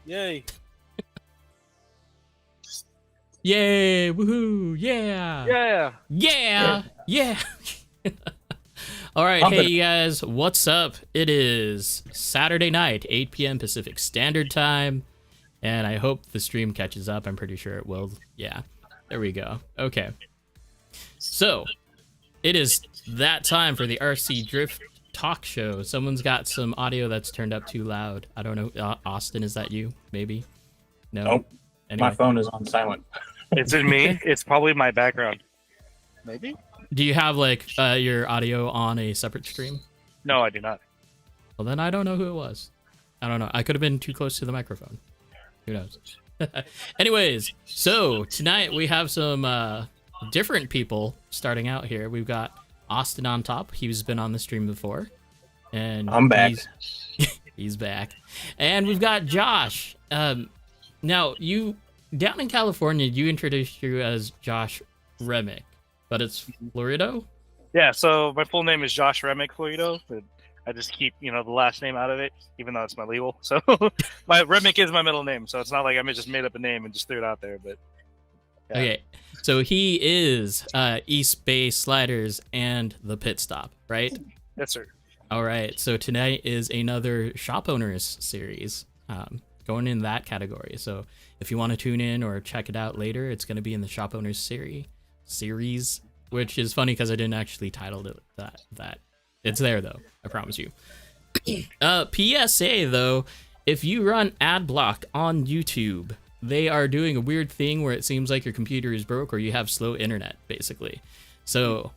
Yay. Yay! Woohoo! Yeah! Yeah. Yeah! Yeah! All right, hey you guys, what's up? It is Saturday night, 8 p.m. Pacific Standard Time, and I hope the stream catches up. I'm pretty sure it will. Yeah, there we go. Okay. So, it is that time for the RC Drift Talk Show. Someone's got some audio that's turned up too loud. I don't know. Austin, is that you? Maybe? No? Nope. Anyway. My phone is on silent. It's in me. It's probably my background. Maybe? Do you have, like, your audio on a separate stream? No, I do not. Well, then I don't know who it was. I don't know. I could have been too close to the microphone. Who knows? Anyways, so tonight we have some different people starting out here. We've got Austin on top. He's been on the stream before. And I'm back. He's back. And we've got Josh. Now, you, down in California, you introduced you as Josh Remick, but it's Florido? Yeah, so my full name is Josh Remick Florido, but I just keep, the last name out of it, even though it's my legal. So my Remick is my middle name, so it's not like I just made up a name and just threw it out there, but yeah. Okay, so he is Eastbay Sliders and the Pittstop, right? Yes, sir. All right, so tonight is another Shop Owners series, going in that category. So if you want to tune in or check it out later, it's going to be in the Shop Owners series, which is funny because I didn't actually title it that. It's there though, I promise you. PSA though, if you run ad block on YouTube, they are doing a weird thing where it seems like your computer is broke or you have slow internet, basically. So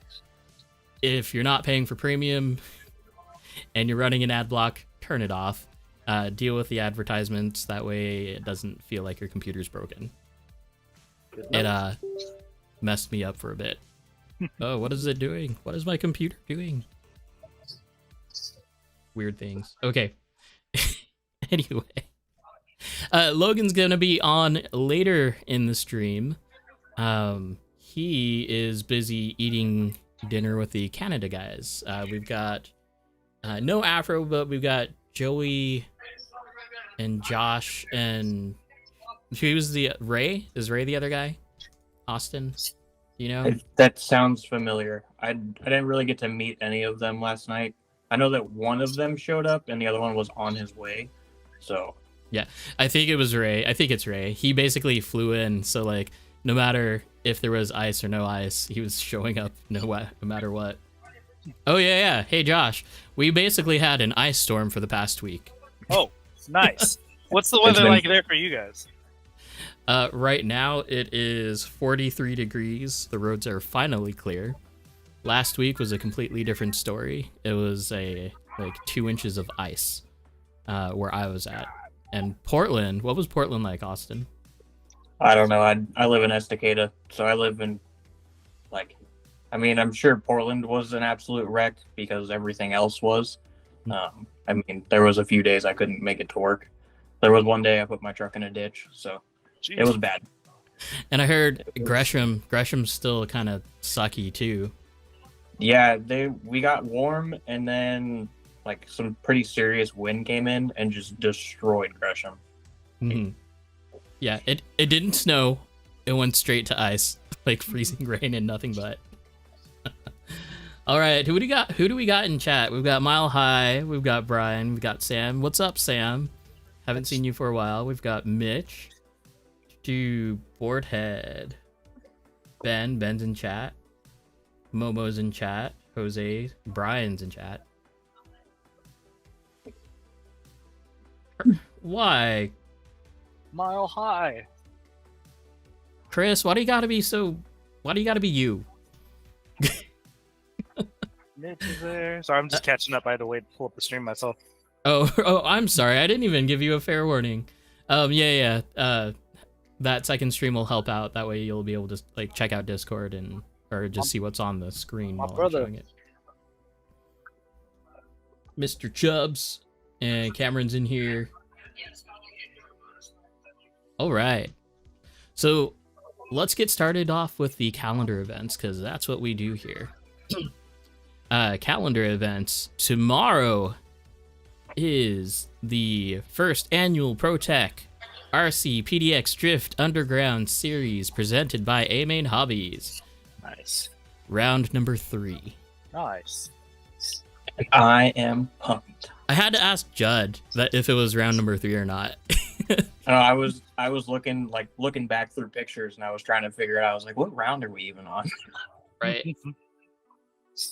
if you're not paying for premium and you're running an ad block, turn it off. Deal with the advertisements, that way it doesn't feel like your computer's broken. It messed me up for a bit. Oh, what is it doing? What is my computer doing? Weird things. Okay. Anyway. Logan's gonna be on later in the stream. He is busy eating dinner with the Canada guys. We've got no Afro, but we've got Joey and Josh and who was the Ray? Is Ray the other guy? Austin? You know? That sounds familiar. I didn't really get to meet any of them last night. I know that one of them showed up and the other one was on his way. So yeah, I think it was Ray. I think it's Ray. He basically flew in, so like no matter if there was ice or no ice, he was showing up no matter what. Oh yeah. Hey Josh, we basically had an ice storm for the past week. Oh, nice. What's the weather like there for you guys? Right now it is 43 degrees. The roads are finally clear. Last week was a completely different story. It was like 2 inches of ice where I was at. And Portland, what was Portland like, Austin? I don't know. I live in Estacada, so I live in I'm sure Portland was an absolute wreck because everything else was. There was a few days I couldn't make it to work. There was one day I put my truck in a ditch, so Jeez. It was bad. And I heard Gresham's still kind of sucky too. Yeah, we got warm and then some pretty serious wind came in and just destroyed Gresham. Mm-hmm. Yeah, it didn't snow. It went straight to ice, like freezing rain and nothing but. All right, who do we got in chat? We've got Mile High, we've got Brian, we've got Sam. What's up, Sam? Haven't seen you for a while. We've got Mitch, to Boardhead, Ben's in chat, Momo's in chat, Jose, Brian's in chat. Why? Mile High. Chris, why do you gotta be you? Mitch is there. Sorry, I'm just catching up. I had to wait to pull up the stream myself. Oh, I'm sorry. I didn't even give you a fair warning. Yeah. That second stream will help out. That way you'll be able to check out Discord or just see what's on the screen while I'm showing it. Mr. Chubbs and Cameron's in here. All right. So let's get started off with the calendar events because that's what we do here. Calendar events. Tomorrow is the first annual ProTech RC PDX Drift Underground Series presented by A-Main Hobbies. Nice. Round number 3. Nice. I am pumped. I had to ask Judd that if it was round number 3 or not. I was looking back through pictures, and I was trying to figure it out. I was like, what round are we even on? Right.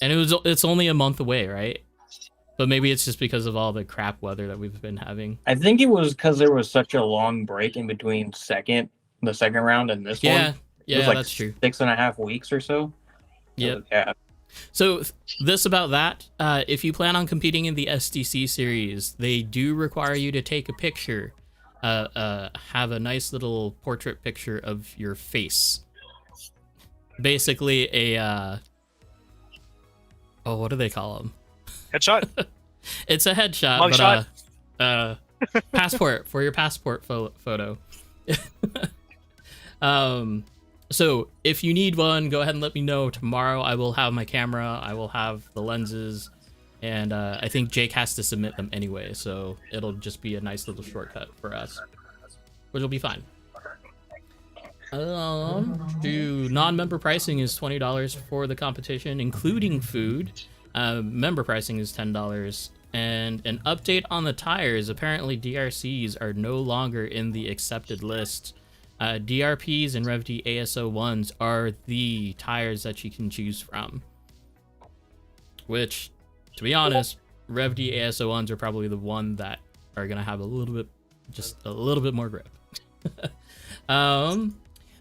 And it's only a month away, right? But maybe it's just because of all the crap weather that we've been having. I think it was because there was such a long break in between the second round and this one. Yeah, It was like that's true. 6.5 weeks or so. Yep. Yeah. So this about that, if you plan on competing in the SDC series, they do require you to take a picture, have a nice little portrait picture of your face. Basically what do they call them? Headshot? It's a headshot, Mugshot? but passport for your passport photo. So if you need one, go ahead and let me know. Tomorrow I will have my camera, I will have the lenses, and I think Jake has to submit them anyway, so it'll just be a nice little shortcut for us, which will be fine. Non-member pricing is $20 for the competition, including food. Member pricing is $10. And an update on the tires, apparently DRCs are no longer in the accepted list. DRPs and RevD ASO1s are the tires that you can choose from. Which, to be honest, RevD ASO1s are probably the one that are going to have a little bit more grip.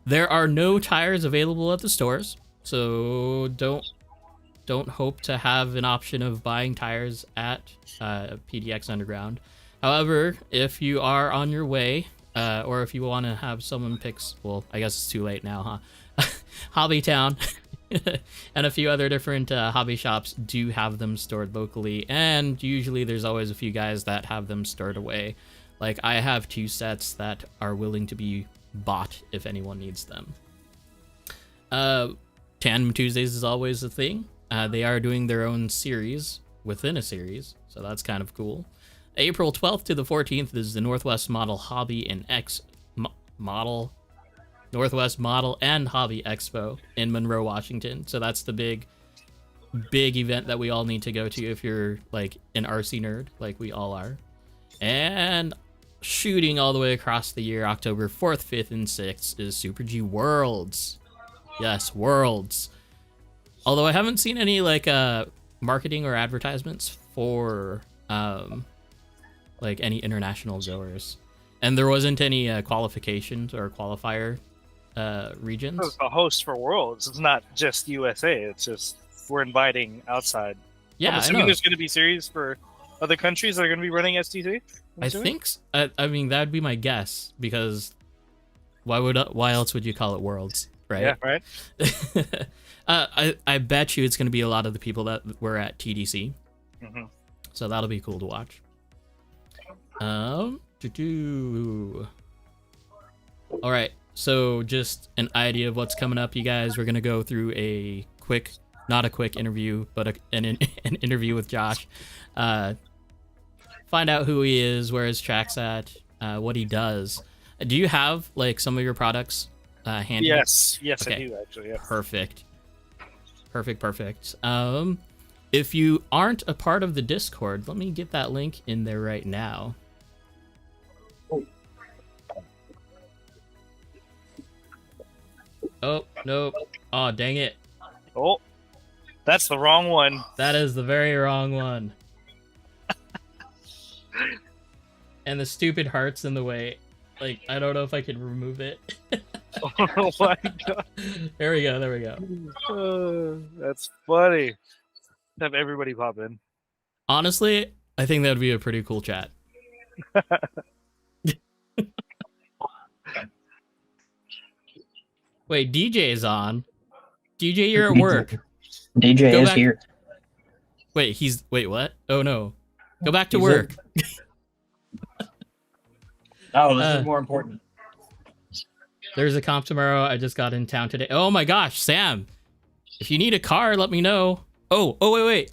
There are no tires available at the stores, so don't hope to have an option of buying tires at PDX Underground. However, if you are on your way, or if you want to have someone well, I guess it's too late now, huh? Hobbytown and a few other different hobby shops do have them stored locally, and usually there's always a few guys that have them stored away. Like, I have 2 sets that are willing to be bought if anyone needs them. Tandem Tuesdays is always a thing. They are doing their own series within a series, so that's kind of cool. April 12th to the 14th is the Northwest Model Hobby and Northwest Model and Hobby Expo in Monroe, Washington. So that's the big event that we all need to go to if you're like an RC nerd, like we all are. And shooting all the way across the year, October 4th, 5th, and 6th is Super G Worlds. Yes, Worlds. Although I haven't seen any like marketing or advertisements for like any international goers, and there wasn't any qualifications or qualifier regions. It's a host for Worlds. It's not just USA. It's just we're inviting outside. Yeah, I'm assuming there's going to be series for other countries that are going to be running STC. I think. I mean, that'd be my guess, because why else would you call it Worlds, right? Yeah, right. I bet you it's going to be a lot of the people that were at TDC. Mm-hmm. So that'll be cool to watch. All right, so just an idea of what's coming up, you guys. We're gonna go through not a quick interview, but an interview with Josh. Find out who he is, where his track's at, what he does. Do you have like some of your products handy? Yes, okay. I do actually. Yeah. Perfect. If you aren't a part of the Discord, let me get that link in there right now. Oh, nope. Oh, dang it. Oh, that's the wrong one. That is the very wrong one. And the stupid heart's in the way. Like, I don't know if I can remove it. Oh my god. There we go. That's funny. Have everybody pop in. Honestly, I think that would be a pretty cool chat. Wait, DJ's on. DJ, you're at work. DJ is here. Wait, what? Oh no. Go back to work. Oh, this is more important. There's a comp tomorrow. I just got in town today. Oh my gosh, Sam. If you need a car, let me know. Oh,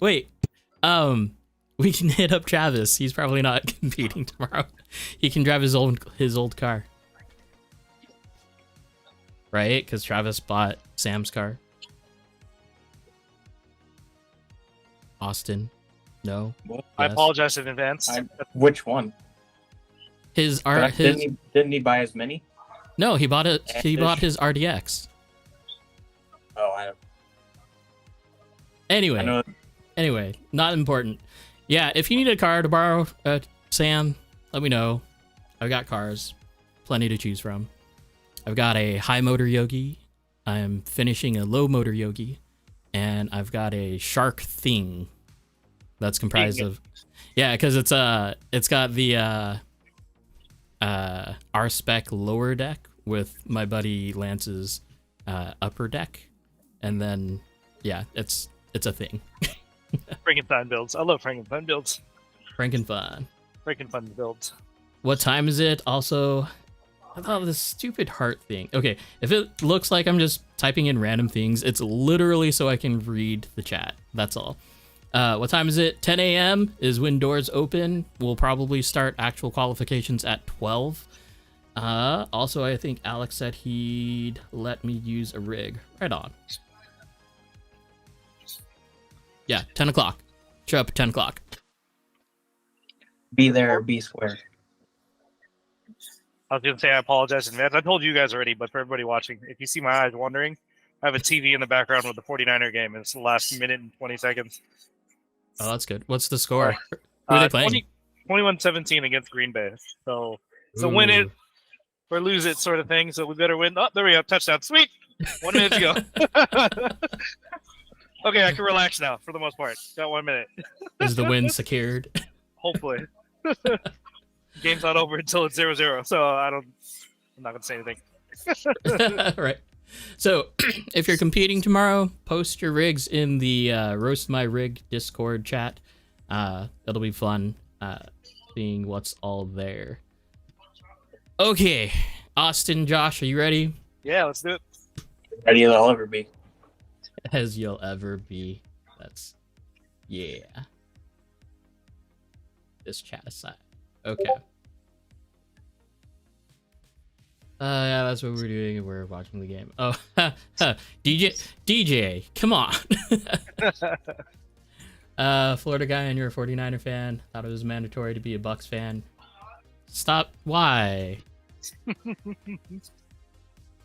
wait. We can hit up Travis. He's probably not competing tomorrow. He can drive his old car. right? Because Travis bought Sam's car. Austin, no. What? I Yes. apologize in advance. Which one? His Didn't he buy as many? No, he bought it. He bought his RDX. Oh, I Anyway, know. anyway, not important. Yeah, if you need a car to borrow, Sam, let me know. I've got cars, plenty to choose from. I've got a high motor Yogi. I'm finishing a low motor Yogi, and I've got a Shark Thing that's comprised of, yeah, because it's got the R spec lower deck with my buddy Lance's upper deck, and then yeah, it's a thing. Frankenstein builds. I love Frankenstein builds. Frankenfun. Frankenfun builds. What time is it? Also, I thought of this stupid heart thing. Okay, if it looks like I'm just typing in random things, it's literally so I can read the chat. That's all. What time is it? 10 a.m. is when doors open. We'll probably start actual qualifications at 12. Also, I think Alex said he'd let me use a rig. Right on. Yeah, 10 o'clock. Show up at 10 o'clock. Be there, be square. I was going to say I apologize in advance. I told you guys already, but for everybody watching, if you see my eyes wandering, I have a TV in the background with the 49er game. It's the last minute and 20 seconds. Oh, that's good. What's the score? Who are they playing? 21-17 against Green Bay. So win it or lose it sort of thing. So we better win. Oh, there we go. Touchdown. Sweet. 1 minute to go. Okay, I can relax now for the most part. Got 1 minute. Is the win secured? Hopefully. Game's not over until it's 0-0. So I'm not going to say anything. Right. So if you're competing tomorrow, post your rigs in the Roast My Rig Discord chat. It'll be fun seeing what's all there. Okay, Austin, Josh, are you ready? Yeah, let's do it. Ready as I'll ever be. As you'll ever be. That's, yeah. This chat aside. Okay. Yeah, that's what we're doing. We're watching the game. Oh, DJ, come on. Florida guy, and you're a 49er fan. Thought it was mandatory to be a Bucks fan. Stop. Why?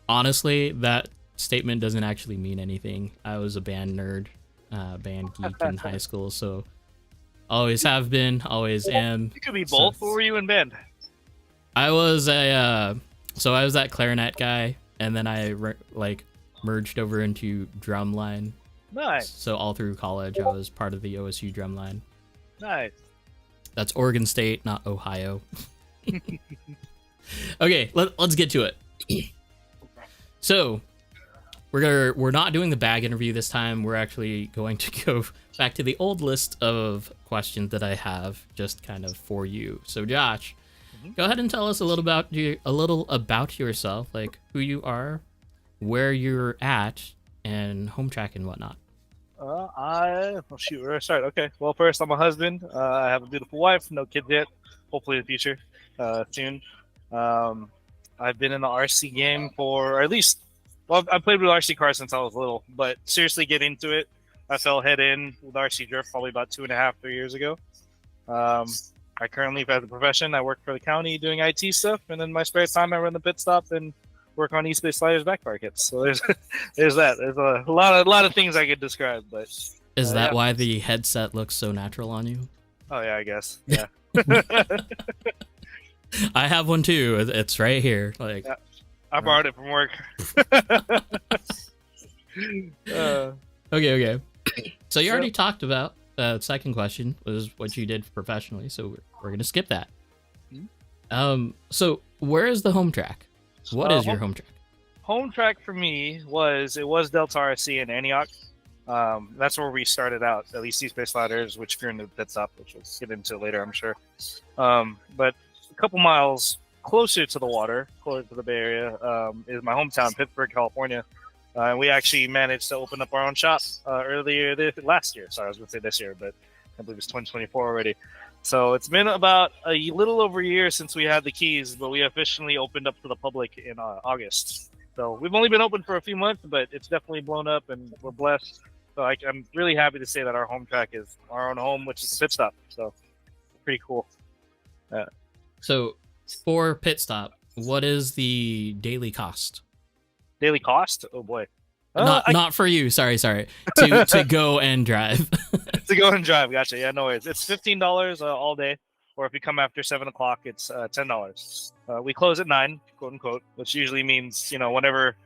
Honestly, that statement doesn't actually mean anything. I was a band nerd, band geek in high school, so always have been, always am. You could be both. So, what were you in band? I was I was that clarinet guy, and then I merged over into drumline. Nice. So all through college, I was part of the OSU drumline. Nice. That's Oregon State, not Ohio. Okay, let's get to it. So we're not doing the bag interview this time. We're actually going to go back to the old list of questions that I have, just kind of for you. So Josh, go ahead and tell us a little about yourself, like who you are, where you're at, and home track and whatnot. Where do I start? Okay. Well, first, I'm a husband. I have a beautiful wife. No kids yet. Hopefully in the future, soon. I've been in the RC game for at least. Well, I played with RC cars since I was little, but seriously get into it, I fell head in with RC drift probably about 2.5, 3 years ago. I currently have a profession. I work for the county doing IT stuff, and in my spare time, I run the Pittstop and work on Eastbay sliders backfire kits. So there's that. There's a lot of things I could describe, but is that why the headset looks so natural on you? Oh yeah, I guess. Yeah. I have one too. It's right here. Like yeah. I borrowed it from work. Okay. So you already talked about second question was what you did professionally, so we're gonna skip that. So where is the home track? What is your home track? Home track for me was Delta RC in Antioch. That's where we started out, at least Eastbay sliders, which if you're in the Pittstop, which we'll get into later, I'm sure. But a couple miles closer to the water, closer to the Bay Area, is my hometown, Pittsburgh, California. We actually managed to open up our own shop last year. Sorry, I was going to say this year, but I believe it's 2024 already. So it's been about a little over a year since we had the keys, but we officially opened up to the public in August. So we've only been open for a few months, but it's definitely blown up, and we're blessed. So I'm really happy to say that our home track is our own home, which is the Pittstop. So pretty cool. So for Pittstop, what is the daily cost? Daily cost? Oh boy. Not for you. Sorry. To go and drive. To go and drive. Gotcha. Yeah, no worries. It's $15 all day, or if you come after 7 o'clock, it's $10. We close at 9, quote unquote, which usually means whenever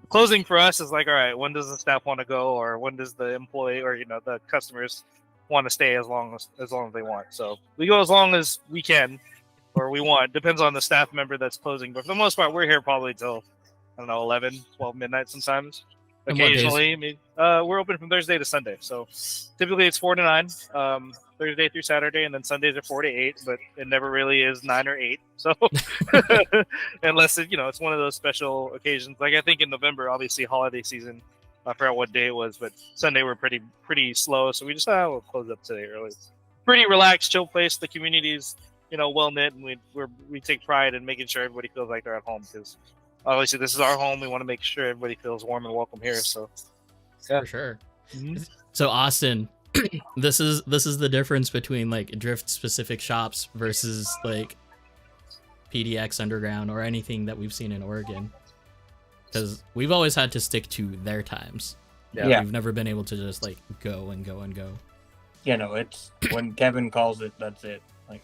closing for us is like, all right, when does the staff want to go, or when does the employee or the customers want to stay as long as they want. So we go as long as we can, or we want. Depends on the staff member that's closing, but for the most part, we're here probably till 11, 12 midnight sometimes. And what days? Occasionally, we're open from Thursday to Sunday. So typically it's 4 to 9, Thursday through Saturday, and then Sundays are 4 to 8. But it never really is 9 or 8. So unless it's one of those special occasions, like I think in November, obviously holiday season. I forgot what day it was, but Sunday we're pretty slow. So we just we'll close up today early. Pretty relaxed, chill place. The community's well knit, and we take pride in making sure everybody feels like they're at home, because obviously this is our home. We want to make sure everybody feels warm and welcome here. So yeah. For sure. Mm-hmm. So Austin, this is the difference between like drift specific shops versus like PDX Underground or anything that we've seen in Oregon, because we've always had to stick to their times. Yeah. We've never been able to just like go and go. It's when Kevin calls it, that's it. Like,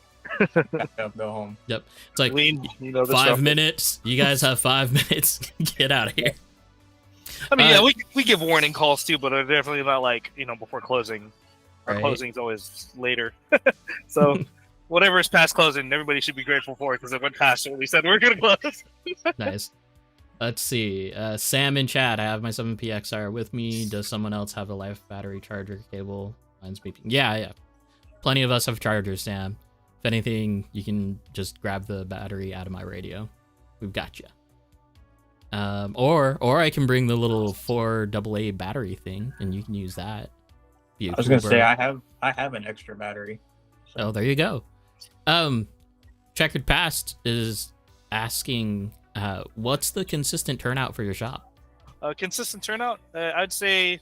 pack up, go home. Yep. It's like this 5 minutes. You guys have 5 minutes. Get out of here. I mean, we give warning calls too, but they're definitely not like before closing. Our Right. closing's always later. So whatever is past closing, everybody should be grateful for it, because it went past what we said we were going to close. Nice. Let's see. Sam in chat. I have my 7PXR with me. Does someone else have a life battery charger cable? Mine's beeping. Yeah. Plenty of us have chargers, Sam. If anything, you can just grab the battery out of my radio. We've got you. Or I can bring the little 4 AA battery thing, and you can use that. I was gonna say I have an extra battery. So. Oh, there you go. Checkered Past is asking, what's the consistent turnout for your shop? Consistent turnout, I'd say.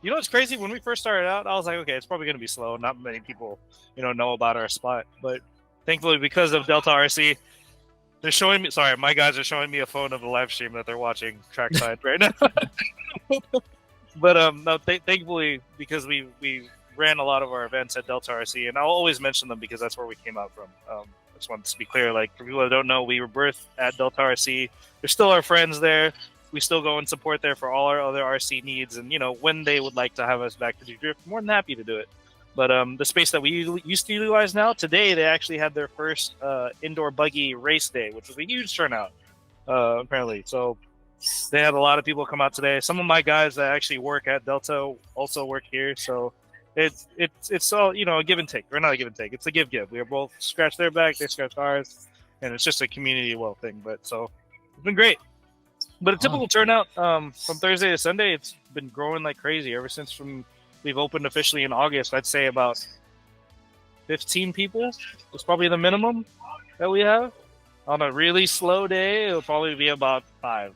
It's crazy. When we first started out, I was like, okay, it's probably going to be slow. Not many people, know about our spot. But thankfully, because of Delta RC, they're showing me. Sorry, my guys are showing me a phone of the live stream that they're watching trackside right now. But no, thankfully, because we ran a lot of our events at Delta RC, and I'll always mention them because that's where we came out from. I just wanted to be clear. Like, for people that don't know, we were birthed at Delta RC. They're still our friends there. We still go and support there for all our other RC needs, and when they would like to have us back to do drift, more than happy to do it. But the space that we used to utilize now, today they actually had their first indoor buggy race day, which was a huge turnout, apparently. So they had a lot of people come out today. Some of my guys that actually work at Delta also work here, so it's all a give and take, or not a give and take. It's a give. We are both scratch their back, they scratch ours, and it's just a community thing. But so it's been great. But a typical turnout from Thursday to Sunday, it's been growing like crazy ever since we've opened officially in August. I'd say about 15 people is probably the minimum that we have. On a really slow day, it'll probably be about 5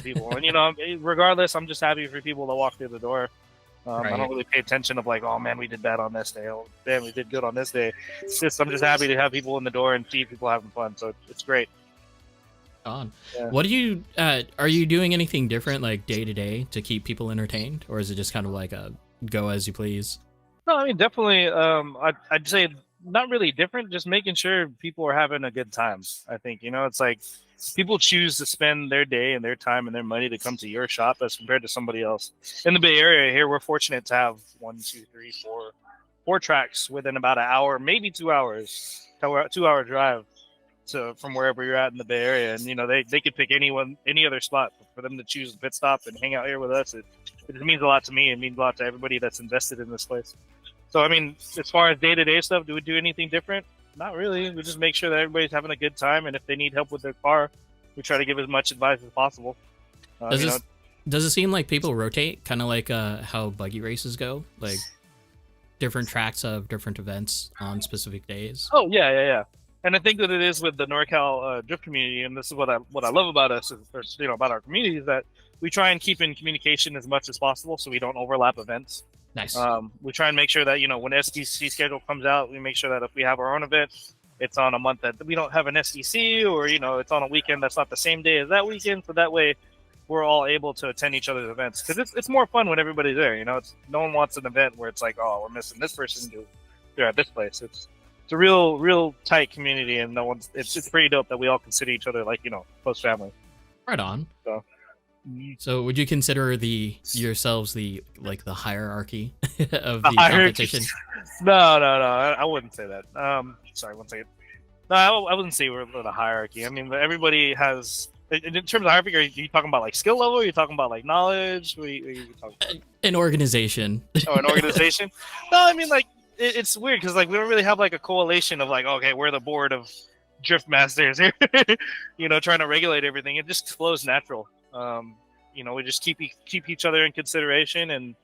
people. And regardless, I'm just happy for people to walk through the door. Right. I don't really pay attention of like, oh man, we did bad on this day. Oh damn, we did good on this day. I'm just happy to have people in the door and see people having fun. So it's great. On. Yeah. What do you are you doing anything different like day to day to keep people entertained, or is it just kind of like a go as you please? No, I mean definitely. I'd say not really different. Just making sure people are having a good time. I think it's like people choose to spend their day and their time and their money to come to your shop as compared to somebody else. In the Bay Area here, we're fortunate to have 4 tracks within about an hour, maybe 2 hours, 2-hour drive from wherever you're at in the Bay Area. And they could pick any other spot. For them to choose the Pittstop and hang out here with us, it means a lot to me. It means a lot to everybody that's invested in this place. So I mean, as far as day-to-day stuff, do we do anything different? Not really. We just make sure that everybody's having a good time, and if they need help with their car, we try to give as much advice as possible. Does it seem like people rotate, kind of like how buggy races go, like different tracks of different events on specific days? Oh yeah. And I think that it is with the NorCal drift community, and this is what I love about us, or about our community, is that we try and keep in communication as much as possible, so we don't overlap events. Nice. We try and make sure that when SDC schedule comes out, we make sure that if we have our own event, it's on a month that we don't have an SDC, or it's on a weekend that's not the same day as that weekend, so that way we're all able to attend each other's events, because it's more fun when everybody's there. No one wants an event where it's like, oh, we're missing this person because they're at this place. It's a real tight community, and it's pretty dope that we all consider each other like close family. Right on. So would you consider yourselves the hierarchy of the competition? No, I wouldn't say that. Sorry, one second. No, I wouldn't say we're the hierarchy. I mean, everybody has. In terms of hierarchy, are you talking about like skill level? Or are you talking about like knowledge? What are you talking about? An organization. Oh, an organization? No, I mean like it's weird because like we don't really have like a coalition of like, okay, we're the board of drift masters here, trying to regulate everything. It just flows natural. We just keep each other in consideration, and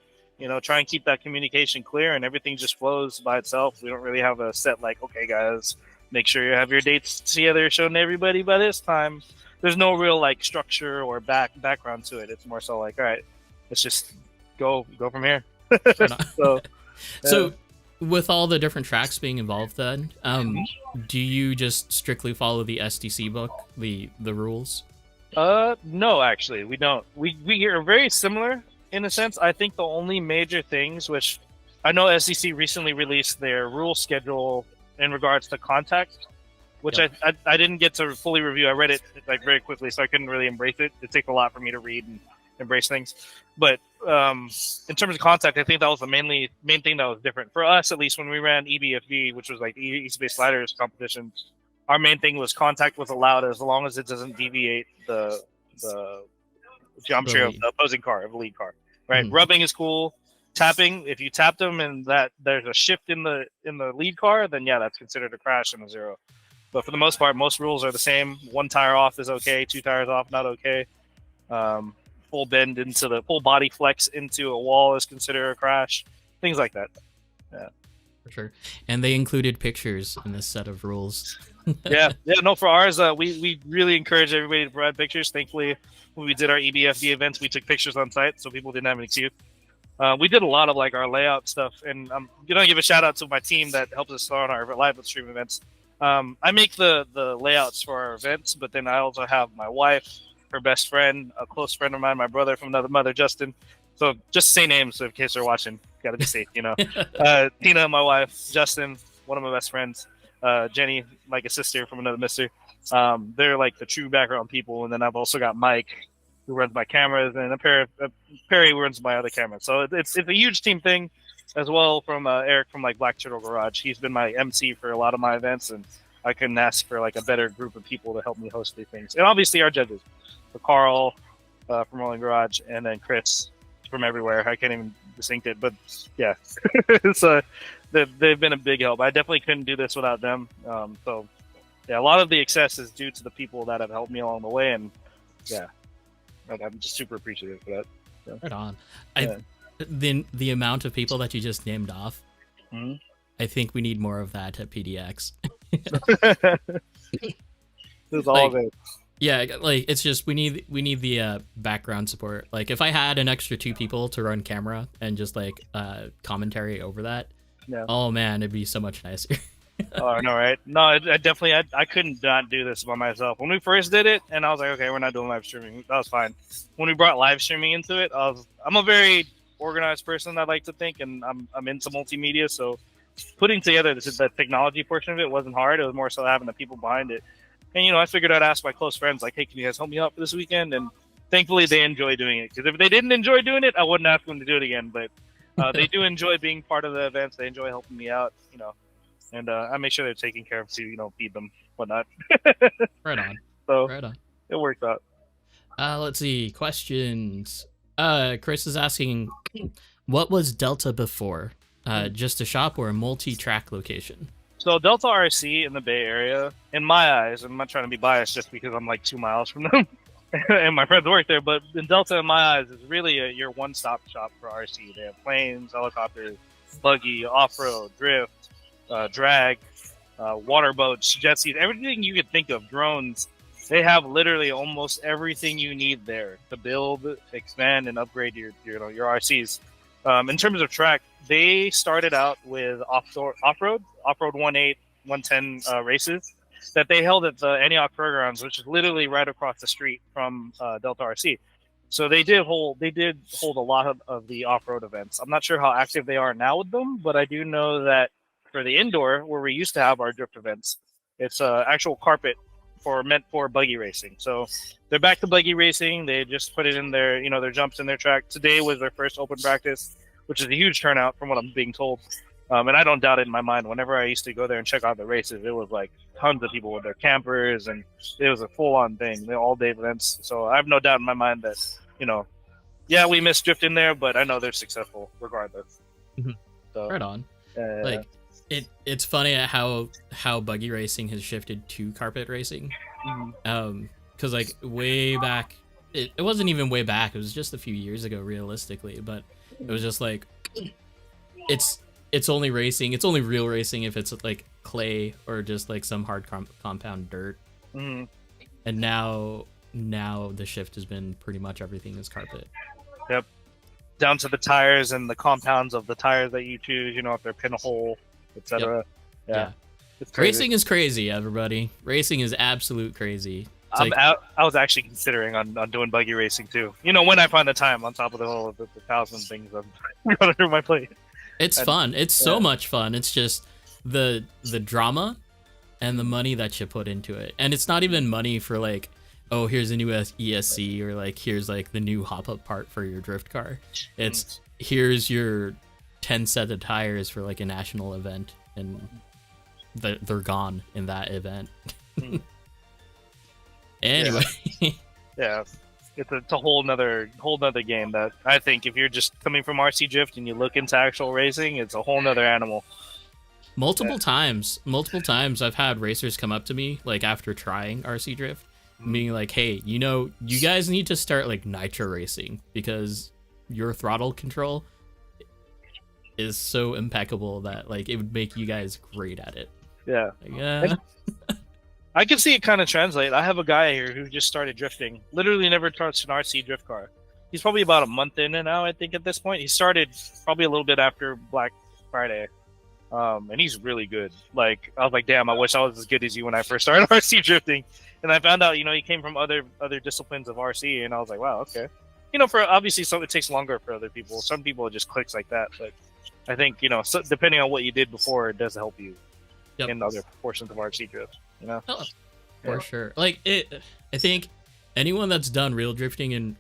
try and keep that communication clear, and everything just flows by itself. We don't really have a set like, okay, guys, make sure you have your dates together, shown to everybody by this time. There's no real like structure or background to it. It's more so like, all right, let's just go from here. So with all the different tracks being involved then, do you just strictly follow the SDC book, the rules? No, actually, we don't. We are very similar in a sense. I think the only major things, which I know SDC recently released their rule schedule in regards to contact, which I didn't get to fully review. I read it like very quickly, so I couldn't really embrace it. It takes a lot for me to read and embrace things. But in terms of contact, I think that was the main thing that was different for us, at least when we ran EBFD, which was like the Eastbay Sliders competition. Our main thing was contact was allowed as long as it doesn't deviate the geometry of the opposing car, of the lead car. Right? Mm-hmm. Rubbing is cool. Tapping, if you tap them and that there's a shift in the lead car, then yeah, that's considered a crash and a zero. But for the most part, most rules are the same. One tire off is okay. 2 tires off, not okay. Full bend into the full body flex into a wall is considered a crash. Things like that. Yeah, for sure. And they included pictures in this set of rules. yeah. No, for ours, we really encourage everybody to provide pictures. Thankfully, when we did our EBFD events, we took pictures on site, so people didn't have an excuse. We did a lot of like our layout stuff, and I'm gonna give a shout out to my team that helps us on our live stream events. I make the layouts for our events, but then I also have my wife, her best friend, a close friend of mine, my brother from another mother, Justin. So just say names so in case they're watching. Gotta be safe, Tina, my wife, Justin, one of my best friends, Jenny, like a sister from another mister. They're like the true background people, and then I've also got Mike, who runs my cameras, and Perry who runs my other cameras. So it's a huge team thing. As well from Eric from like Black Turtle Garage. He's been my MC for a lot of my events, and I couldn't ask for like a better group of people to help me host these things. And obviously our judges, so Carl from Rolling Garage, and then Chris from everywhere. I can't even distinct it, but yeah, so they've been a big help. I definitely couldn't do this without them. So yeah, a lot of the success is due to the people that have helped me along the way, and yeah, I'm just super appreciative for that. Yeah. Right on. The amount of people that you just named off, I think we need more of that at PDX. This all of it. Yeah, like it's just we need the background support. Like if I had an extra 2 people to run camera and just like commentary over that, oh man, it'd be so much nicer. Oh no, right? No, I definitely I couldn't not do this by myself. When we first did it, and I was like, okay, we're not doing live streaming. That was fine. When we brought live streaming into it, I'm a very organized person, I like to think, and I'm into multimedia, so putting together the technology portion of it wasn't hard. It was more so having the people behind it. And I figured I'd ask my close friends, like, hey, can you guys help me out for this weekend? And thankfully they enjoy doing it, because if they didn't enjoy doing it, I wouldn't ask them to do it again. But they do enjoy being part of the events. They enjoy helping me out, and I make sure they're taken care of to feed them, whatnot. Right on. So right on. It worked out. Let's see, questions. Chris is asking, what was Delta before? Just a shop or a multi-track location? So Delta RC in the Bay Area, in my eyes, I'm not trying to be biased just because I'm like 2 miles from them and my friends work there, but in Delta, in my eyes, is really your one-stop shop for RC. They have planes, helicopters, buggy, off-road, drift, drag, water boats, jet skis, everything you could think of, drones. They have literally almost everything you need there to build, expand, and upgrade your RCs. In terms of track, they started out with off-road 1.8, 110 races that they held at the Antioch Fairgrounds, which is literally right across the street from Delta RC. So they did hold a lot of the off-road events. I'm not sure how active they are now with them, but I do know that for the indoor, where we used to have our drift events, it's actual carpet meant for buggy racing. So they're back to buggy racing. They just put it in their jumps in their track. Today was their first open practice, which is a huge turnout from what I'm being told. And I don't doubt it in my mind. Whenever I used to go there and check out the races, it was like tons of people with their campers, and it was a full-on thing. They're all-day events. So I have no doubt in my mind that, yeah, we missed drifting there, but I know they're successful regardless. Mm-hmm. So, right on. It's funny how buggy racing has shifted to carpet racing. Mm-hmm. Because like way back, it wasn't even way back. It was just a few years ago, realistically. But it was just like, it's only racing. It's only real racing if it's like clay or just like some hard compound dirt. Mm-hmm. And now the shift has been pretty much everything is carpet. Yep. Down to the tires and the compounds of the tires that you choose. If they're pinhole, etc. Yep. Yeah. It's crazy. Racing is crazy, everybody. Racing is absolute crazy. I was actually considering on doing buggy racing too. When I find the time on top of the whole of the 1,000 things I'm running through my plate. It's fun. It's so much fun. It's just the drama and the money that you put into it. And it's not even money for like, oh, here's a new ESC, or like here's like the new hop-up part for your drift car. It's here's your 10 set of tires for like a national event, and they're gone in that event. Anyway. Yeah. It's a whole nother game that I think if you're just coming from RC drift and you look into actual racing, it's a whole nother animal. Multiple times I've had racers come up to me like after trying RC drift, being like, hey, you guys need to start like nitro racing because your throttle control is so impeccable that like it would make you guys great at it. Yeah. Like, yeah. I can see it kind of translate. I have a guy here who just started drifting. Literally never touched an RC drift car. He's probably about a month in and now, I think, at this point. He started probably a little bit after Black Friday. And he's really good. Like, I was like, damn, I wish I was as good as you when I first started RC drifting. And I found out, he came from other disciplines of RC, and I was like, wow, okay. For obviously, it takes longer for other people. Some people it just clicks like that. But I think, so depending on what you did before, it does help you in other portions of RC drift. Oh, for sure. Like I think anyone that's done real drifting in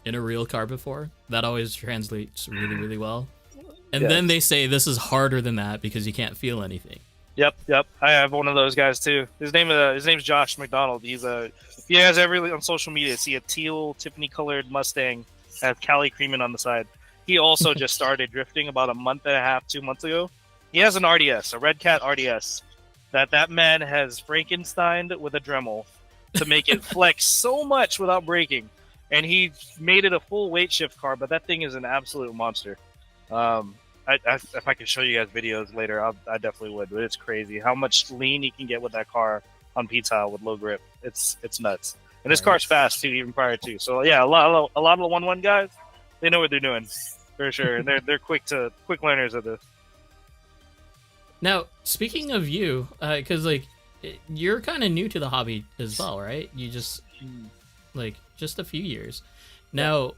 a real car before, that always translates really, really well. And then they say this is harder than that because you can't feel anything. Yep. I have one of those guys too. His name's Josh McDonald. If you guys ever on social media see a teal Tiffany colored Mustang has Cali Creamin' on the side. He also just started drifting about a month and a half, 2 months ago. He has an RDS, a Red Cat RDS. That man has Frankensteined with a Dremel to make it flex so much without braking, and he made it a full weight shift car. But that thing is an absolute monster. If I could show you guys videos later, I definitely would. But it's crazy how much lean you can get with that car on P-tile with low grip. It's nuts, and this car's fast too, even prior to. So yeah, a lot of the 1-1 guys, they know what they're doing for sure, and they're quick learners of this. Now, speaking of you, because you're kind of new to the hobby as well, right? You just just a few years. Now,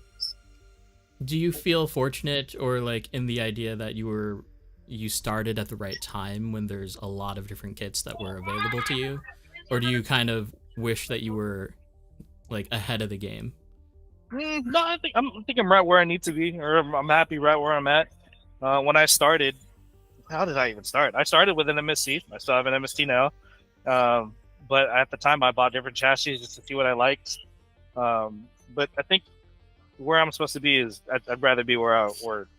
do you feel fortunate or in the idea that you started at the right time when there's a lot of different kits that were available to you, or do you kind of wish that you were ahead of the game? No, I think I'm right where I need to be, or I'm happy right where I'm at. When I started. How did I even start? I started with an MSC. I still have an MST now. But at the time, I bought different chassis just to see what I liked. But I think where I'm supposed to be is I'd rather be where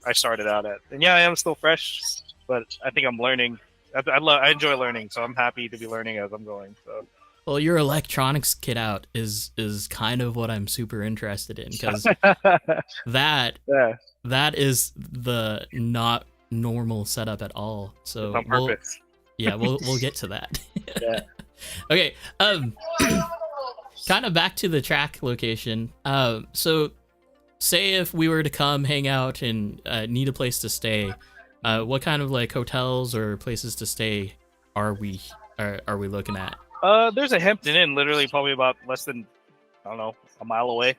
I started out at. And yeah, I am still fresh, but I think I'm learning. I enjoy learning, so I'm happy to be learning as I'm going. So. Well, your electronics kit out is kind of what I'm super interested in, because that is the not normal setup at all. So it's on purpose. Yeah, we'll get to that. Yeah. Okay. Kind of back to the track location. So say if we were to come hang out and need a place to stay, what kind of like hotels or places to stay are we looking at? There's a Hampton Inn, literally probably about less than, I don't know, a mile away.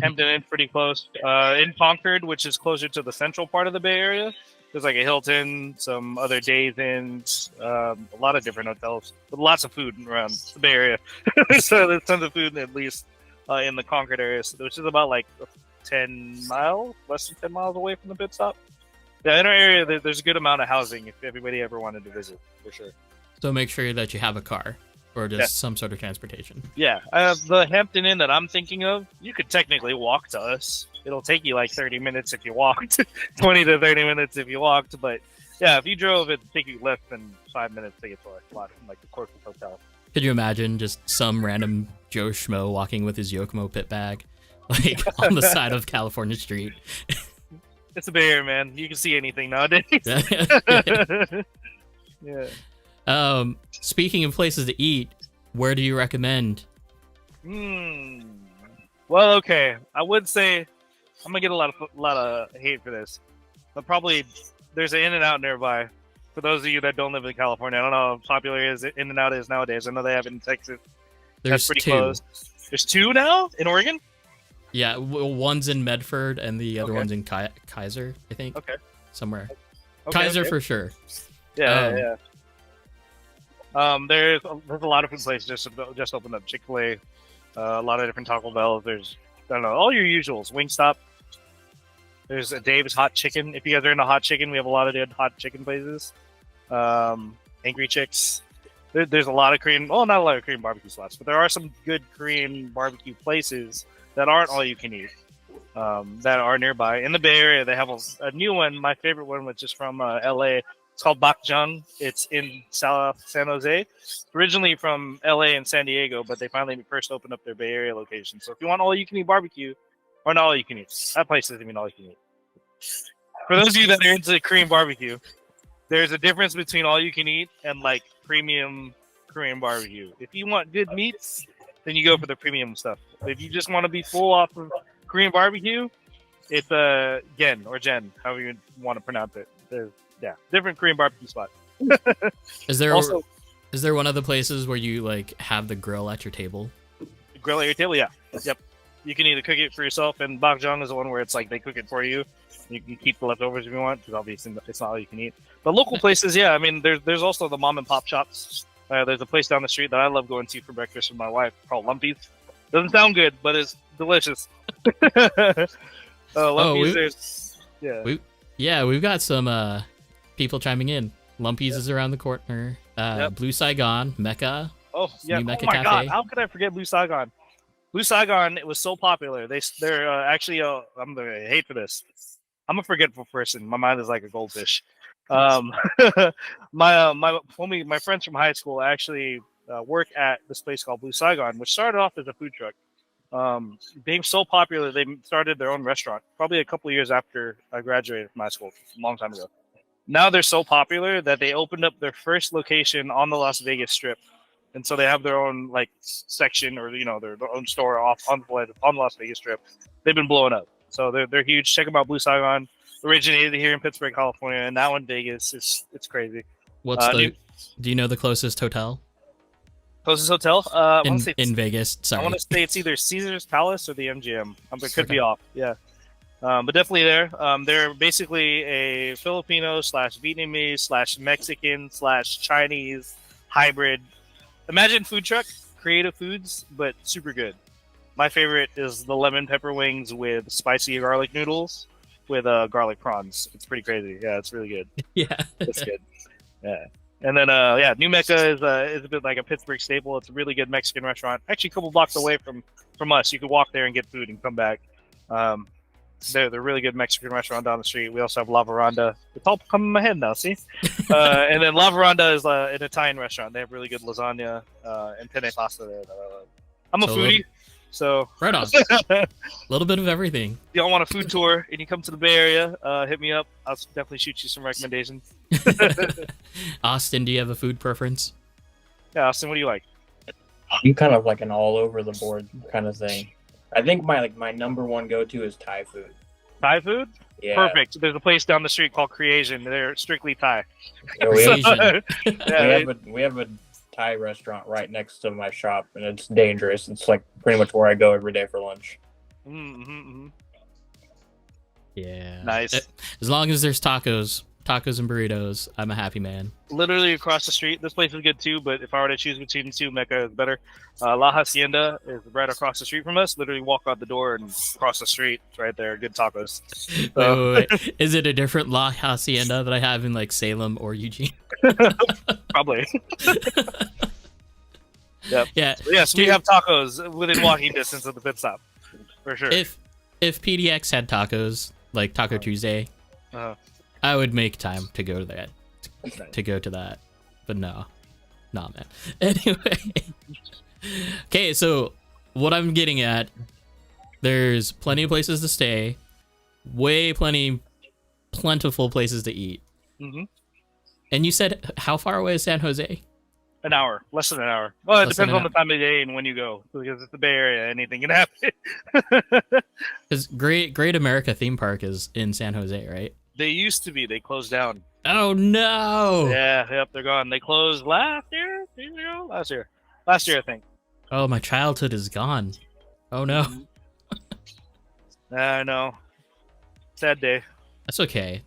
Hampton Inn, pretty close. In Concord, which is closer to the central part of the Bay Area, there's like a Hilton, some other Days Inns, a lot of different hotels with lots of food around the Bay Area. So there's tons of food at least in the Concord area, which is about like 10 miles, less than 10 miles away from the Pittstop. Yeah, in our area, there's a good amount of housing if everybody ever wanted to visit, for sure. So make sure that you have a car or just some sort of transportation. Yeah, the Hampton Inn that I'm thinking of, you could technically walk to us. It'll take you like 30 minutes if you walked, 20 to 30 minutes if you walked. But yeah, if you drove, it'd take you less than 5 minutes to get to like the Corpus Hotel. Could you imagine just some random Joe Schmo walking with his Yokomo pit bag, like on the side of California Street? It's a Bay Area, man. You can see anything nowadays. Yeah. Speaking of places to eat, where do you recommend? Well, okay. I would say I'm gonna get a lot of hate for this, but probably there's an In-N-Out nearby. For those of you that don't live in California, I don't know how popular In-N-Out is nowadays. I know they have it in Texas. There's That's pretty 2. close. There's 2 now in Oregon? Yeah, one's in Medford and the other one's in Kaiser, I think. Okay. Somewhere. Okay, Kaiser for sure. Yeah. There's a lot of food places just opened up. Chick-fil-A, a lot of different Taco Bells. There's, I don't know, all your usuals. Wingstop. There's a Dave's Hot Chicken. If you guys are into hot chicken, we have a lot of good hot chicken places. Angry Chicks. There's a lot of Korean, well, not a lot of Korean barbecue spots, but there are some good Korean barbecue places that aren't all you can eat, that are nearby. In the Bay Area, they have a new one. My favorite one, which is from LA. It's called Bakjang. It's in San Jose. Originally from LA and San Diego, but they finally first opened up their Bay Area location. So if you want all you can eat barbecue, or not all you can eat, that place doesn't mean all you can eat. For those of you that are into Korean barbecue, there's a difference between all you can eat and like premium Korean barbecue. If you want good meats, then you go for the premium stuff. If you just want to be full off of Korean barbecue, it's Gen or Gen, however you want to pronounce it. There's different Korean barbecue spots. Is there one of the places where you like have the grill at your table? Grill at your table, yeah. Yep. You can either cook it for yourself, and Bakjang is the one where it's like they cook it for you. You can keep the leftovers if you want, because obviously it's not all you can eat. But local places, yeah. I mean, there's also the mom and pop shops. There's a place down the street that I love going to for breakfast with my wife called Lumpy's. Doesn't sound good, but it's delicious. Lumpy's, we've got some people chiming in. Lumpy's is around the corner. Blue Saigon, Mecca. Oh yeah! Mecca Oh my Cafe. God! How could I forget Blue Saigon? Blue Saigon, it was so popular. They're actually. I'm gonna hate for this. I'm a forgetful person. My mind is like a goldfish. My friends from high school actually work at this place called Blue Saigon, which started off as a food truck. Being so popular, they started their own restaurant probably a couple of years after I graduated from high school, a long time ago. Now they're so popular that they opened up their first location on the Las Vegas Strip, and so they have their own like section or their own store off on the Las Vegas Strip. They've been blowing up, so they're huge. Check them out, Blue Saigon. Originated here in Pittsburgh, California, and now in Vegas. It's crazy. Do you know the closest hotel? Closest hotel? In Vegas. Sorry. I want to say it's either Caesar's Palace or the MGM. I could be off. Yeah. But definitely there. They're basically a Filipino / Vietnamese / Mexican / Chinese hybrid. Imagine food truck, creative foods, but super good. My favorite is the lemon pepper wings with spicy garlic noodles with garlic prawns. It's pretty crazy. Yeah, it's really good. Yeah. It's good. Yeah. And then, New Mecca is a bit like a Pittsburgh staple. It's a really good Mexican restaurant. Actually, a couple blocks away from us. You could walk there and get food and come back. They're a really good Mexican restaurant down the street. We also have La Veranda. It's all coming in my head now, see? And then La Veranda is an Italian restaurant. They have really good lasagna and penne pasta there that I love. I'm a foodie, so... Right on. A little bit of everything. If y'all want a food tour and you come to the Bay Area, hit me up. I'll definitely shoot you some recommendations. Austin, do you have a food preference? Yeah, Austin, what do you like? I'm kind of like an all over the board kind of thing. I think my number one go to is Thai food. Thai food? Yeah. Perfect. There's a place down the street called Creation. They're strictly Thai. Yeah, Asian. we have a Thai restaurant right next to my shop, and it's dangerous. It's like pretty much where I go every day for lunch. Mm-hmm. Yeah. Nice. As long as there's tacos and burritos, I'm a happy man. Literally across the street. This place is good too, but if I were to choose between two, Mecca is better. La Hacienda is right across the street from us. Literally walk out the door and cross the street. It's right there. Good tacos. Wait. Is it a different La Hacienda that I have in like Salem or Eugene? Probably. Yep. Yeah. So yes, we have tacos within walking distance of the pit stop. For sure. If PDX had tacos, like Taco Tuesday, I would make time to go to that. But no, nah, man. Anyway, okay. So what I'm getting at, there's plenty of places to stay, plentiful places to eat. Mm-hmm. And you said how far away is San Jose? An hour, less than an hour. Well, it depends on the time of day and when you go, because it's the Bay Area. Anything can happen. Because Great America Theme Park is in San Jose, right? They used to be. They closed down. Oh no! Yeah, yep, they're gone. They closed last year. Last year, I think. Oh, my childhood is gone. Oh no. I know. Sad day. That's okay.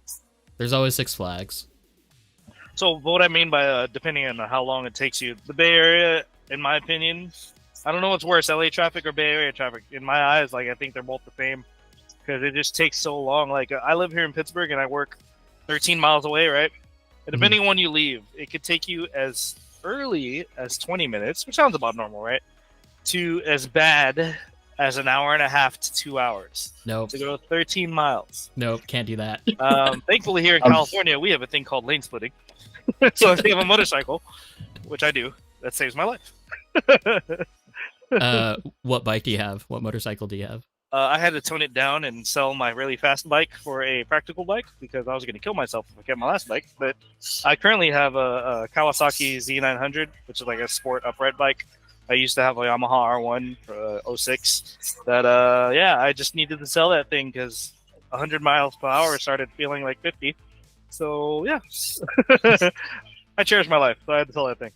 There's always Six Flags. So what I mean by depending on how long it takes you, the Bay Area, in my opinion, I don't know what's worse, LA traffic or Bay Area traffic. In my eyes, like I think they're both the same because it just takes so long. Like I live here in Pittsburgh and I work 13 miles away, right? And depending on when you leave, it could take you as early as 20 minutes, which sounds about normal, right? To as bad as an hour and a half to 2 hours. Nope. To go 13 miles. Nope, can't do that. Thankfully here in California, we have a thing called lane splitting. So if you have a motorcycle, which I do, that saves my life. What bike do you have? What motorcycle do you have? I had to tone it down and sell my really fast bike for a practical bike because I was going to kill myself if I kept my last bike. But I currently have a Kawasaki Z900, which is like a sport upright bike. I used to have a Yamaha R1 06 that, I just needed to sell that thing because 100 miles per hour started feeling like 50. So, yeah. I cherish my life, so I had to sell that thing.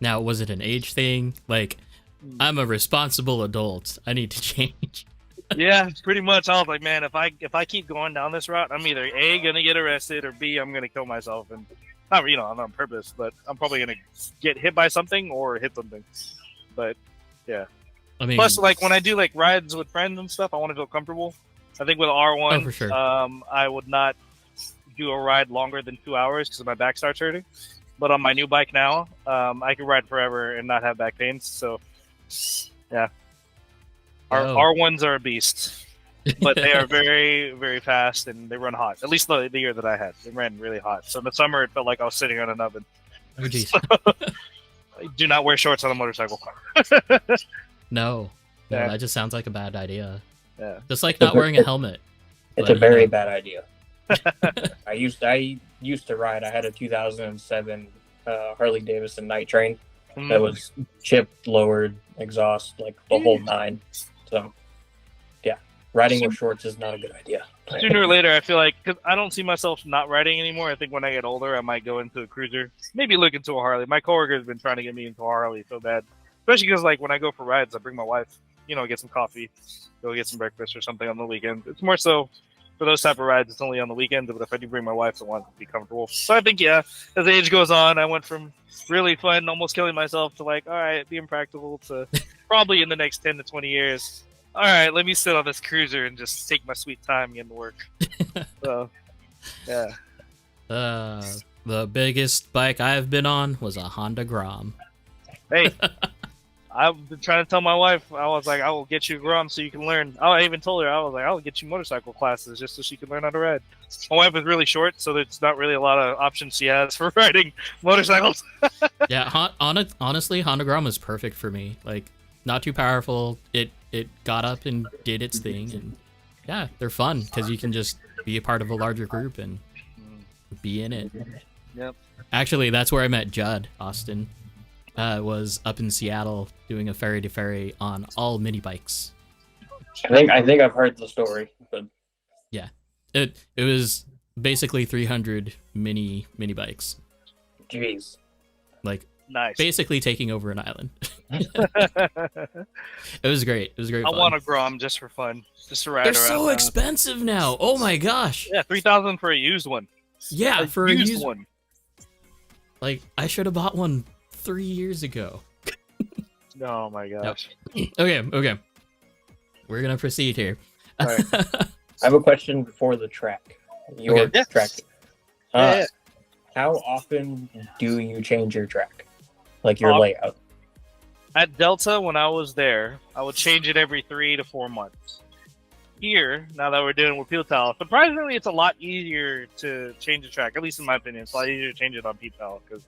Now, was it an age thing? Like, I'm a responsible adult. I need to change. Yeah, pretty much. I was like, man, if I keep going down this route, I'm either A, going to get arrested, or B, I'm going to kill myself. And, not on purpose, but I'm probably going to get hit by something or hit something. But, yeah. I mean, plus, like, when I do, like, rides with friends and stuff, I want to feel comfortable. I think with R1, for sure. I would not do a ride longer than 2 hours because my back starts hurting. But on my new bike now, I can ride forever and not have back pains. So, yeah. R1s are a beast. But they are very, very fast and they run hot. At least the year that I had. They ran really hot. So in the summer, it felt like I was sitting on an oven. Oh, jeez. Do not wear shorts on a motorcycle. No, Yeah. that just sounds like a bad idea. Yeah. Just like not wearing a helmet. It's a very bad idea. I used to ride. I had a 2007 Harley Davidson Night Train that was chipped, lowered, exhaust, like the whole nine. So, yeah, riding with shorts is not a good idea. Sooner or later, I feel like, because I don't see myself not riding anymore. I think when I get older, I might go into a cruiser, maybe look into a Harley. My coworker has been trying to get me into a Harley so bad, especially because like when I go for rides, I bring my wife, get some coffee, go get some breakfast or something on the weekend. It's more so for those type of rides, it's only on the weekends, but if I do bring my wife, I want to be comfortable. So I think, yeah, as age goes on, I went from really fun, almost killing myself, to like, all right, being practical, to probably in the next 10 to 20 years, all right, let me sit on this cruiser and just take my sweet time getting to work. So, yeah. The biggest bike I've been on was a Honda Grom. Hey, I've been trying to tell my wife, I was like, I will get you a Grom so you can learn. I even told her, I was like, I'll get you motorcycle classes just so she can learn how to ride. My wife is really short, so there's not really a lot of options she has for riding motorcycles. Yeah, honestly, Honda Grom was perfect for me. Like, not too powerful. It got up and did its thing, and yeah, they're fun because you can just be a part of a larger group and be in it. Yep. Actually, that's where I met Judd Austin. Was up in Seattle doing a ferry to ferry on all mini bikes. I think I've heard the story, but yeah, it was basically 300 mini bikes. Jeez, like nice, basically taking over an island. It was great. It was great. I fun. want a Grom just for fun, just to ride They're around. so expensive now. Oh my gosh. Yeah, 3,000 for a used one. Yeah, for a used one. Like I should have bought one 3 years ago. Oh my gosh. Okay. We're gonna proceed here. All right. I have a question for the track. Your track. Yeah. How often do you change your track? Like your layout? At Delta, when I was there, I would change it every 3 to 4 months. Here, now that we're doing with peel towel, surprisingly, it's a lot easier to change the track. At least in my opinion, it's a lot easier to change it on peel towel because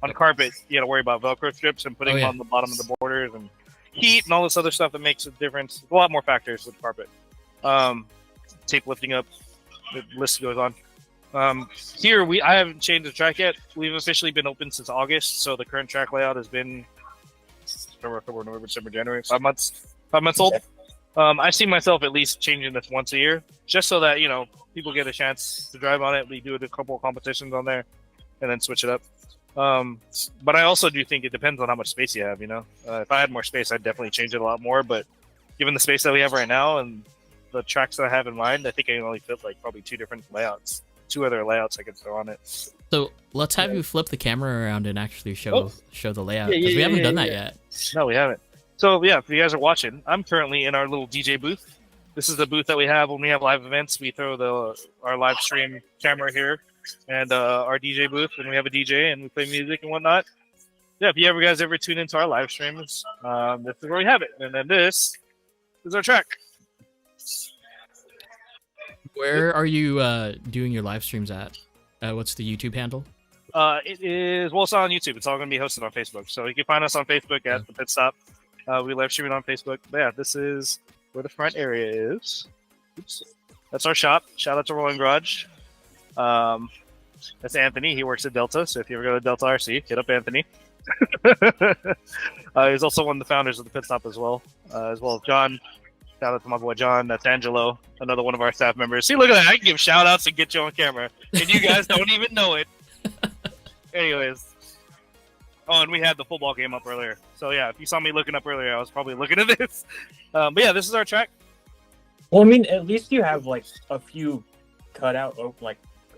on carpet, you got to worry about Velcro strips and putting them on the bottom of the borders and heat and all this other stuff that makes a difference. A lot more factors with carpet. Tape lifting up, the list goes on. Here, I haven't changed the track yet. We've officially been open since August, so the current track layout has been November, December, January, 5 months old. I see myself at least changing this once a year, just so that people get a chance to drive on it. We do a couple of competitions on there, and then switch it up. But I also do think it depends on how much space you have. If I had more space, I'd definitely change it a lot more. But given the space that we have right now and the tracks that I have in mind, I think I can only fit like probably 2 different layouts, 2 other layouts I could throw on it. So let's have you flip the camera around and actually show the layout because we haven't done that yet. No, we haven't. So yeah, if you guys are watching, I'm currently in our little DJ booth. This is the booth that we have when we have live events. We throw our live stream camera here and our DJ booth, and we have a DJ and we play music and whatnot. Yeah, if you guys ever tune into our live streams, this is where we have it. And then this is our track. Where are you doing your live streams at? What's the YouTube handle? It's not on YouTube. It's all going to be hosted on Facebook. So you can find us on Facebook at the Pittstop. We live stream it on Facebook. But yeah, this is where the front area is. Oops. That's our shop. Shout out to Rolling Garage. That's Anthony. He works at Delta. So if you ever go to Delta RC, hit up Anthony. He's also one of the founders of the Pittstop as well as John. Shout out to my boy John. That's Angelo, another one of our staff members. See, look at that. I can give shout outs and get you on camera. And you guys don't even know it. Anyways. Oh, and we had the football game up earlier. So yeah, if you saw me looking up earlier, I was probably looking at this. But yeah, this is our track. Well, I mean, at least you have like a few cut out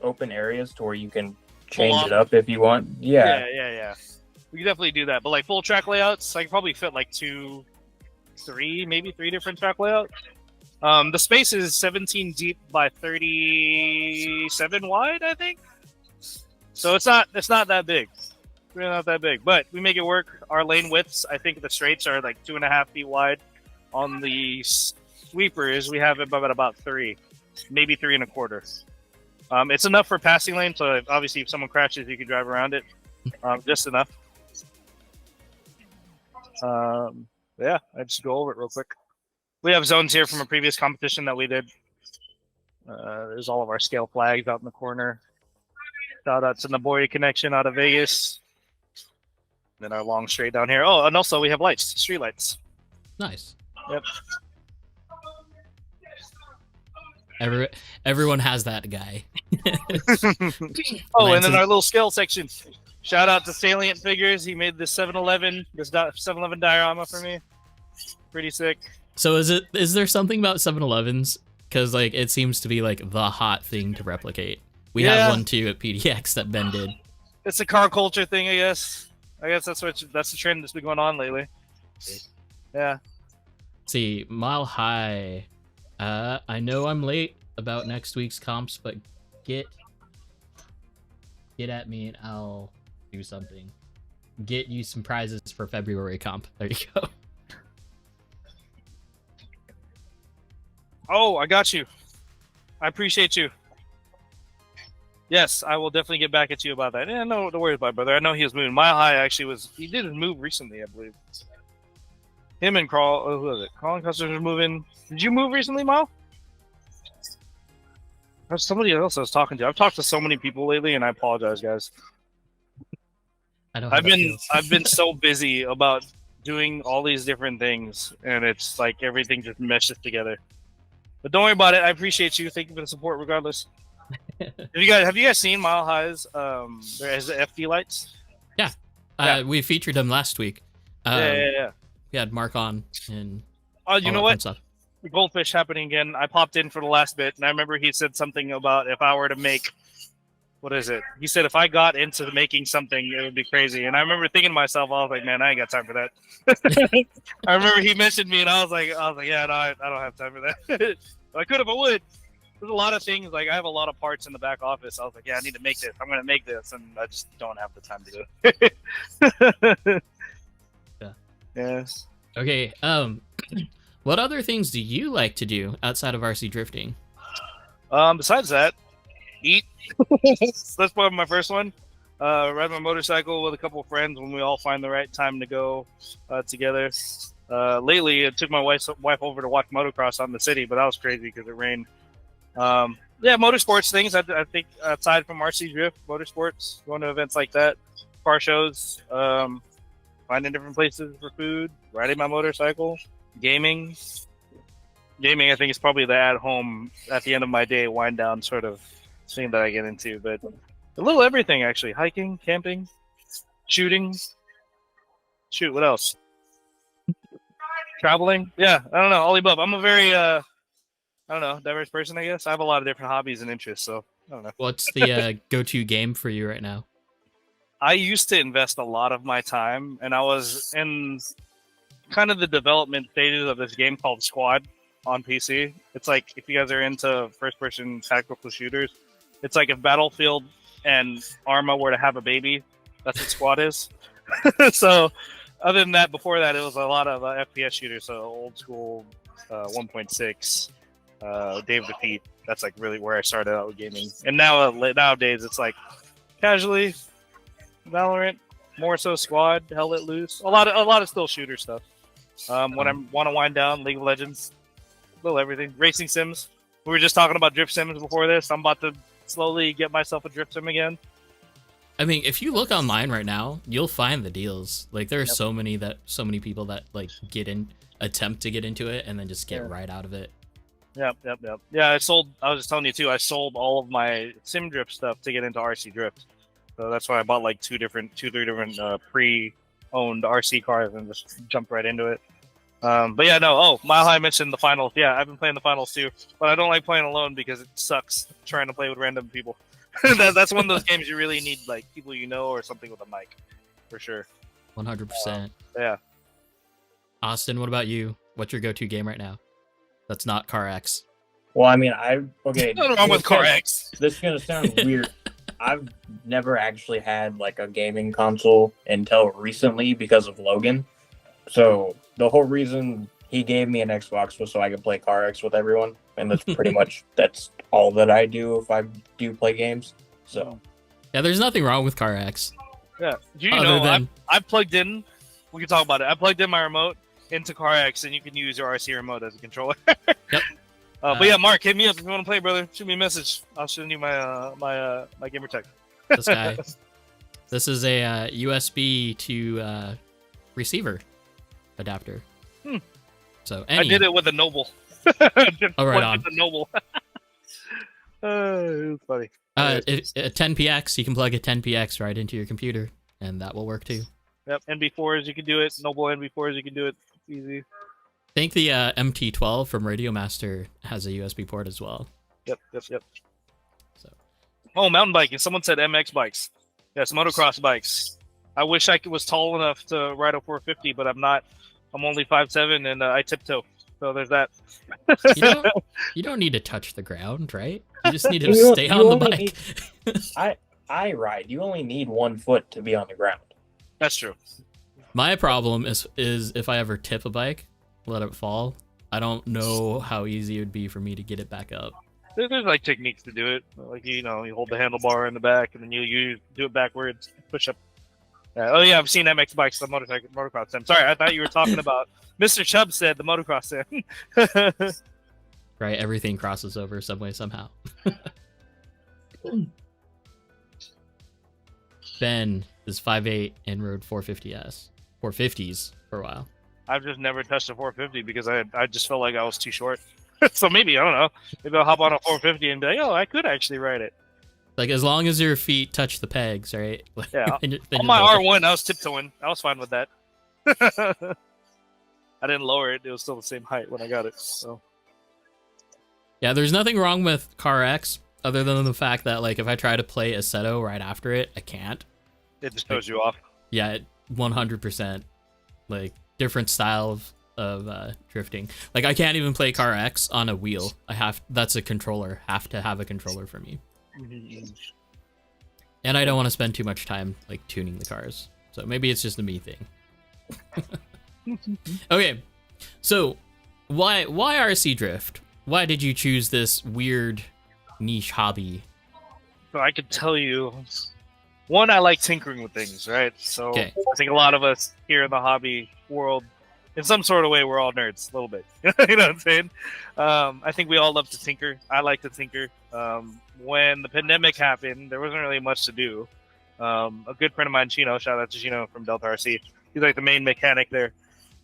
open areas to where you can change it up if you want. Yeah. We can definitely do that. But like full track layouts, I can probably fit like 3 different track layouts. The space is 17 deep by 37 wide, I think. So it's not that big. Really not that big, but we make it work. Our lane widths, I think the straights are like 2.5 feet wide. On the sweepers, we have it about 3, maybe 3.25. It's enough for passing lane, so obviously if someone crashes, you can drive around it. Just enough. Yeah, I just go over it real quick. We have zones here from a previous competition that we did. There's all of our scale flags out in the corner. Shout out to Naboya Connection out of Vegas. Then our long straight down here. Oh, and also we have lights, street lights. Nice. Yep. Everyone has that guy. Oh, and then our little scale section. Shout out to Salient Figures. He made this 7-Eleven diorama for me. Pretty sick. So is there something about 7-Elevens? Because like it seems to be like the hot thing to replicate. We have one too at PDX that Ben did. It's a car culture thing, I guess. That's the trend that's been going on lately. Yeah. See, Mile High. I know I'm late about next week's comps, but get at me and I'll do something. Get you some prizes for February comp. There you go. Oh, I got you. I appreciate you. Yes, I will definitely get back at you about that. Yeah, no worries about it, brother. I know he was moving. Mile High actually he did his move recently, I believe. Him and who was it? Colin Custer was moving. Did you move recently, Mile? There's somebody else I was talking to. I've talked to so many people lately, and I apologize, guys. I know how that feels. I've been so busy about doing all these different things, and it's like everything just meshes together. But don't worry about it. I appreciate you. Thank you for the support, regardless. Have you guys seen Mile High's there is the FD lights? Yeah. We featured them last week. Yeah. We had Mark on and You know what? The goldfish happening again. I popped in for the last bit, and I remember he said something about if I were to make, what is it? He said if I got into making something, it would be crazy. And I remember thinking to myself, I was like, man, I ain't got time for that. I remember he mentioned me, and I was like, yeah, no, I don't have time for that. I could if I would. There's a lot of things, like I have a lot of parts in the back office. I was like, yeah, I need to make this. I'm going to make this, and I just don't have the time to do it. Yeah. Okay. What other things do you like to do outside of RC drifting? Besides that, eat. That's probably my first one. Ride my motorcycle with a couple of friends when we all find the right time to go together. Lately, it took my wife over to watch motocross out in the city, but that was crazy because it rained. Yeah, motorsports things. I think aside from RC drift, motorsports, going to events like that, car shows, finding different places for food, riding my motorcycle, gaming. Gaming, I think, is probably the at-home, at the end of my day, wind-down sort of thing that I get into. But a little everything, actually. Hiking, camping, shooting. Shoot, what else? Traveling. Yeah, I don't know, all the above. I'm a very, diverse person, I guess. I have a lot of different hobbies and interests, so I don't know. What's the go-to game for you right now? I used to invest a lot of my time, and I was in kind of the development stages of this game called Squad on PC. It's like, if you guys are into first-person tactical shooters, it's like if Battlefield and Arma were to have a baby, that's what Squad is. So, other than that, before that, it was a lot of FPS shooters, so old school 1.6, Dave Defeat. That's like really where I started out with gaming. And now nowadays, it's like casually Valorant, more so Squad, Hell Let Loose. A lot of still shooter stuff. When I want to wind down, League of Legends, little everything. Racing sims. We were just talking about drift sims before this. I'm about to slowly get myself a drift sim again. I mean, if you look online right now, you'll find the deals. Like, there are so many people that like attempt to get into it and then just get right out of it. Yep. Yeah, I was just telling you too, I sold all of my sim drift stuff to get into RC drift. So that's why I bought like three different pre-owned RC cars and just jumped right into it. But yeah, no. Oh, Mile High mentioned the finals. Yeah, I've been playing the finals too, but I don't like playing alone because it sucks trying to play with random people. That's one of those games you really need like people you know or something with a mic, for sure. 100%. Yeah. Austin, what about you? What's your go-to game right now? That's not Car X. Well, I mean, Nothing wrong with Car X. This is gonna sound weird. I've never actually had like a gaming console until recently because of Logan. So the whole reason he gave me an Xbox was so I could play Car X with everyone, and that's pretty much that's all that I do if I do play games. So yeah, there's nothing wrong with Car X. Yeah, I've plugged in. We can talk about it. I plugged in my remote into Car X, and you can use your RC remote as a controller. Yep. But yeah, Mark, hit me up if you want to play, brother. Shoot me a message. I'll send you my gamer tag. This guy. This is a USB to receiver adapter. So I did it with a Noble. Oh, right on. With a Noble. It was funny. A 10px, you can plug a 10px right into your computer, and that will work too. Yep, NB4s you can do it. Noble NB4s you can do it. Easy. I think the MT12 from Radio Master has a USB port as well. Yep. So. Oh, mountain biking. Someone said MX bikes. Yes, motocross bikes. I wish I was tall enough to ride a 450, but I'm not. I'm only 5'7", and I tiptoe. So there's that. You don't need to touch the ground, right? You just need to stay on the bike. I ride. You only need 1 foot to be on the ground. That's true. My problem is if I ever tip a bike, let it fall, I don't know how easy it would be for me to get it back up. There's like techniques to do it. Like, you hold the handlebar in the back, and then you do it backwards, push up. Oh yeah, I've seen MX bikes, the motocross sim. Sorry, I thought you were talking about Mr. Chubb said the motocross sim. right? Everything crosses over some way, somehow. Ben is 5'8" and rode 450s for a while. I've just never touched a 450 because I just felt like I was too short. So maybe, I don't know. Maybe I'll hop on a 450 and be like, oh, I could actually ride it. Like, as long as your feet touch the pegs, right? Yeah. then On you're my good. R1, I was tiptoeing. I was fine with that. I didn't lower it. It was still the same height when I got it. So Yeah, there's nothing wrong with Car X other than the fact that, like, if I try to play Assetto right after it, I can't. it just throws you off. Yeah, 100%. Like, different style of drifting. Like, I can't even play Car X on a wheel. That's a controller. Have to have a controller for me. And I don't want to spend too much time, like, tuning the cars. So maybe it's just a me thing. Okay, so why RC drift? Why did you choose this weird niche hobby? So I could tell you, one, I like tinkering with things, right? So Okay. I think a lot of us here in the hobby world, in some sort of way, we're all nerds a little bit. You know what I'm saying? I think we all love to tinker. I like to tinker. When the pandemic happened, there wasn't really much to do. A good friend of mine, Chino, shout out to Chino from Delta RC. He's like the main mechanic there.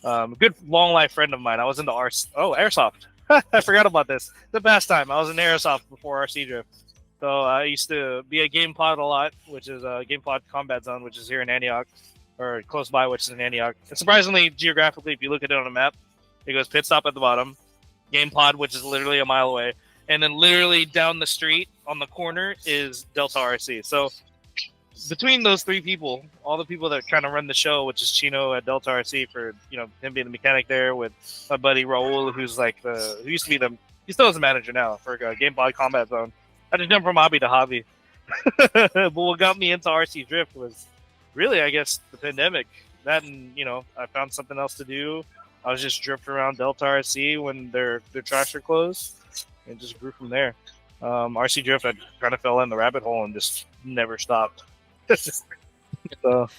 A good long life friend of mine. I was into airsoft. I forgot about this. The past time I was in airsoft before RC drift. So I used to be at Game Pod a lot, which is Game Pod Combat Zone, which is here in Antioch, or close by, which is in Antioch. And surprisingly, geographically, if you look at it on a map, it goes Pittstop at the bottom, Game Pod, which is literally a mile away, and then literally down the street on the corner is Delta RC. So between those three people, all the people that kind of run the show, which is Chino at Delta RC for, him being the mechanic there, with my buddy Raul, who's like who used to be he still is the manager now for Game Pod Combat Zone. I just jumped from hobby to hobby. But what got me into RC drift was really, I guess, the pandemic. That, and I found something else to do. I was just drifting around Delta RC when their tracks were closed, and just grew from there. RC drift, I kind of fell in the rabbit hole and just never stopped. So,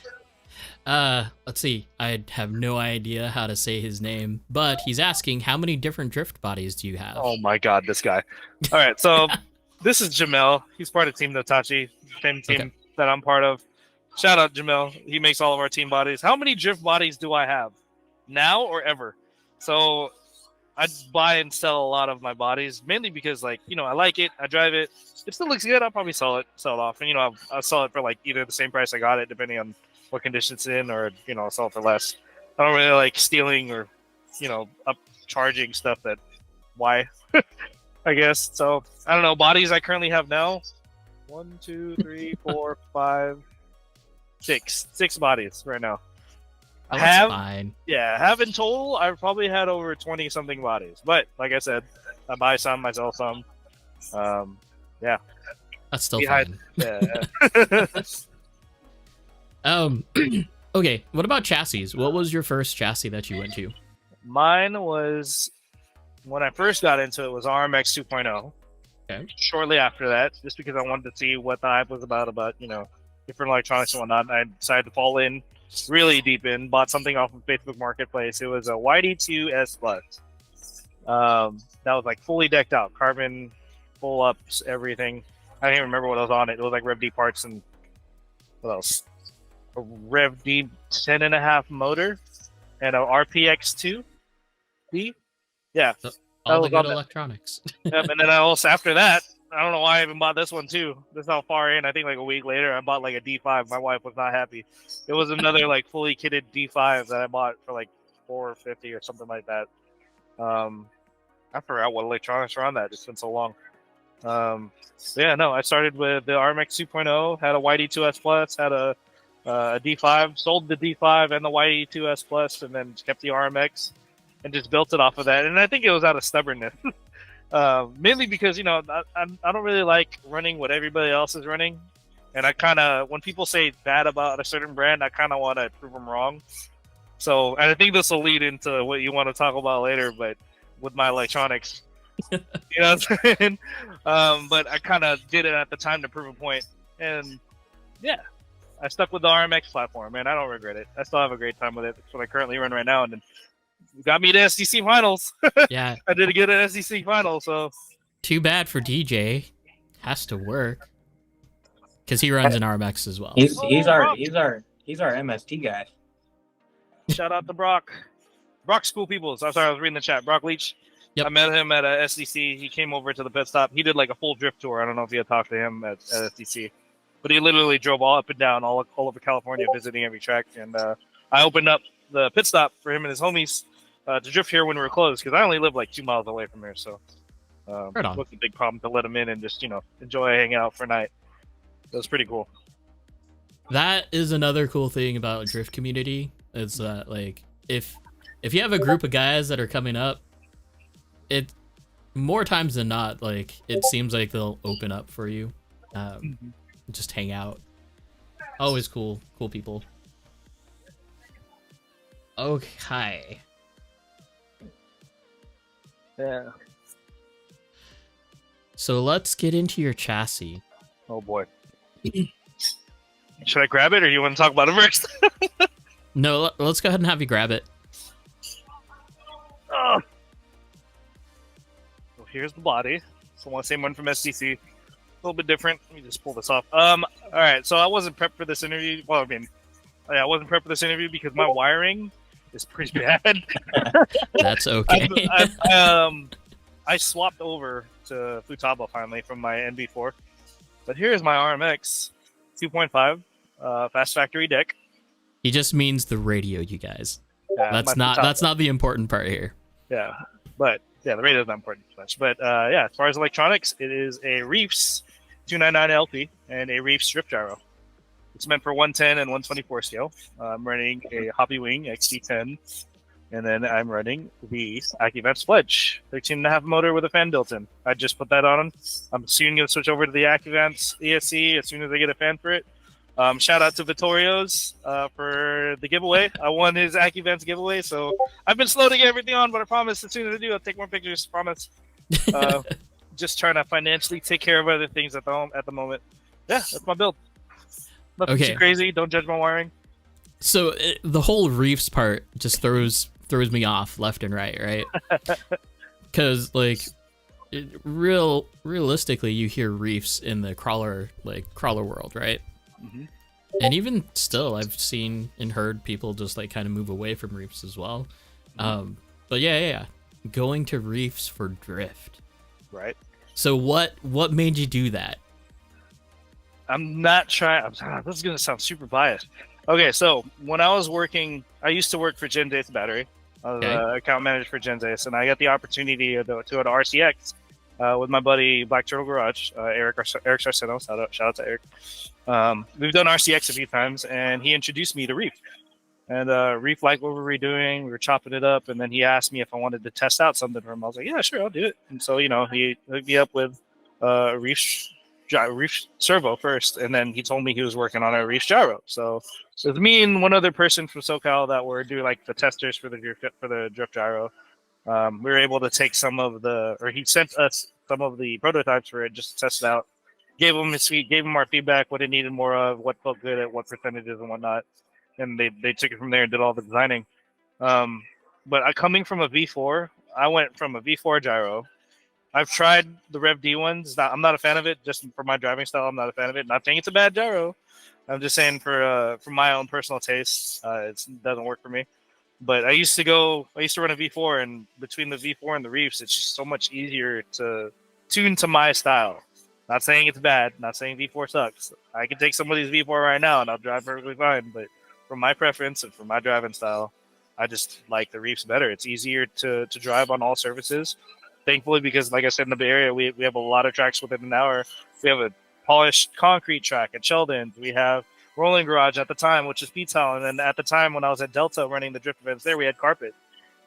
let's see. I have no idea how to say his name, but he's asking, how many different drift bodies do you have? oh my god, this guy. All right, so this is Jamel. He's part of Team Notachi, same team that I'm part of. Shout out Jamel. He makes all of our team bodies. How many drift bodies do I have now or ever? So I buy and sell a lot of my bodies, mainly because, I like it. I drive it. It still looks good. I'll probably sell it off. And, I'll sell it for either the same price I got it, depending on what condition it's in, or, I'll sell it for less. I don't really like stealing or, upcharging stuff that, why, I guess. So I don't know. Bodies I currently have now, 1, 2, 3, 4, 5, 6 bodies right now. Oh, that's fine. Yeah, have in total, I've probably had over 20 something bodies. But like I said, I buy some, I sell some. Yeah. That's still fine. Yeah. Okay, what about chassis? What was your first chassis that you went to? Mine was, when I first got into it, was RMX 2.0. Okay. Shortly after that, just because I wanted to see what the hype was about, different electronics and whatnot, I decided to fall in really deep in, bought something off of Facebook Marketplace. It was a YD2 S Plus. That was fully decked out, carbon, full ups, everything. I don't even remember what was on it. It was Rev D parts and what else? A Rev D 10.5 motor and a RPX2 D. Yeah, all the was on good that. electronics. Yep, and then I also, after that, I don't know why I even bought this one too. This is how far in. I think a week later, I bought a D5. My wife was not happy. It was another fully kitted D5 that I bought for $450 or something like that. I forgot what electronics were on that. It's been so long. Yeah, no, I started with the RMX 2.0, had a YD2S Plus, had a D5, sold the D5 and the YD2S Plus, and then kept the RMX and just built it off of that. And I think it was out of stubbornness. Mainly because, I don't really like running what everybody else is running. And I kind of, when people say bad about a certain brand, I kind of want to prove them wrong. So, and I think this will lead into what you want to talk about later, but with my electronics, you know what I'm saying? But I kind of did it at the time to prove a point. And yeah, I stuck with the RMX platform, and I don't regret it. I still have a great time with it. It's what I currently run right now. And got me to SDC finals. Yeah. I did a good at SDC final, so Too bad for DJ. Has to work because he runs an RMX as well. He's Brock. he's our MST guy. Shout out to Brock. Brock's cool people. So I'm sorry, I was reading the chat. Brock Leach. Yep. I met him at a SDC. He came over to the pit stop. He did like a full drift tour. I don't know if you had talked to him at SDC, but he literally drove all up and down all over California, visiting every track. And I opened up the pit stop for him and his homies to drift here when we were closed, because I only live like 2 miles away from here. So Right on. it wasn't a big problem to let him in and just, enjoy hanging out for a night. It was pretty cool. That is another cool thing about drift community is that like if you have a group of guys that are coming up, it more times than not, like it seems like they'll open up for you, just hang out. Always cool people. Okay. Yeah. So let's get into your chassis. Oh boy. Should I grab it, or you want to talk about it first? No, let's go ahead and have you grab it. Oh. Well, here's the body. So the same one from SDC. A little bit different. Let me just pull this off. All right. So I wasn't prepped for this interview. Well, I wasn't prepped for this interview because my wiring is pretty bad. That's okay. I swapped over to Futaba finally from my NB4. But here's my RMX 2.5 fast factory deck. He just means the radio, you guys. Yeah, that's not the important part here. Yeah, but yeah, the radio's not important much. But yeah, as far as electronics, it is a Reefs 299 LP and a Reefs drift gyro. It's meant for 110 and 124 scale. I'm running a Hobby Wing XT10, and then I'm running the AccuVents Sledge 13.5 motor with a fan built in. I just put that on. I'm soon going to switch over to the AccuVents ESC as soon as I get a fan for it. Shout out to Vittorio's for the giveaway. I won his AccuVents giveaway, so I've been slow to get everything on, but I promise as soon as I do, I'll take more pictures. Promise. Just trying to financially take care of other things at the moment. Yeah, that's my build. Nothing too crazy. Don't judge my wiring. So the whole Reefs part just throws me off left and right? Because like realistically, you hear Reefs in the crawler world, right? Mm-hmm. And even still, I've seen and heard people just like kind of move away from Reefs as well. Mm-hmm. But yeah, going to Reefs for drift. Right. So what made you do that? I'm not trying. This is going to sound super biased. Okay, so when I was working, I used to work for Gen Z's Battery. I was account manager for Gen Z's, and I got the opportunity to go to RCX with my buddy Black Turtle Garage, Eric Sarceno. Shout out to Eric. We've done RCX a few times, and he introduced me to Reef. And Reef liked what we were doing. We were chopping it up, and then he asked me if I wanted to test out something for him. I was like, yeah, sure, I'll do it. And so, he hooked me up with Reef servo first, and then he told me he was working on a Reef gyro. So it was me and one other person from SoCal that were doing like the testers for the drift gyro. We were able to take he sent us some of the prototypes for it just to test it out. Gave him our feedback, what it needed more of, what felt good at what percentages and whatnot, and they took it from there and did all the designing. But coming from a V4, I went from a V4 gyro. I've tried the Rev D ones. I'm not a fan of it. Just for my driving style, I'm not a fan of it. Not saying it's a bad gyro. I'm just saying for my own personal taste, it doesn't work for me. But I used to run a V4, and between the V4 and the Reefs, it's just so much easier to tune to my style. Not saying it's bad. Not saying V4 sucks. I can take somebody's V4 right now, and I'll drive perfectly fine. But for my preference and for my driving style, I just like the Reefs better. It's easier to drive on all surfaces. Thankfully, because like I said, in the Bay Area, we have a lot of tracks within an hour. We have a polished concrete track at Sheldon. We have Rolling Garage at the time, which is P-Town. And then at the time when I was at Delta running the drift events there, we had carpet.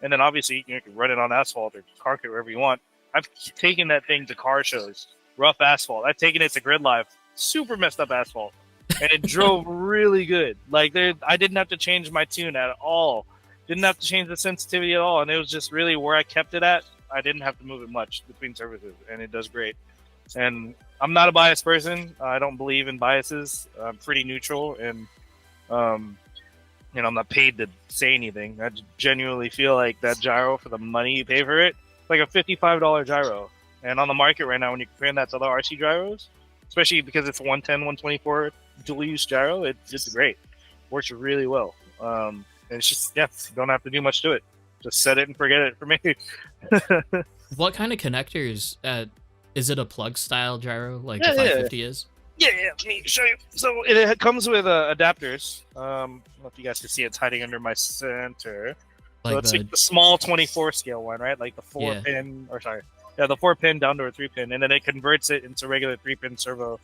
And then obviously you can run it on asphalt or concrete, wherever you want. I've taken that thing to car shows, rough asphalt. I've taken it to Grid Live, super messed up asphalt. And it drove really good. Like I didn't have to change my tune at all. Didn't have to change the sensitivity at all. And it was just really where I kept it at. I didn't have to move it much between services, and it does great. And I'm not a biased person. I don't believe in biases. I'm pretty neutral, and I'm not paid to say anything. I genuinely feel like that gyro, for the money you pay for it, it's like a $55 gyro. And on the market right now, when you compare that to the RC gyros, especially because it's a 110, 124 dual use gyro, it's great. Works really well. And it's just, you don't have to do much to it. Just set it and forget it for me. What kind of connectors? Is it a plug style gyro like Yeah, the 550 is? Yeah, let me show you. So it comes with adapters. I don't know if you guys can see it's hiding under my center. Like So it's like the small 24 scale one, right? Like the 4-pin, or sorry, the 4-pin down to a 3-pin, and then it converts it into regular 3-pin servo.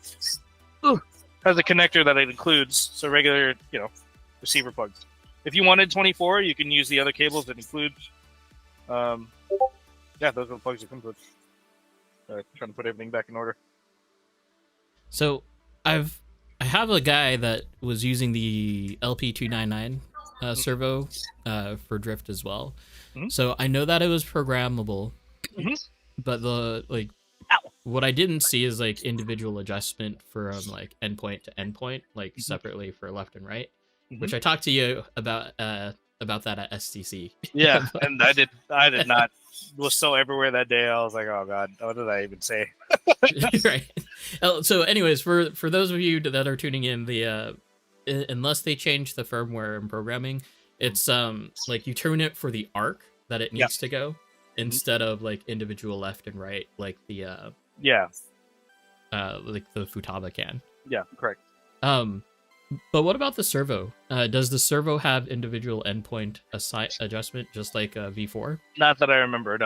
Has a connector that it includes, so regular, receiver plugs. If you wanted 24, you can use the other cables that include. Those are the plugs it comes with. Trying to put everything back in order. So I have a guy that was using the LP299 servo for drift as well. Mm-hmm. So I know that it was programmable, Mm-hmm. but what I didn't see is like individual adjustment from like endpoint to endpoint, like separately for left and right, which I talked to you about that at STC. Yeah, and I did not. Was so everywhere that day. I was like, oh god, what did I even say? Right. So anyways, for those of you that are tuning in, unless they change the firmware and programming, it's like you tune it for the arc that it needs to go instead of like individual left and right, like the like the Futaba can. Yeah, correct. But what about the servo? Does the servo have individual endpoint adjustment just like V4? Not that I remember.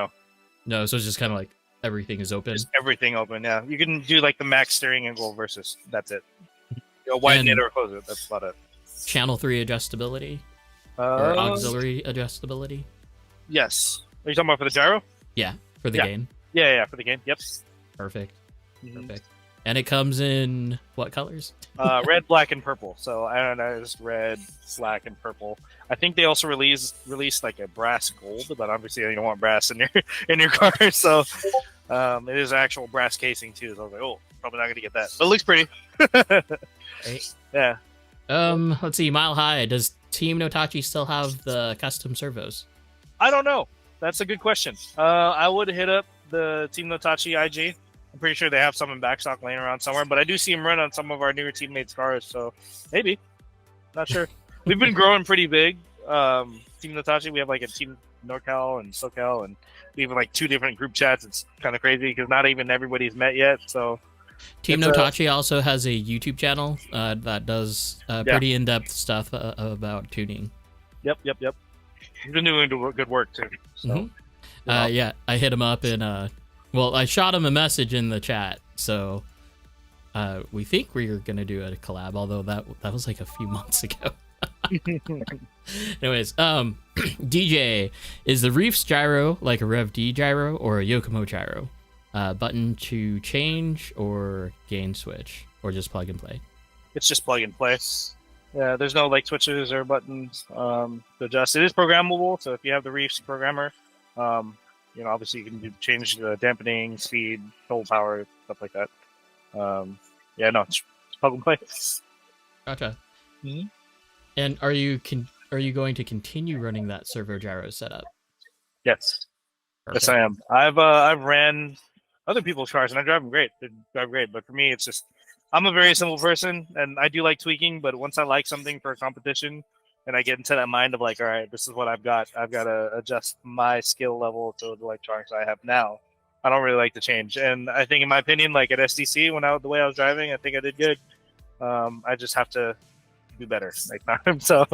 No, so it's just kind of like everything is open. Just everything open. Yeah, you can do like the max steering angle versus that's it. Widen it or close it. That's about it. Channel 3 adjustability or auxiliary adjustability. Yes. Are you talking about for the gyro? Yeah, for the game. Yeah, for the game. Yep. Perfect. Perfect. And it comes in what colors? Red, black, and purple. So I don't know, just red, black, and purple. I think they also released like a brass gold, but obviously you don't want brass in your car. So it is actual brass casing too. So I was like, oh, probably not gonna get that. But it looks pretty. Right. Yeah. Let's see. Mile High. Does Team Notachi still have the custom servos? I don't know. That's a good question. I would hit up the Team Notachi IG. I'm pretty sure they have some in backstock laying around somewhere, but I do see them run on some of our newer teammates' cars, so maybe. Not sure. We've been growing pretty big. Team Notachi, we have like a Team NorCal and SoCal, and we have like 2 different group chats. It's kind of crazy because not even everybody's met yet. So Team Notachi also has a YouTube channel that does pretty in-depth stuff about tuning. Yep. He's been doing good work too. So, yeah, I hit him up and well, I shot him a message in the chat, so we think we're gonna do a collab, although that was like a few months ago. Anyways, DJ, is the Reefs gyro like a Rev D gyro or a Yokomo gyro? Button to change or gain switch, or just plug and play? It's just plug and play. Yeah, there's no like switches or buttons to adjust. It is programmable, so if you have the Reefs programmer, obviously you can change the dampening, speed, total power, stuff like that. It's plug and play. Gotcha. Mm-hmm. And are you going to continue running that servo gyro setup? Yes. Perfect. Yes, I am. I've ran other people's cars and I drive them great. They drive great, but for me, it's just I'm a very simple person and I do like tweaking. But once I like something for a competition, and I get into that mind of like, all right, this is what I've got to adjust my skill level to the electronics I have now. I don't really like to change. And I think, in my opinion, like at SDC, the way I was driving, I think I did good. I just have to do better next time. So,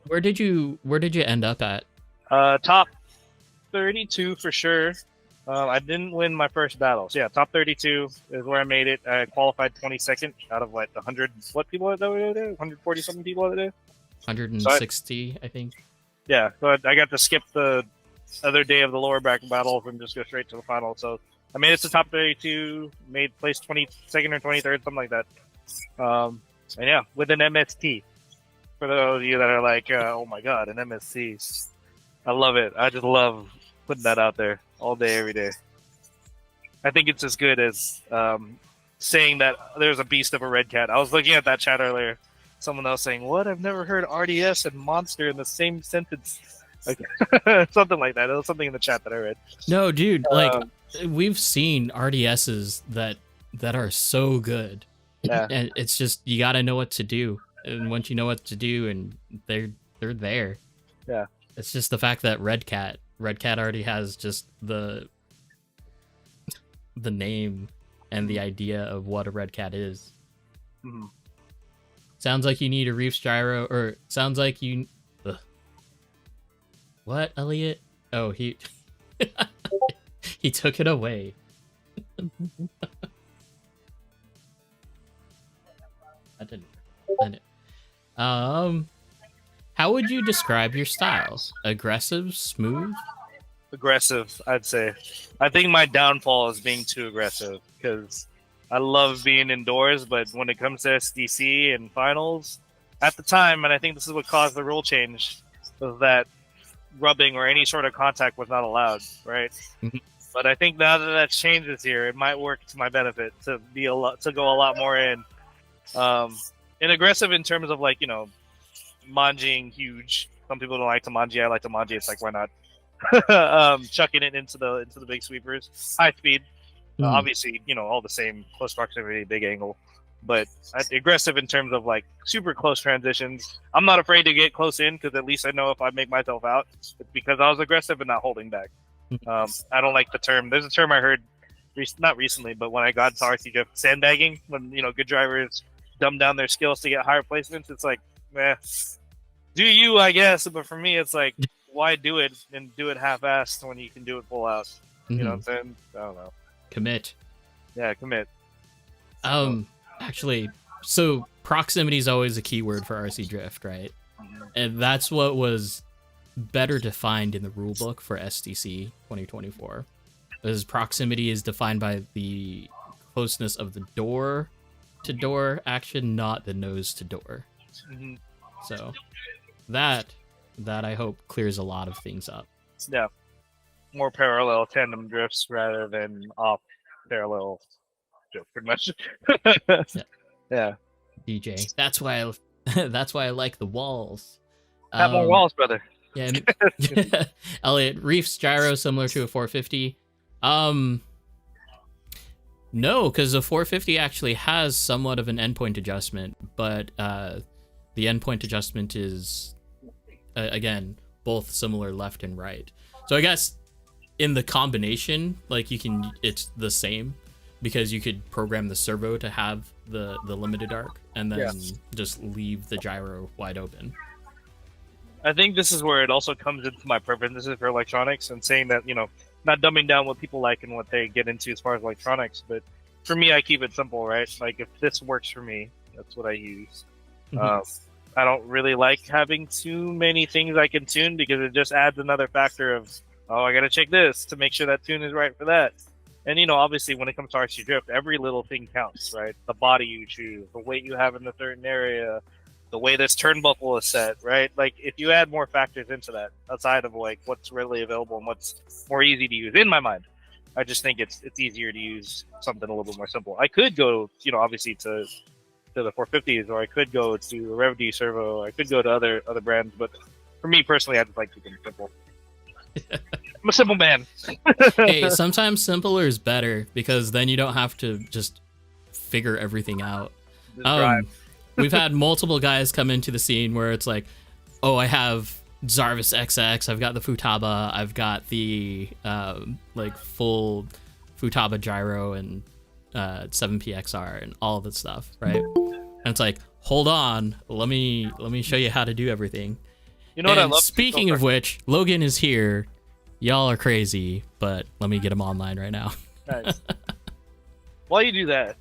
where did you end up at? Top 32 for sure. I didn't win my first battle. So yeah, top 32 is where I made it. I qualified 22nd out of like 100 people that were there? 140 something people that were there. 160, I think. Yeah, so I got to skip the other day of the lower back battles and just go straight to the final. So I made it to top 32, made place 22nd or 23rd, something like that. And yeah, with an MST. For those of you that are like, oh my god, an MST. I love it. I just love putting that out there all day, every day. I think it's as good as saying that there's a beast of a red cat. I was looking at that chat earlier. someone else saying, "What? I've never heard RDS and monster in the same sentence." Like something like that. It was something in the chat that I read. No, dude, like we've seen RDSs that are so good. Yeah. And it's just you got to know what to do. And once you know what to do and they're there. Yeah. It's just the fact that Red Cat already has just the name and the idea of what a Red Cat is. Mm-hmm. Sounds like you need a Reefs gyro, or sounds like you. Ugh. What, Elliot? Oh, he he took it away. I didn't. How would you describe your style? Aggressive, smooth? Aggressive, I'd say. I think my downfall is being too aggressive because I love being indoors, but when it comes to SDC and finals, at the time, and I think this is what caused the rule change, was that rubbing or any sort of contact was not allowed, right? But I think now that that's changed this year, it might work to my benefit to go a lot more in. And aggressive in terms of like, manjiing huge. Some people don't like to manji. I like to manji. It's like, why not? Chucking it into the big sweepers, high speed. Obviously, all the same, close proximity, big angle. But aggressive in terms of like super close transitions. I'm not afraid to get close in because at least I know if I make myself out, it's because I was aggressive and not holding back. I don't like the term. There's a term I heard, not recently, but when I got to RCGF, sandbagging. When good drivers dumb down their skills to get higher placements, it's like, do you, I guess. But for me, it's like, why do it and do it half-assed when you can do it full out? You know what I'm saying? I don't know. Commit. Yeah, commit. Actually, so proximity is always a key word for RC Drift, right? And that's what was better defined in the rulebook for SDC 2024. Because proximity is defined by the closeness of the door to door action, not the nose to door. So that I hope clears a lot of things up. Yeah. More parallel tandem drifts rather than off parallel drift, pretty much. Yeah. DJ. That's why I like the walls. Have more walls, brother. Yeah. Elliot, Reefs gyro similar to a 450. No, because the 450 actually has somewhat of an endpoint adjustment, but the endpoint adjustment is again both similar left and right. So I guess in the combination, like it's the same because you could program the servo to have the limited arc and then just leave the gyro wide open. I think this is where it also comes into my preferences for electronics and saying that, not dumbing down what people like and what they get into as far as electronics, but for me, I keep it simple, right? Like if this works for me, that's what I use. I don't really like having too many things I can tune because it just adds another factor of, I got to check this to make sure that tune is right for that. And, obviously when it comes to RC Drift, every little thing counts, right? The body you choose, the weight you have in a certain area, the way this turnbuckle is set, right? Like if you add more factors into that outside of like what's readily available and what's more easy to use in my mind, I just think it's easier to use something a little bit more simple. I could go, obviously to the 450s, or I could go to a RevD servo, I could go to other brands, but for me personally, I just like keeping it simple. I'm a simple man. Hey, sometimes simpler is better because then you don't have to just figure everything out. We've had multiple guys come into the scene where it's like, oh, I have Zarvis XX, I've got the Futaba, I've got the like full Futaba gyro and 7PXR and all of that stuff, right? And it's like, hold on, let me show you how to do everything. You know what I love? Speaking of which, Logan is here. Y'all are crazy, but let me get him online right now. Nice. While you do that,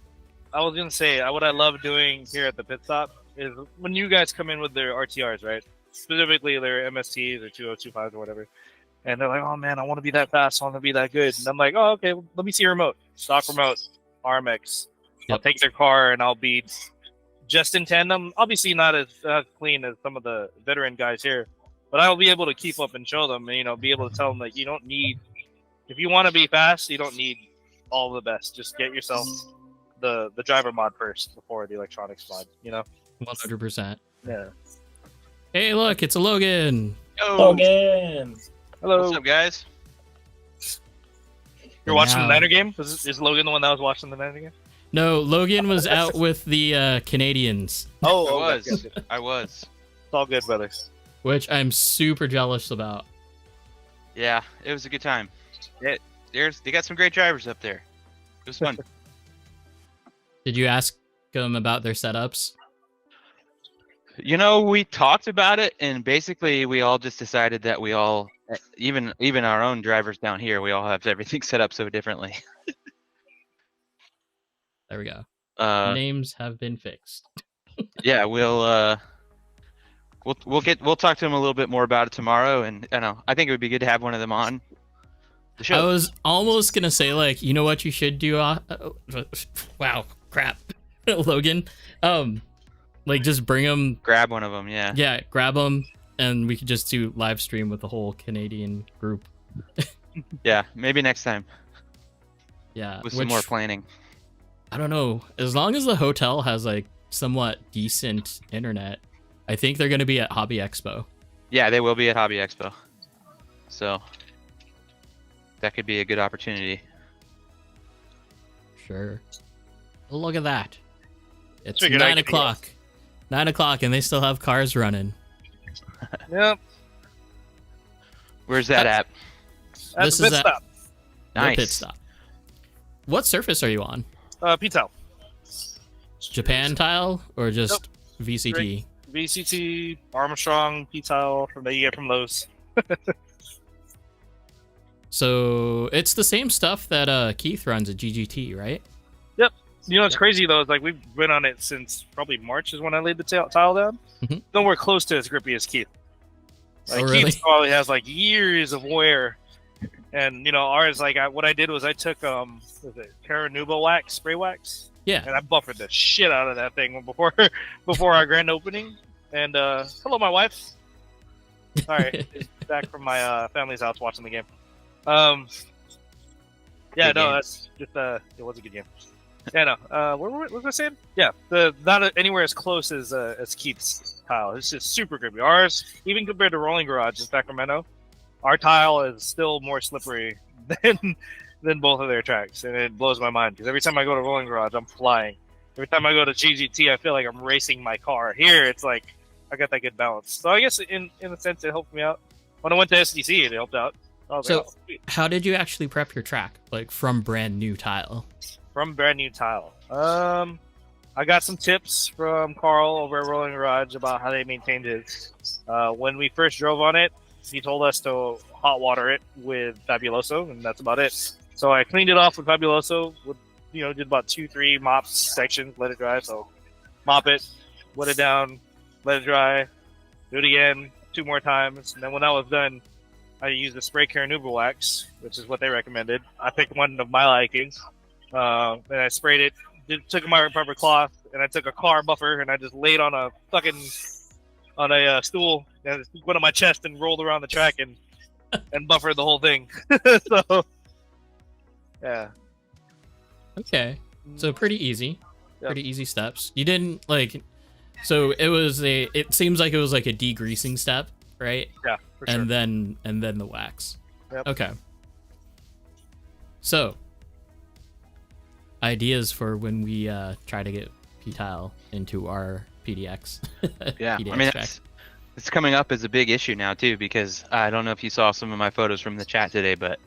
I was gonna say what I love doing here at the Pittstop is when you guys come in with their RTRs, right? Specifically their MSTs or 2025s or whatever, and they're like, "Oh man, I want to be that fast. I want to be that good." And I'm like, "Oh, okay. Let me see your remote. Stock remote, RMX. I'll take their car and I'll be just in tandem. Obviously not as clean as some of the veteran guys here, but I'll be able to keep up and show them, and be able to tell them that you don't need, if you want to be fast, you don't need all of the best. Just get yourself the driver mod first before the electronics mod, 100%. Yeah. Hey, look, it's a Logan. Logan. Hello. What's up, guys? You're watching Now- the Niner game? Is Logan the one that was watching the Niner game? No, Logan was out with the Canadians, Oh, I okay, was. okay. I was. It's all good, brother. which I'm super jealous about. Yeah, it was a good time. They got some great drivers up there. It was fun. Did you ask them about their setups? You know, we talked about it, and basically we all just decided that we all, even our own drivers down here, we all have everything set up so differently. There we go. Uh, Names have been fixed. yeah, we'll talk to them a little bit more about it tomorrow, and I think it would be good to have one of them on the I show. was almost gonna say, like, you know what you should do? Wow, crap, Logan. Like, just bring them. Grab one of them, yeah. Yeah, grab them, and we could just do live stream with the whole Canadian group. Yeah, maybe next time Yeah, with some more planning. I don't know. As long as the hotel has like somewhat decent internet, I think they're gonna be at Hobby Expo. Yeah, they will be at Hobby Expo, so that could be a good opportunity. Sure. Look at that. It's Figured 9 I could o'clock. 9 o'clock, and they still have cars running. Yep. Where's that at? That's This a is pit at- stop. The Nice. pit stop. What surface are you on? P-Towel. Japan tile or just VCT? VCT, Armstrong, P-Towel that you get from Lowe's. So it's the same stuff that Keith runs at GGT, right? You know what's crazy though is like we've been on it since probably March is when I laid the tile down. Mhm. Nowhere close to as grippy as Keith. Like Oh, really? Keith probably has like years of wear, and you know ours like what I did was I took was it Caranuba wax spray wax Yeah. and I buffered the shit out of that thing before our grand opening. And hello, my wife. All right, back from my family's house watching the game. Yeah, Good no, game. that's just it was a good game. Yeah, no. What was I saying? Yeah, not anywhere as close as Keith's tile. It's just super grippy. Ours, even compared to Rolling Garage in Sacramento, our tile is still more slippery than both of their tracks, and it blows my mind because every time I go to Rolling Garage, I'm flying. Every time I go to GGT, I feel like I'm racing my car. Here, it's like I got that good balance. So I guess in a sense, it helped me out. When I went to SDC, it helped out. I was So- like, oh, sweet. How did you actually prep your track, like from brand new tile? From brand new tile. I got some tips from Carl over at Rolling Garage about how they maintained it. When we first drove on it, he told us to hot water it with Fabuloso, and that's about it. So I cleaned it off with Fabuloso. Did about 2-3 mops sections, let it dry. So mop it, wet it down, let it dry, do it again 2 more times, and then when that was done, I used the spray Caranuba wax, which is what they recommended. I picked one of my likings. And I sprayed it, took my rubber cloth, and I took a car buffer, and I just laid on a stool, and I just went on my chest and rolled around the track and buffered the whole thing. So, yeah. Okay. So pretty easy. Yep. Pretty easy steps. You didn't like so it seems like it was like a degreasing step, right? Yeah, for sure. And then the wax. Yep. Okay. So ideas for when we try to get P-Tile into our PDX. Yeah, PDX I mean, track. it's coming up as a big issue now too, because I don't know if you saw some of my photos from the chat today, but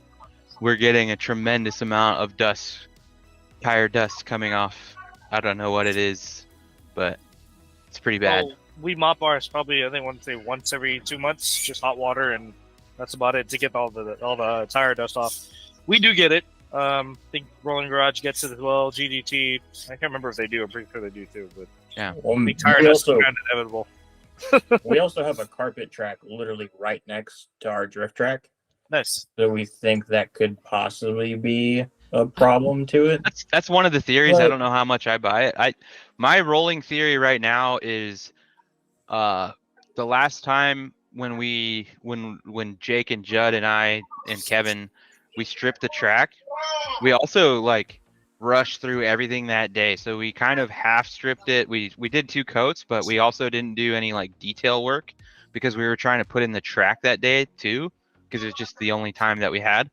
we're getting a tremendous amount of dust, tire dust coming off. I don't know what it is, but it's pretty bad. So we mop ours probably, I think, once every 2 months, just hot water, and that's about it to get all the tire dust off. We do get it. I think Rolling Garage gets it as well. GGT, I can't remember if they do. I'm pretty sure they do too. But I think tire dust is kind of inevitable. We also have a carpet track literally right next to our drift track, Nice. so we think that could possibly be a problem to it. That's one of the theories. I But- don't know how much I buy it. My rolling theory right now is the last time when Jake and Judd and I and Kevin we stripped the track, we also rush through everything that day. So we kind of half stripped it. We did 2 coats, but we also didn't do any like detail work because we were trying to put in the track that day too, because it's just the only time that we had.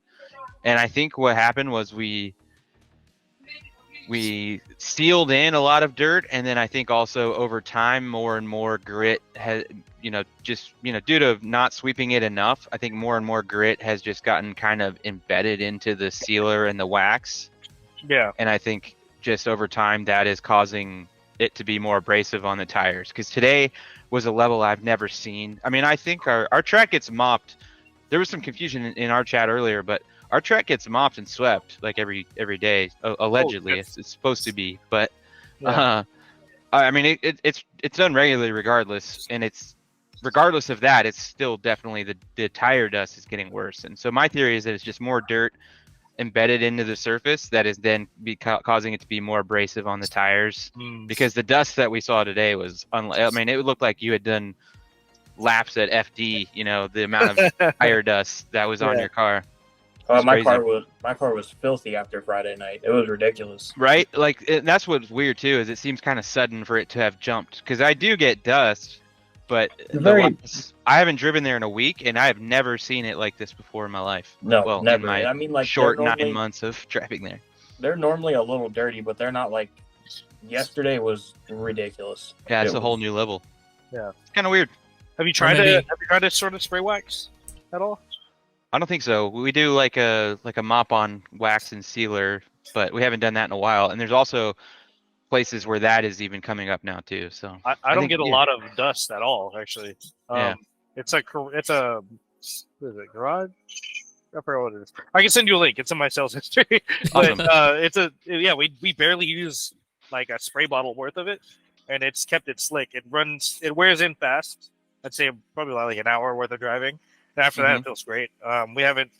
And I think what happened was we sealed in a lot of dirt, and then I think also over time more and more grit has, just due to not sweeping it enough, I think more and more grit has just gotten kind of embedded into the sealer and the wax. Yeah. And I think just over time that is causing it to be more abrasive on the tires, because today was a level I've never seen. I mean, I think our track gets mopped. There was some confusion in our chat earlier, but our track gets mopped and swept like every day, allegedly. It's supposed to be, but Yeah. I mean it's done regularly regardless, and it's regardless of that, it's still definitely the tire dust is getting worse. And so my theory is that it's just more dirt embedded into the surface that is then causing it to be more abrasive on the tires, because the dust that we saw today was I mean, it looked like you had done laps at FD, the amount of tire dust that was on your car. My car was filthy after Friday night. It was ridiculous. Right? Like, that's what's weird too, is it seems kind of sudden for it to have jumped, because I do get dust, but I haven't driven there in a week, and I have never seen it like this before in my life. No, well, never. In my I mean, like, short 9 months of driving there. They're normally a little dirty, but they're not like yesterday was ridiculous. Yeah, it's a whole new level. Yeah, it's kind of weird. Have you tried to sort of spray wax at all? I don't think so. We do like a mop on wax and sealer, but we haven't done that in a while. And there's also places where that is even coming up now too. So I don't get a lot of dust at all, actually. Yeah. It's a what is it, garage? I forgot what it is. I can send you a link. It's in my sales history. But Awesome. we barely use like a spray bottle worth of it, and it's kept it slick. It wears in fast. I'd say probably like an hour worth of driving. And after that, it feels great. We haven't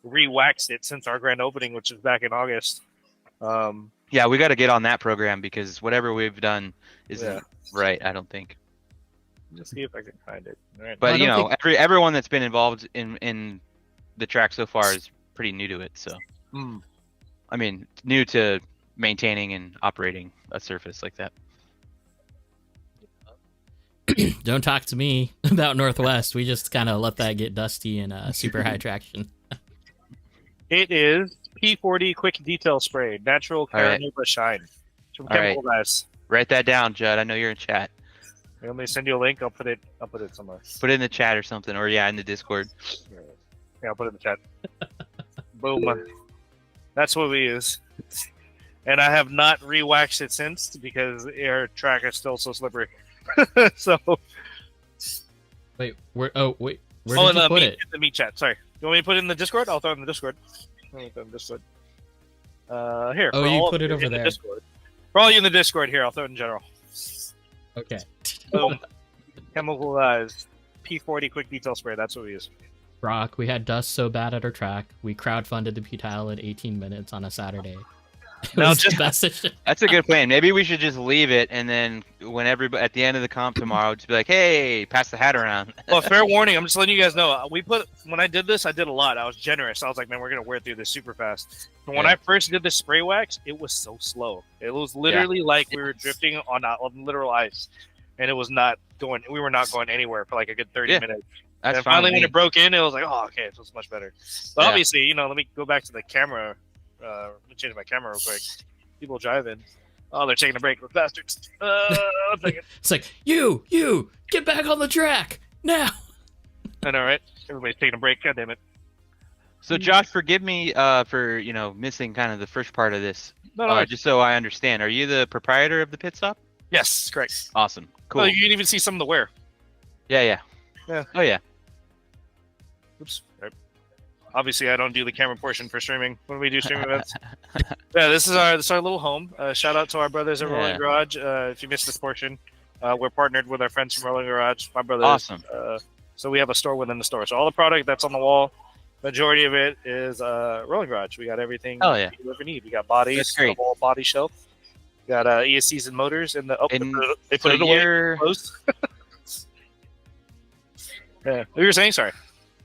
re-waxed it since our grand opening, which is back in August. Yeah, we got to get on that program, because whatever we've done isn't right, I don't think. Let's see if I can find it. Right. But everyone that's been involved in the track so far is pretty new to it. So, I mean, new to maintaining and operating a surface like that. Don't talk to me about Northwest. We just kind of let that get dusty and super high traction. It is P40 Quick Detail Spray, Natural Caranova Shine. From Chemical Guys. Write that down, Judd. I know you're in chat. You want me to send you a link? I'll put it somewhere. Put it in the chat or something, or in the Discord. Yeah, I'll put it in the chat. Boom. That's what we use. And I have not re-waxed it since, because our track is still so slippery. So. Wait, where did you put it? In the meat chat. Sorry. You want me to put it in the Discord? I'll throw it in the Discord. Here. Oh, you put it over there. For all you in the Discord, here, I'll throw it in general. Okay. Boom. Chemical Guys. P40 Quick Detail Spray. That's what we use. Brock, we had dust so bad at our track, we crowdfunded the P-tile in 18 minutes on a Saturday. That's a good plan. Maybe we should just leave it, and then at the end of the comp tomorrow, just be like, "Hey, pass the hat around." Well, fair warning. I'm just letting you guys know. When I did this, I did a lot. I was generous. I was like, "Man, we're gonna wear through this super fast." But when I first did the spray wax, it was so slow. It was literally like we were drifting on literal ice, and it was not going. We were not going anywhere for like a good 30 minutes. That's and fine finally, when it broke in, it was like, "Oh, okay, it feels much better." But obviously, let me go back to the camera. Let me change my camera real quick. People driving. Oh, they're taking a break. Those bastards. It's like, you, get back on the track now. I know, right? Everybody's taking a break. God damn it. So, Josh, forgive me for missing kind of the first part of this. No. Just so I understand, are you the proprietor of the Pittstop? Yes, correct. Awesome. Cool. Oh, you can even see some of the wear. Yeah. Oh yeah. Oops. Right. Obviously, I don't do the camera portion for streaming when we do streaming events. Yeah, this is our little home. Shout out to our brothers at Rolling Garage. If you missed this portion, we're partnered with our friends from Rolling Garage. My brothers. Awesome. So we have a store within the store. So all the product that's on the wall, majority of it is Rolling Garage. We got everything you ever need. We got bodies, That's great. a whole body shelf. We got ESCs and motors in the. They put it away. Closed. Yeah. What were you saying? Sorry.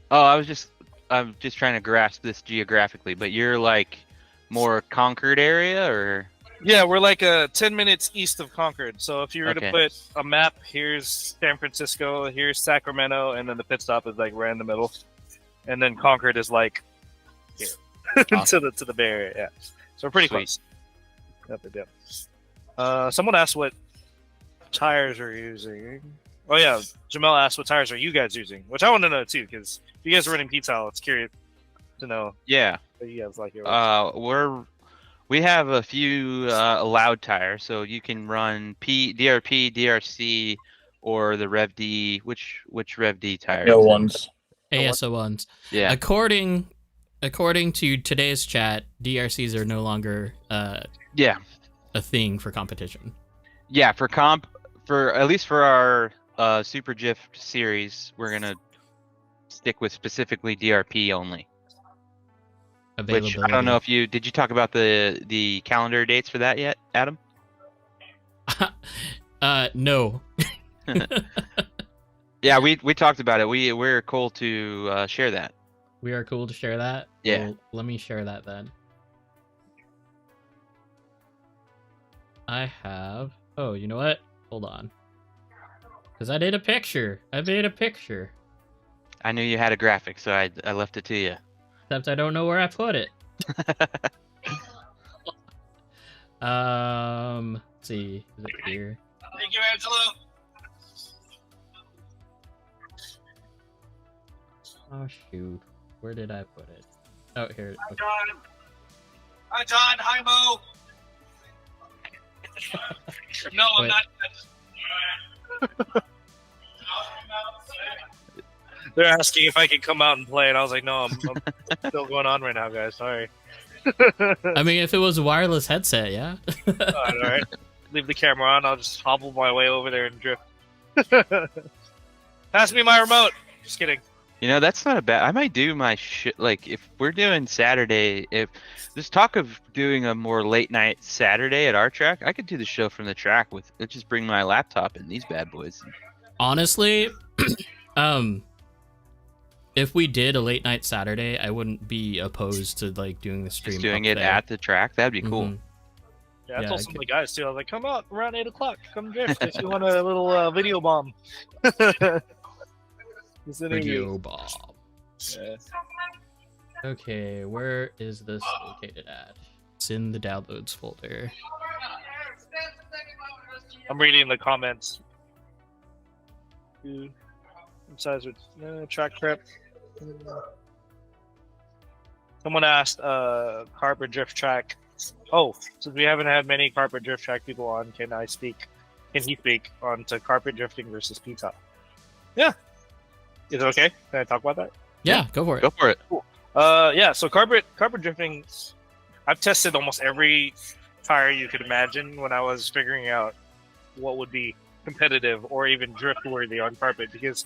Oh, I'm just trying to grasp this geographically, but you're like more Concord area, or? Yeah, we're like 10 minutes east of Concord. So if you were to put a map, here's San Francisco, here's Sacramento, and then the pit stop is like right in the middle, and then Concord is like here Awesome. to the Bay Area. Yeah, so we're pretty Sweet. close. Yep, yep. Someone asked what tires are using. Oh yeah, Jamel asked what tires are you guys using, which I want to know too, because if you guys are running P-Tile, it's curious to know. Yeah. What you guys like your We have a few allowed tires, so you can run DRP, DRC, or the Rev D. Which Rev D tires? No ones. ASO ones. Yeah. According to today's chat, DRCs are no longer Yeah. a thing for competition. Yeah, for at least for our Super Jift series, we're gonna stick with specifically DRP only. Which I don't know if did you talk about the calendar dates for that yet, Adam? No. Yeah, we talked about it. We're cool to share that. We are cool to share that. Yeah. Well, let me share that then. I have. Oh, you know what? Hold on. Because I did a picture. I made a picture. I knew you had a graphic, so I left it to you. Except I don't know where I put it. Let's see. Is it here? Thank you, Angelo. Oh shoot. Where did I put it? Oh, here. Hi, John. Hi, John. Hi, Mo. No, I'm Wait. not. They're asking if I can come out and play, and I was like, no, I'm still going on right now, guys. Sorry. I mean, if it was a wireless headset, yeah. All right. Leave the camera on. I'll just hobble my way over there and drift. Pass me my remote. Just kidding. You know, that's not a bad. I might do my shit. Like, if we're doing Saturday, if there's talk of doing a more late night Saturday at our track, I could do the show from the track with. Just bring my laptop and these bad boys. Honestly, if we did a late night Saturday, I wouldn't be opposed to like doing the stream. Just doing up it there. at the track, that'd be cool. Mhm. Yeah, I Yeah, told I some of the guys too. I was like, come out around 8 o'clock. Come drift if you want a little video bomb. Video bomb. Yeah. Okay, where is this located at? It's in the downloads folder. I'm reading the comments. Besides with track prep. Someone asked carpet drift track. Oh, since we haven't had many carpet drift track people on, can he speak on to carpet drifting versus P-Top? Yeah. Is it okay? Can I talk about that? Yeah, go for it. Go for it. Cool. Yeah, so carpet drifting, I've tested almost every tire you could imagine when I was figuring out what would be competitive or even drift worthy on carpet, because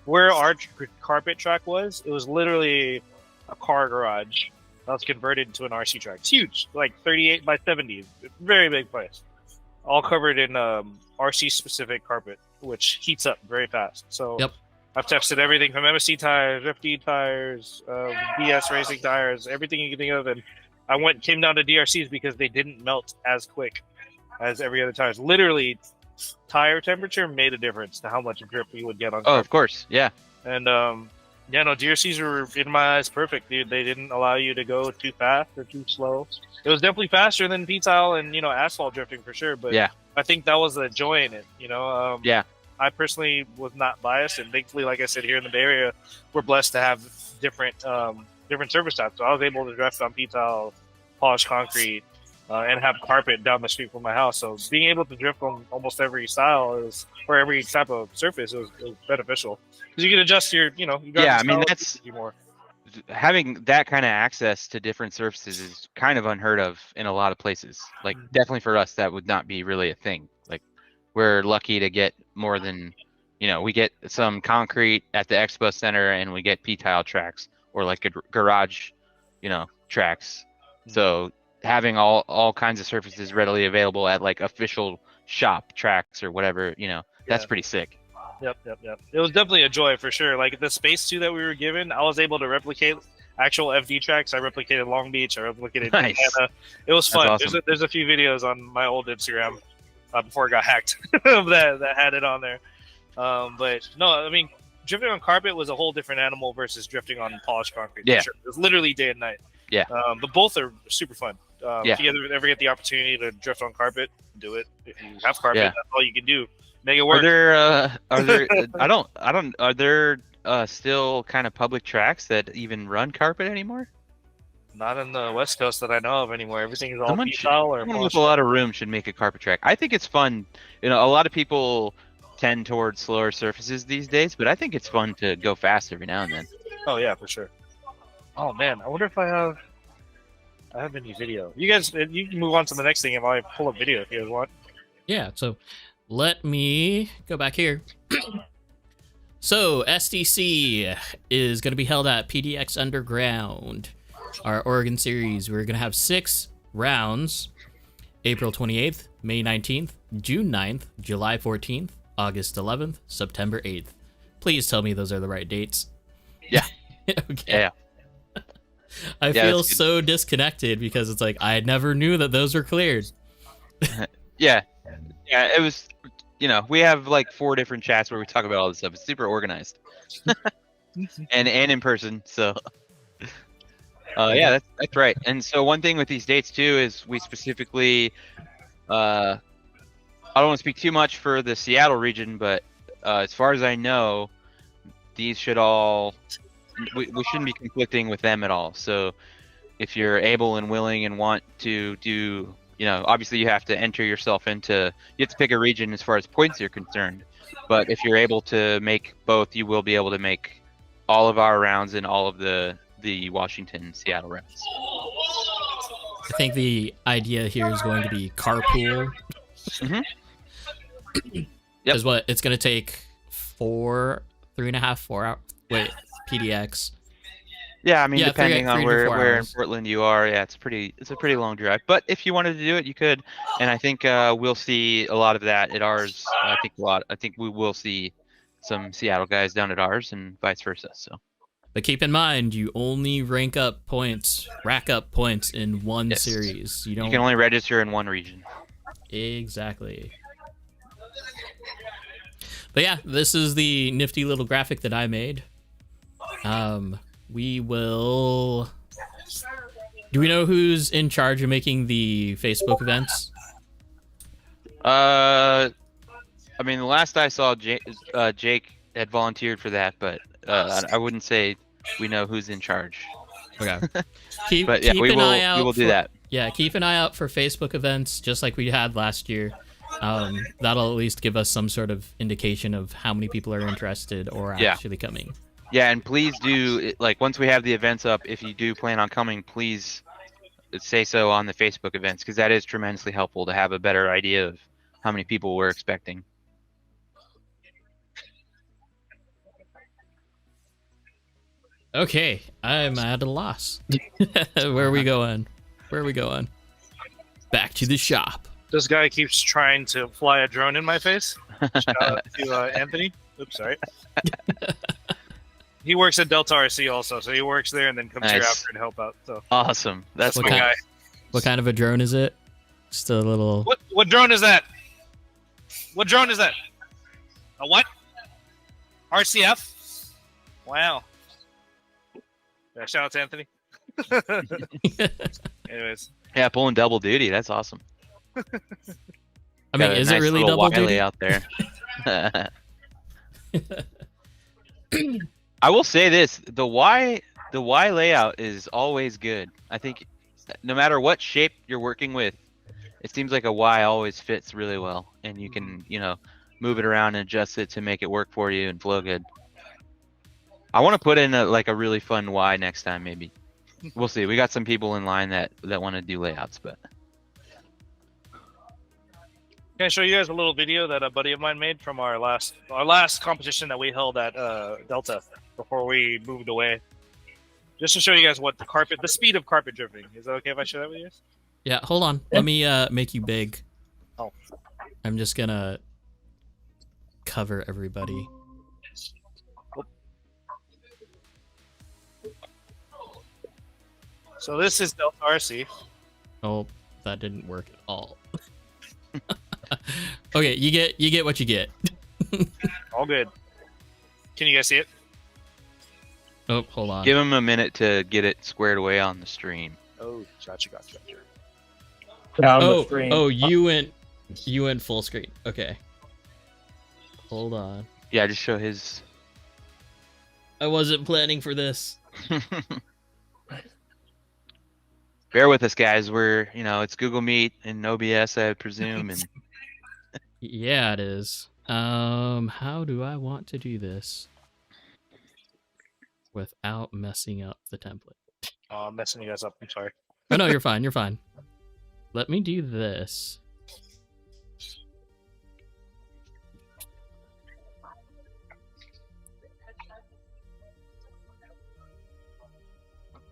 where our carpet track was, it was literally a car garage that was converted into an RC track. It's huge, like 38 by 70, very big place. All covered in RC specific carpet, which heats up very fast. So Yep. I've tested everything from MSC tires, FD tires, BS racing tires, everything you can think of, and I came down to DRCs because they didn't melt as quick as every other tires. Literally, tire temperature made a difference to how much grip you would get on. Oh, of course, yeah. And yeah, no, DRCs were in my eyes perfect, dude. They didn't allow you to go too fast or too slow. It was definitely faster than P-Tile and asphalt drifting for sure. But Yeah. I think that was the joy in it. Yeah. I personally was not biased, and thankfully, like I said, here in the Bay Area, we're blessed to have different surface types. So I was able to drift on P-Tile, polished concrete, and have carpet down the street from my house. So being able to drift on almost every style or every type of surface was beneficial, because you can adjust your, Yeah, I mean, that's more. having that kind of access to different surfaces is kind of unheard of in a lot of places. Like, definitely for us, that would not be really a thing. Like, we're lucky to get more than, we get some concrete at the expo center, and we get P-Tile tracks or like a garage, tracks. So having all kinds of surfaces readily available at like official shop tracks or whatever, that's pretty sick. Yep. It was definitely a joy for sure. Like the space too that we were given, I was able to replicate actual FD tracks. I replicated Long Beach. I replicated Nice. Indiana. It was fun. That's awesome. There's a few videos on my old Instagram before it got hacked that had it on there. But no, I mean, drifting on carpet was a whole different animal versus drifting on polished concrete. Yeah. For sure. It was literally day and night. Yeah. But both are super fun. Yeah. If you ever get the opportunity to drift on carpet, do it. If you have carpet, Yeah. that's all you can do. Make it Are work. there are there still kind of public tracks that even run carpet anymore? Not in the West Coast that I know of anymore. Everything is all Someone P-style or with polished. a lot of room should make a carpet track. I think it's fun. You know, a lot of people tend towards slower surfaces these days, but I think it's fun to go fast every now and then. Oh yeah, for sure. Oh man, I wonder if I have any video. You guys, you can move on to the next thing if I pull up video if you guys want. Yeah, so let me go back here. So SDC is going to be held at PDX Underground, our Oregon series. We're going to have 6 rounds: April 28th, May 19th, June 9th, July 14th, August 11th, September 8th. Please tell me those are the right dates. Yeah. Okay. Yeah. I Yeah, feel that's good. so disconnected because it's like I never knew that those were cleared. Yeah. Yeah, it was, you know, we have like 4 different chats where we talk about all this stuff. It's super organized. and in person, so yeah, that's right. And so one thing with these dates too is we specifically I don't want to speak too much for the Seattle region, but as far as I know, these should all we shouldn't be conflicting with them at all. So if you're able and willing and want to do, you know, obviously you have to enter yourself into, you have to pick a region as far as points are concerned. But if you're able to make both, you will be able to make all of our rounds and all of the Washington Seattle rounds. I think the idea here is going to be carpool. Mhm. Yep. Is what it's going to take 3.5, 4 hours. Wait, PDX. Yeah, I mean, Yeah, depending 3 on to where 4 in hours. Portland you are, yeah, it's a pretty long drive. But if you wanted to do it, you could, and I think we'll see a lot of that at ours. I think we will see some Seattle guys down at ours, and vice versa. So But keep in mind, you only rack up points in one Yes. series. You you don't can only register in one region. exactly. But yeah, this is the nifty little graphic that I made. We will. Do we know who's in charge of making the Facebook events? I mean, the last I saw, Jake had volunteered for that, but I wouldn't say we know who's in charge. Okay. Keep But yeah, keep we an eye out will do for- that. Yeah, keep an eye out for Facebook events, just like we had last year. That'll at least give us some sort of indication of how many people are interested or Yeah. actually coming. Yeah, and please do, like, once we have the events up, if you do plan on coming, please say so on the Facebook events, because that is tremendously helpful to have a better idea of how many people we're expecting. Okay, I'm at a loss. Where are we going? Back to the shop. This guy keeps trying to fly a drone in my face. Shout out to Anthony. Oops, sorry. He works at Delta RC also, so he works there and then comes here Nice. after to help out. So Awesome. That's What cool. kind- guy. What kind of a drone is it? Just a little. What drone is that? What drone is that? A what? RCF? Wow. Yeah, shout out to Anthony. Anyways, Yeah, pulling double duty. That's awesome. I mean, Got a is nice it really little double Wiley duty? out there? I will say this: the Y layout is always good. I think no matter what shape you're working with, it seems like a Y always fits really well, and you can, you know, move it around and adjust it to make it work for you and flow good. I want to put in a really fun Y next time, maybe. We'll see. We got some people in line that want to do layouts, but can I show you guys a little video that a buddy of mine made from our last competition that we held at Delta before we moved away? Just to show you guys what the speed of carpet drifting. Is that okay if I share that with you guys? Yeah, hold on. Let me make you big. Oh. I'm just gonna cover everybody. So this is Delta RC. Oh, that didn't work at all. Okay, you get what you get. All good. Can you guys see it? Oh, hold on. Give him a minute to get it squared away on the stream. Oh, gotcha. On the Oh, screen. oh, you went full screen. Okay. Hold on. Yeah, just show his. I wasn't planning for this. Bear with us, guys. We're, it's Google Meet and OBS, I presume, and Yeah, it is. How do I want to do this without messing up the template? Oh, I'm messing you guys up. I'm sorry. Oh no, you're fine. You're fine. Let me do this.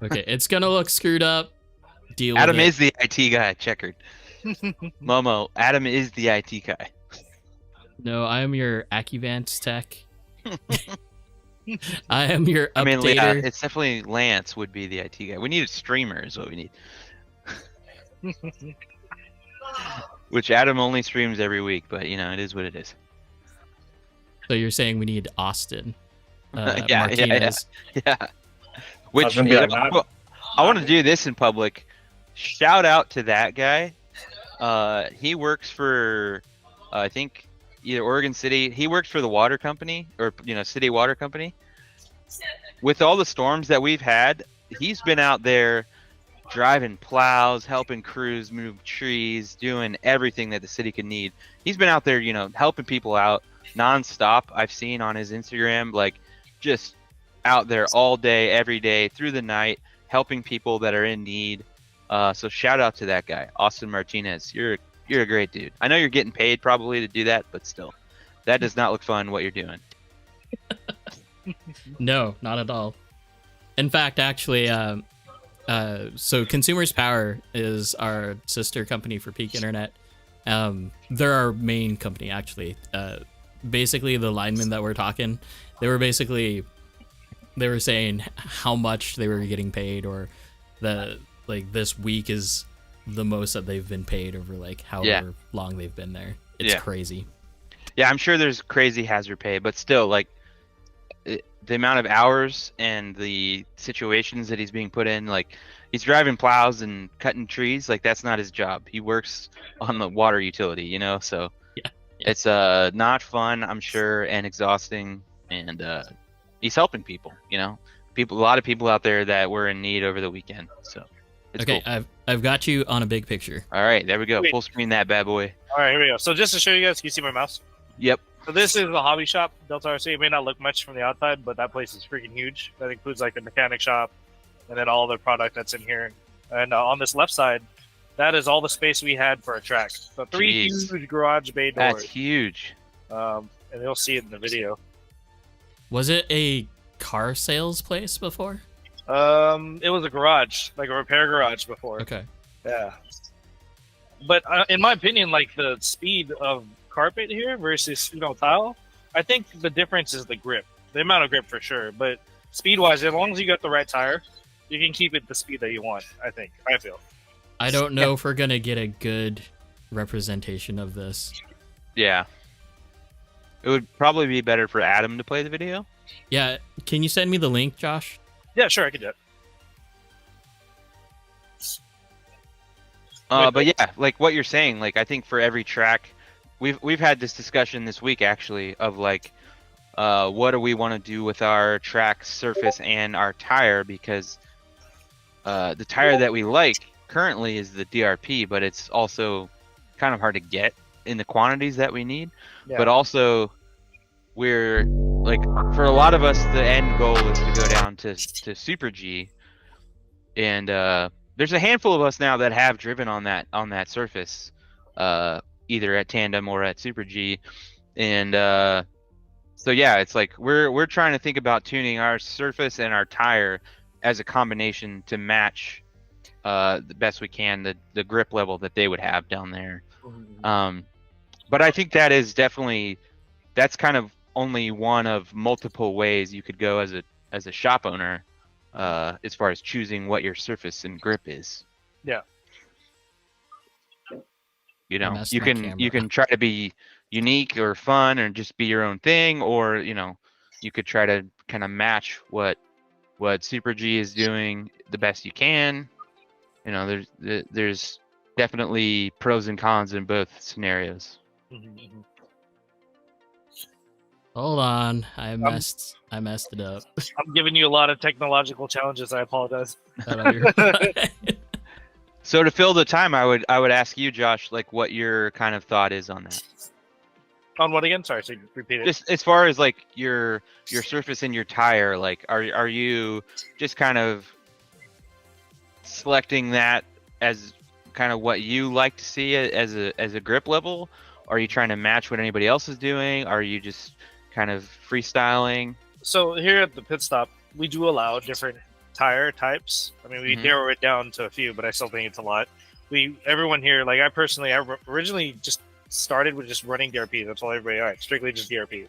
Okay, it's gonna look screwed up. Deal with Adam it. is the IT guy. Checkered. Momo, Adam is the IT guy. No, I am your Accuvance tech. I am your updater. I mean, yeah, it's definitely Lance would be the IT guy. We need a streamer, is what we need. Which Adam only streams every week, but it is what it is. So you're saying we need Austin Yeah. Martinez. Yeah. Which gonna be like, I want to do this in public. Shout out to that guy. He works for, I think, either Oregon City. He works for the water company, or city water company. With all the storms that we've had, he's been out there driving plows, helping crews move trees, doing everything that the city could need. He's been out there, helping people out nonstop. I've seen on his Instagram, like, just out there all day, every day, through the night, helping people that are in need. So shout out to that guy, Austin Martinez. You're a great dude. I know you're getting paid probably to do that, but still, that does not look fun what you're doing. No, not at all. In fact, actually, so Consumers Power is our sister company for Peak Internet. They're our main company, actually. Basically, the linemen that we're talking, they were saying how much they were getting paid, or this week is the most that they've been paid over however long they've been there. It's crazy. Yeah, I'm sure there's crazy hazard pay, but still, the amount of hours and the situations that he's being put in, he's driving plows and cutting trees, that's not his job. He works on the water utility, so it's not fun, I'm sure, and exhausting, and he's helping people, a lot of people out there that were in need over the weekend, so it's okay, cool. I've got you on a big picture. All right, there we go. Wait. Full screen that bad boy. All right, here we go. So just to show you guys, can you see my mouse? Yep. So this is the hobby shop, Delta RC. It may not look much from the outside, but that place is freaking huge. That includes the mechanic shop, and then all the product that's in here. And on this left side, that is all the space we had for a track. So 3 Jeez. huge garage bay doors. That's huge. And you'll see it in the video. Was it a car sales place before? It was a garage, like a repair garage before. Okay. Yeah. But in my opinion, the speed of carpet here versus tile, I think the difference is the grip, the amount of grip for sure. But speed-wise, as long as you got the right tire, you can keep it the speed that you want. I feel. I don't know if we're gonna get a good representation of this. Yeah. It would probably be better for Adam to play the video. Yeah, can you send me the link, Josh? Yeah, sure, I can do it. But yeah, what you're saying, I think for every track, we've had this discussion this week actually of what do we want to do with our track surface and our tire, because the tire that we like currently is the DRP, but it's also kind of hard to get in the quantities that we need. Yeah. But also, we're for a lot of us, the end goal is to go down to Super G, and there's a handful of us now that have driven on that surface, either at Tandem or at Super G, and so yeah, it's we're trying to think about tuning our surface and our tire as a combination to match the best we can the grip level that they would have down there. But I think that is definitely, that's kind of only one of multiple ways you could go as a shop owner as far as choosing what your surface and grip is. Yeah. You I know, messed you my can camera. try to be unique or fun or just be your own thing, or you know, you could try to kind of match what Super G is doing the best you can. You know, there's definitely pros and cons in both scenarios. Mhm. Hold on, I messed it up. I'm giving you a lot of technological challenges. I apologize. Oh, no, you're fine. So to fill the time, I would ask you, Josh, like what your kind of thought is on that. On what again? Sorry, so you repeat it. Just as far as like your surface and your tire, like are you just kind of selecting that as kind of what you like to see as a grip level? Are you trying to match what anybody else is doing? Are you just kind of freestyling? So here at the pit stop, we do allow different tire types. I mean, we Mhm. narrow it down to a few, but I still think it's a lot. Everyone here, like I personally, originally just started with just running DRPs. That's all everybody. All right, strictly just DRPs.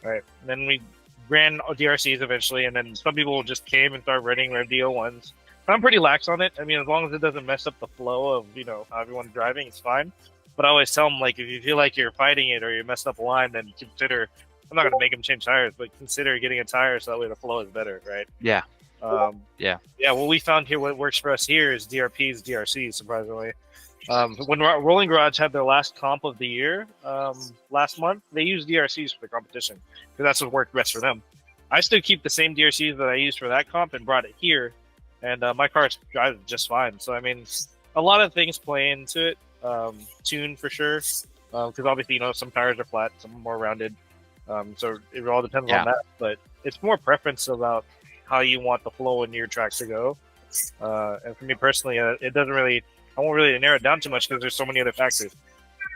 All right. And then we ran DRCs eventually, and then some people just came and started running Rev DO1s. I'm pretty lax on it. I mean, as long as it doesn't mess up the flow of how everyone's driving, it's fine. But I always tell them, like, if you feel like you're fighting it or you messed up a line, then consider. I'm not going to make them change tires, but consider getting a tire so that way the flow is better, right? Yeah. Yeah. What we found here, what works for us here is DRPs, DRCs, surprisingly. When Rolling Garage had their last comp of the year last month, they used DRCs for the competition because that's what worked best for them. I still keep the same DRCs that I used for that comp and brought it here, and my car drives just fine. So, I mean, a lot of things play into it. Tune for sure, because obviously, some tires are flat, some are more rounded. So it all depends on that. But it's more preference about how you want the flow in your track to go. And for me personally, it doesn't really. I won't really narrow it down too much because there's so many other factors.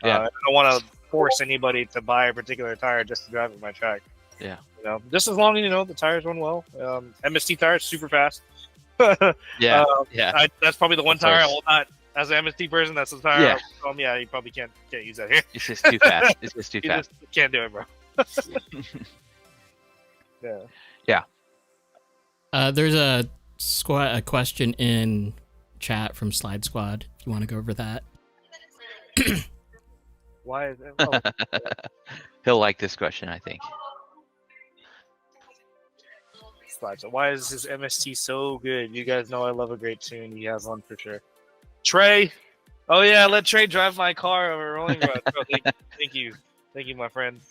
I don't want to force anybody to buy a particular tire just to drive at my track. Yeah. Just as long as the tires run well. MST tires super fast. Yeah. That's probably the one tire I will not. As an MST person, that's the tire. Yeah. You probably can't use that here. It's just too fast. It's just too fast. Just can't do it, bro. There's a question in chat from Slide Squad. If you want to go over that. Why is it? He'll like this question, I think. So why is this MST so good? You guys know I love a great tune. He has one for sure. Trey. Oh yeah, let Trey drive my car over Rolling Garage. Thank you, my friend.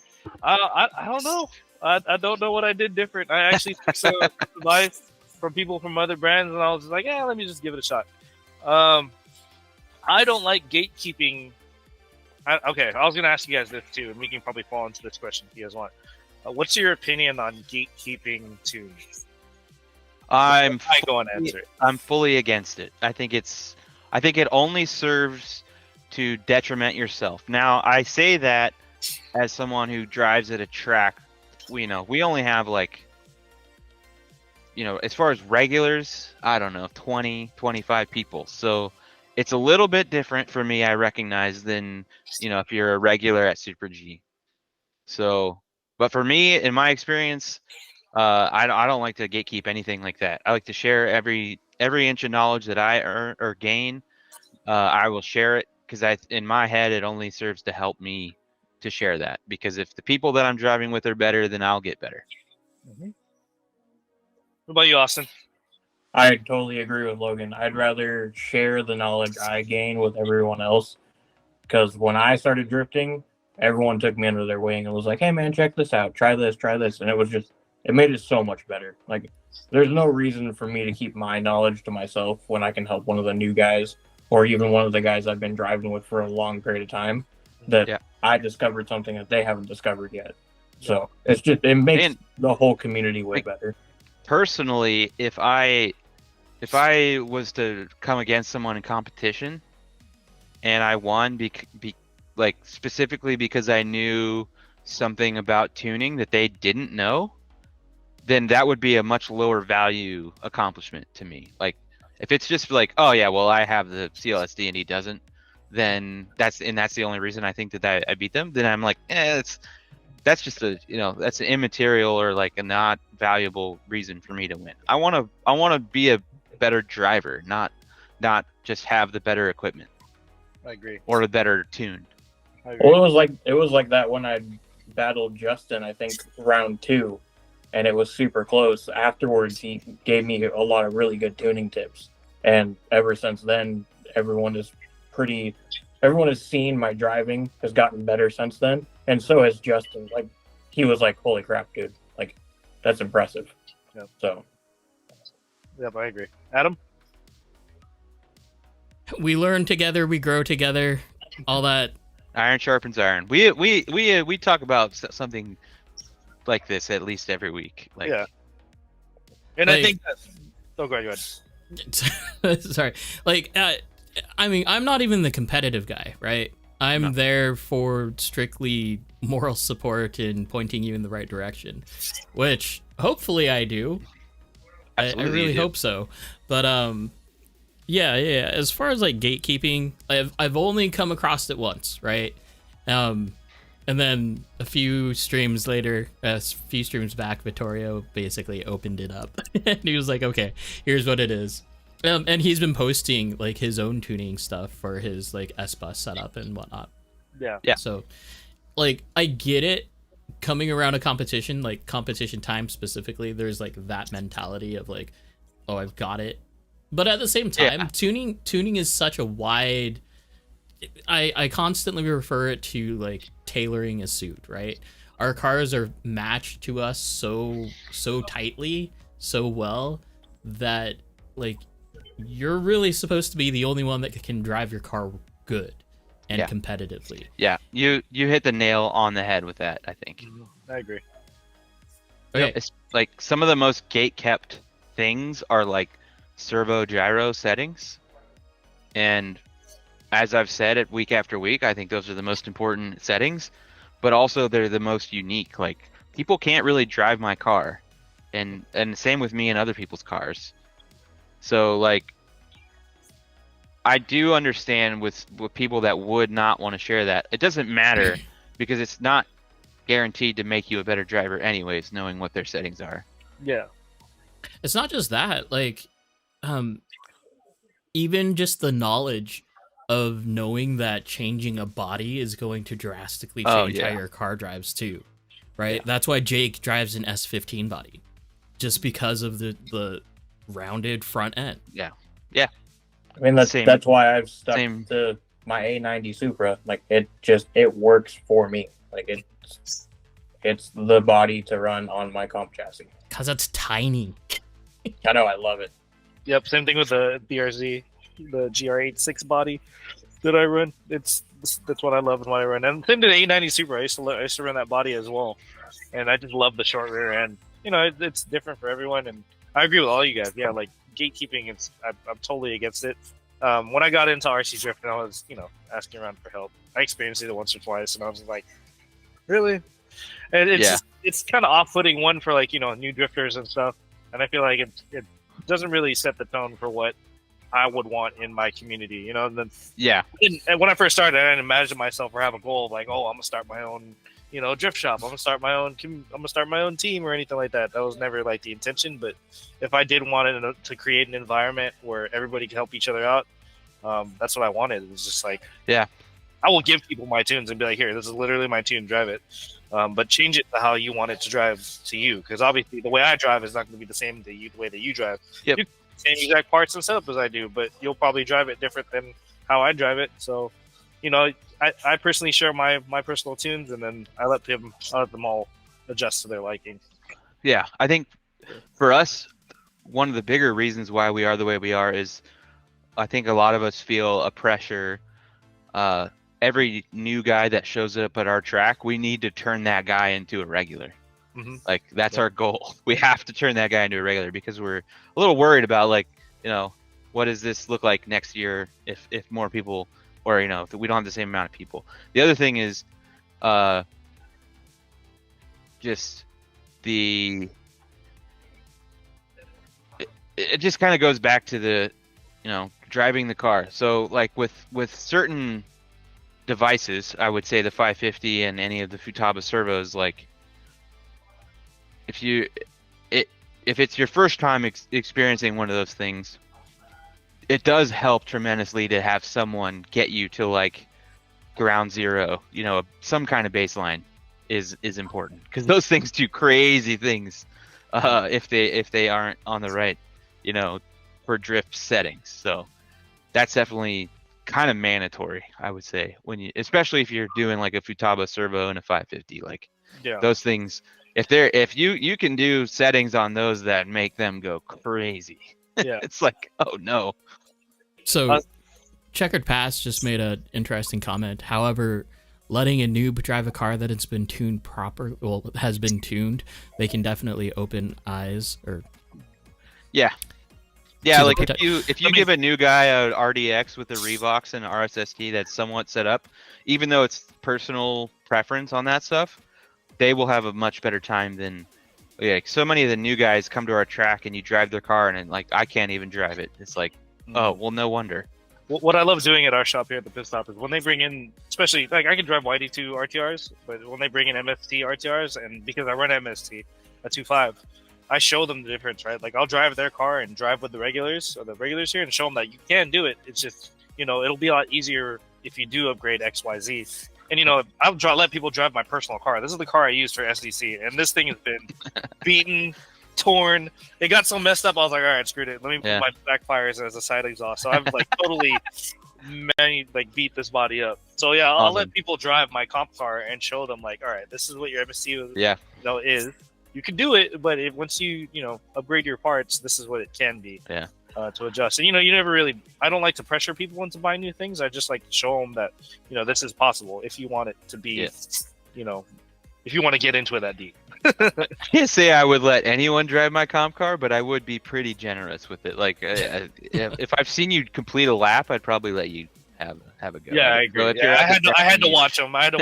I don't know. I don't know what I did different. I actually took some advice from people from other brands, and I was just like, let me just give it a shot. I don't like gatekeeping. Okay, I was going to ask you guys this too, and we can probably fall into this question if you guys want. What's your opinion on gatekeeping tunes? I'm go and answer it. I'm fully against it. I think it only serves to detriment yourself. Now, I say that as someone who drives at a track. We only have as far as regulars, I don't know, 20, 25 people. So it's a little bit different for me, I recognize, than, if you're a regular at Super G. So, but for me, in my experience, I don't like to gatekeep anything like that. I like to share every inch of knowledge that I earn or gain. I will share it because in my head, it only serves to help me to share that, because if the people that I'm driving with are better, then I'll get better. Mm-hmm. What about you, Austin? I totally agree with Logan. I'd rather share the knowledge I gain with everyone else, because when I started drifting, everyone took me under their wing and was like, hey man, check this out, try this, and it made it so much better. Like, there's no reason for me to keep my knowledge to myself when I can help one of the new guys, or even one of the guys I've been driving with for a long period of time, that I discovered something that they haven't discovered yet. So it makes the whole community way better. Personally, if I was to come against someone in competition and I won specifically because I knew something about tuning that they didn't know, then that would be a much lower value accomplishment to me. Like, if it's just like, oh yeah, well, I have the CLSD and he doesn't, then that's the only reason I think that I beat them. Then I'm like, that's just that's an immaterial or like a not valuable reason for me to win. I want to be a better driver, not just have the better equipment. I agree. Or the better tune. Well, it was like that when I battled Justin, I think round 2, and it was super close. Afterwards, he gave me a lot of really good tuning tips, and ever since then, everyone has seen my driving has gotten better since then, and so has Justin. Like, he was like, "Holy crap, dude! Like, that's impressive." Yep. So, yep, I agree. Adam, We learn together, we grow together, all that. Iron sharpens iron. We talk about something like this at least every week. Like, yeah. And I think that. Oh, go ahead. Sorry. Like, I mean, I'm not even the competitive guy, right? I'm there for strictly moral support and pointing you in the right direction, which hopefully I do. I really hope so. But yeah. As far as like gatekeeping, I've only come across it once, right? And then a few streams later, a few streams back, Vittorio basically opened it up, and he was like, "Okay, here's what it is." And he's been posting like his own tuning stuff for his like S-Bus setup and whatnot. Yeah. So, like, I get it. Coming around a competition, like competition time specifically, there's like that mentality of like, oh, I've got it. But at the same time, tuning is such a wide. I constantly refer it to like tailoring a suit, right? Our cars are matched to us so tightly, so well that like you're really supposed to be the only one that can drive your car good and competitively. Yeah, you hit the nail on the head with that, I think. I agree. Okay. It's like some of the most gate kept things are like servo gyro settings, and as I've said it week after week, I think those are the most important settings, but also they're the most unique. Like, people can't really drive my car, and same with me and other people's cars. So like, I do understand with people that would not want to share that. It doesn't matter because it's not guaranteed to make you a better driver anyways, knowing what their settings are. Yeah. It's not just that, like, even just the knowledge of knowing that changing a body is going to drastically change how your car drives too, right? That's why Jake drives an S15 body, just because of the rounded front end. Yeah. I mean, that's why I've stuck to my A90 Supra. Like, it works for me. Like, it's the body to run on my comp chassis. Cause it's tiny. I know, I love it. Yep. Same thing with the BRZ, the GR86 body that I run. That's what I love and what I run. And same to the A90 Supra. I used to run that body as well, and I just love the short rear end. You know, it's different for everyone, and I agree with all you guys. Yeah, like gatekeeping, I'm totally against it. When I got into RC drifting, I was, asking around for help. I experienced it once or twice, and I was like, really? And it's kind of off-putting, one for like, new drifters and stuff. And I feel like it doesn't really set the tone for what I would want in my community, And then, and when I first started, I didn't imagine myself or have a goal of like, oh, I'm gonna start my own, drift shop. I'm gonna start my own team or anything like that. That was never like the intention. But if I did want to create an environment where everybody could help each other out, that's what I wanted. It was just like, I will give people my tunes and be like, here, this is literally my tune, drive it. But change it to how you want it to drive to you, because obviously the way I drive is not going to be the same the way that you drive. Yep. You same exact parts and setup as I do, but you'll probably drive it different than how I drive it. So, I personally share my personal tunes, and then I let them all adjust to their liking. Yeah, I think for us, one of the bigger reasons why we are the way we are is I think a lot of us feel a pressure. Every new guy that shows up at our track, we need to turn that guy into a regular. Mm-hmm. Like, that's our goal. We have to turn that guy into a regular because we're a little worried about, like, what does this look like next year if more people, or, if we don't have the same amount of people. The other thing is just it just kind of goes back to the, driving the car. So, like, with certain devices, I would say the 550 and any of the Futaba servos, like if it's your first time experiencing one of those things, it does help tremendously to have someone get you to like ground zero. You know, some kind of baseline is important, because those things do crazy things if they aren't on the right, you know, for drift settings. So that's definitely kind of mandatory, I would say, when you, especially if you're doing like a Futaba servo and a 550, like those things. If you can do settings on those that make them go crazy, it's like, oh no. So Checkered Past just made an interesting comment. However, letting a noob drive a car that has been tuned has been tuned, they can definitely open eyes or. Yeah, like if you give a new guy a RDX with a Revox and an RSST that's somewhat set up, even though it's personal preference on that stuff, they will have a much better time than, so many of the new guys come to our track and you drive their car and like, I can't even drive it. It's like, oh, well, no wonder. What I love doing at our shop here at the Pittstop is when they bring in, especially like I can drive YD2 RTRs, but when they bring in MST RTRs, and because I run MST at 2.5, I show them the difference, right? Like I'll drive their car and drive with the regulars here and show them that you can do it. It's just, it'll be a lot easier if you do upgrade XYZ. And, I'll let people drive my personal car. This is the car I use for SDC, and this thing has been beaten, torn. It got so messed up, I was like, all right, screwed it. Let me put my backfires as a side exhaust. So I've like totally beat this body up. So yeah, I'll let people drive my comp car and show them like, all right, this is what your MSC is. You can do it, but once you upgrade your parts, this is what it can be. Yeah. To adjust. And, you never really, I don't like to pressure people into buying new things. I just like to show them that, this is possible if you want it to be, if you want to get into it that deep. I can't say I would let anyone drive my comp car, but I would be pretty generous with it. Like, if I've seen you complete a lap, I'd probably let you have a go. Yeah, I agree. So I had to watch them. Like, all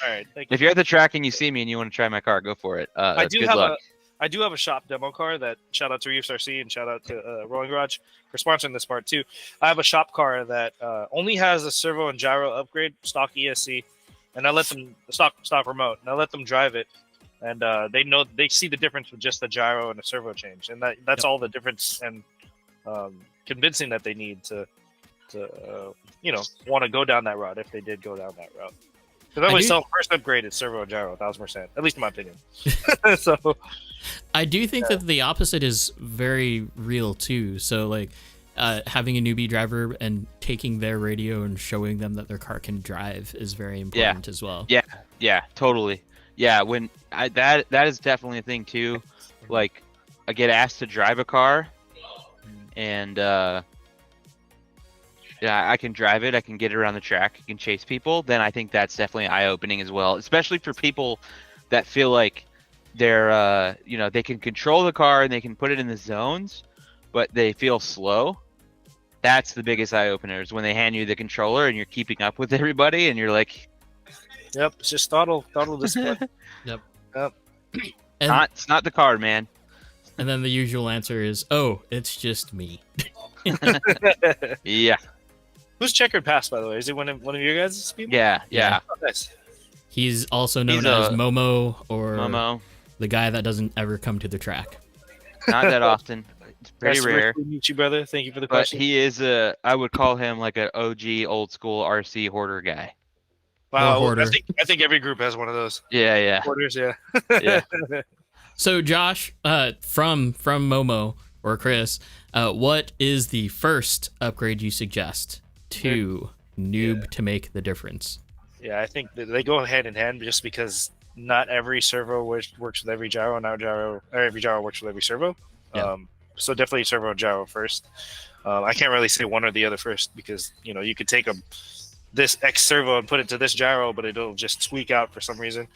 right. Thank you. If you're at the track and you see me and you want to try my car, go for it. I do have a shop demo car that, shout out to Reefs RC and shout out to Rolling Garage for sponsoring this part too. I have a shop car that only has a servo and gyro upgrade, stock ESC, and I let them stock remote, and I let them drive it, and they see the difference with just the gyro and the servo change, and that's all the difference and convincing that they need to want to go down that route if they did go down that route. Because I always tell first upgrade is servo and gyro 1,000%, at least in my opinion. So I do think that the opposite is very real too. So like having a newbie driver and taking their radio and showing them that their car can drive is very important as well. Yeah, totally. Yeah, when that is definitely a thing too. Like I get asked to drive a car, and I can drive it. I can get it around the track. I can chase people. Then I think that's definitely eye-opening as well, especially for people that feel like they're, they can control the car and they can put it in the zones, but they feel slow. That's the biggest eye-opener, is when they hand you the controller and you're keeping up with everybody and you're like, yep, it's just throttle discipline. Yep. It's not the car, man. And then the usual answer is, oh, it's just me. Yeah. Who's Checkered Past, by the way? Is it one of your guys' people? Yeah. Oh, nice. He's also known as Momo, or Momo, the guy that doesn't ever come to the track. Not that often. It's pretty rare. To meet you, brother. Thank you for the but question. He is I would call him like an OG old school RC hoarder guy. Wow, hoarder. I think every group has one of those. Yeah. Hoarders, yeah. Yeah. So Josh, from Momo or Chris, what is the first upgrade you suggest to noob to make the difference? Yeah, I think that they go hand in hand, just because not every servo works with every gyro, or every gyro works with every servo. Yeah. So definitely servo and gyro first. I can't really say one or the other first, because you could take this X servo and put it to this gyro, but it'll just squeak out for some reason.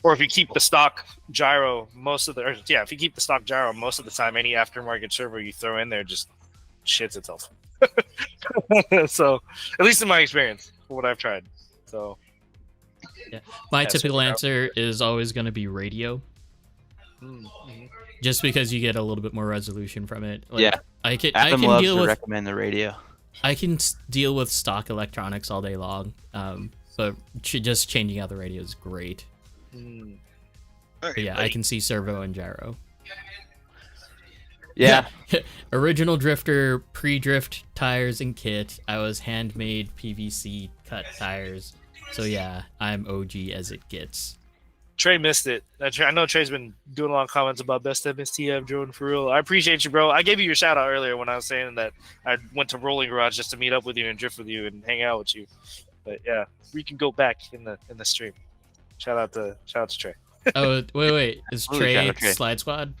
Or if you keep the stock gyro most of the time, any aftermarket servo you throw in there just shits itself. So, at least in my experience, for what I've tried. So, my typical answer is always going to be radio. Mm-hmm. Just because you get a little bit more resolution from it. Like, I can Adam loves deal to with recommend the radio. I can deal with stock electronics all day long, but just changing out the radio is great. Mm. But yeah, I can see servo and gyro. Yeah. Original drifter, pre-drift tires and kit. I was handmade PVC cut tires. So yeah, I'm OG as it gets. Trey missed it. I know Trey's been doing a lot of comments about best MST I've driven for real. I appreciate you, bro. I gave you your shout out earlier when I was saying that I went to Rolling Garage just to meet up with you and drift with you and hang out with you. But yeah, we can go back in the stream. Shout out to Trey. Oh wait, is Holy Trey cow, Trey. Slide Squad?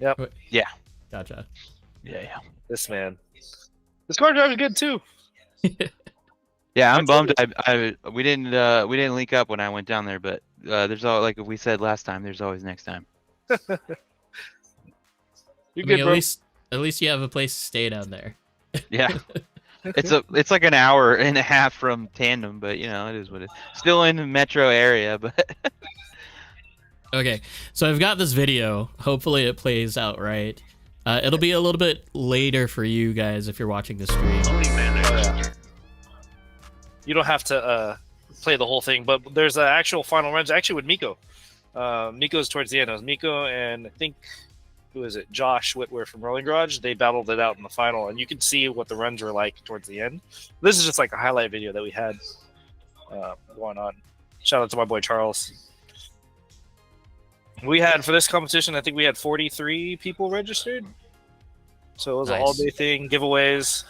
Yep. Yeah. Gotcha. Yeah. This man. This car driver's good too. Yeah, I'm bummed. We didn't link up when I went down there, but there's all like we said last time. There's always next time. You're I good, mean, bro. at least you have a place to stay down there. Yeah, it's like an hour and a half from Tandem, but you know it is what it is. Still in the metro area, but Okay, so I've got this video. Hopefully it plays out right. It'll be a little bit later for you guys if you're watching the stream. You don't have to play the whole thing, but there's an actual final runs actually with Miko. Miko's towards the end. It was Miko and I think who is it? Josh Whitwer from Rolling Garage. They battled it out in the final, and you can see what the runs were like towards the end. This is just like a highlight video that we had going on. Shout out to my boy Charles. We had, for this competition, I think we had 43 people registered. So it was an Nice. all-day thing, giveaways,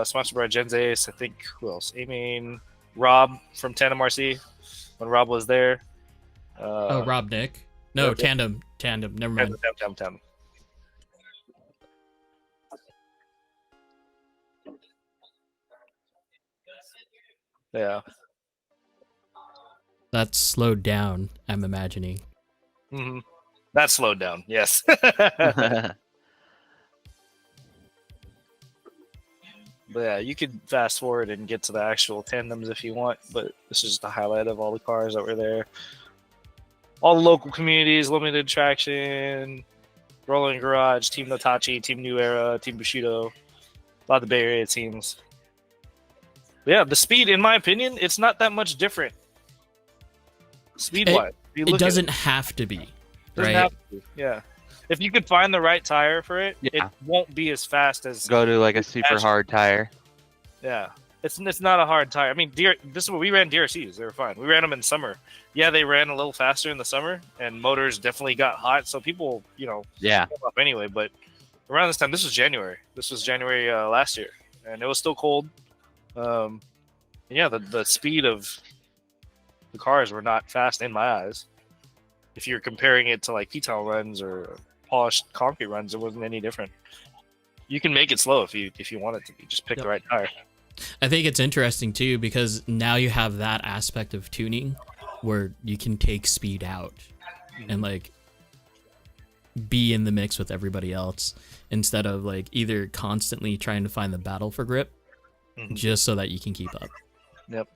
sponsored by Jen's Ace. I think, who else? Amy, Rob from Tandem RC, when Rob was there. Rob Nick. No, okay. Tandem. Never mind. Tandem. Yeah. That's slowed down, I'm imagining. Mm-hmm. That slowed down, yes. But yeah, you could fast forward and get to the actual tandems if you want, but this is just a highlight of all the cars that were there. All the local communities, Limited Traction, Rolling Garage, Team Notachi, Team New Era, Team Bushido, a lot of the Bay Area teams. But yeah, the speed, in my opinion, it's not that much different. Speed-wise. It doesn't have to be, Doesn't right? have to, yeah. If you could find the right tire for it, it Yeah. won't be as fast as go to like a super hard tire. yeah. It's not a hard tire. I mean, this is what we ran DRCs. They were fine. We ran them in summer. Yeah, they ran a little faster in the summer, and motors definitely got hot. So people, Yeah. came up anyway. But around this time, this was January. This was January last year, and it was still cold. Yeah, the speed of the cars were not fast in my eyes. If you're comparing it to like P-Town runs or polished concrete runs, it wasn't any different. You can make it slow if you want it to be. Just pick the right tire. I think it's interesting too because now you have that aspect of tuning where you can take speed out and like be in the mix with everybody else instead of like either constantly trying to find the battle for grip just so that you can keep up. Yep.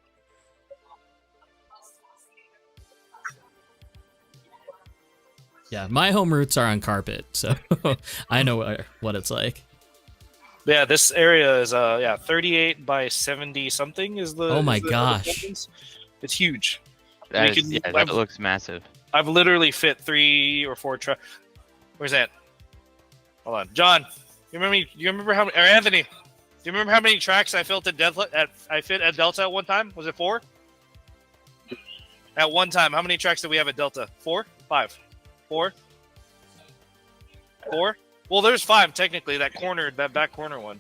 Yeah, my home roots are on carpet, so I know what it's like. Yeah, this area is 38 by 70 something is the. Oh my is the gosh. distance. It's huge. That, We can- that I've- looks massive. I've literally fit 3 or 4 trucks. Where's that? Hold on, John. You remember how? Or Anthony, do you remember how many tracks I fit at Delta at one time? Was it 4? At one time, how many tracks did we have at Delta? 4, 5, 4, 4. Well, there's 5 technically. That back corner one.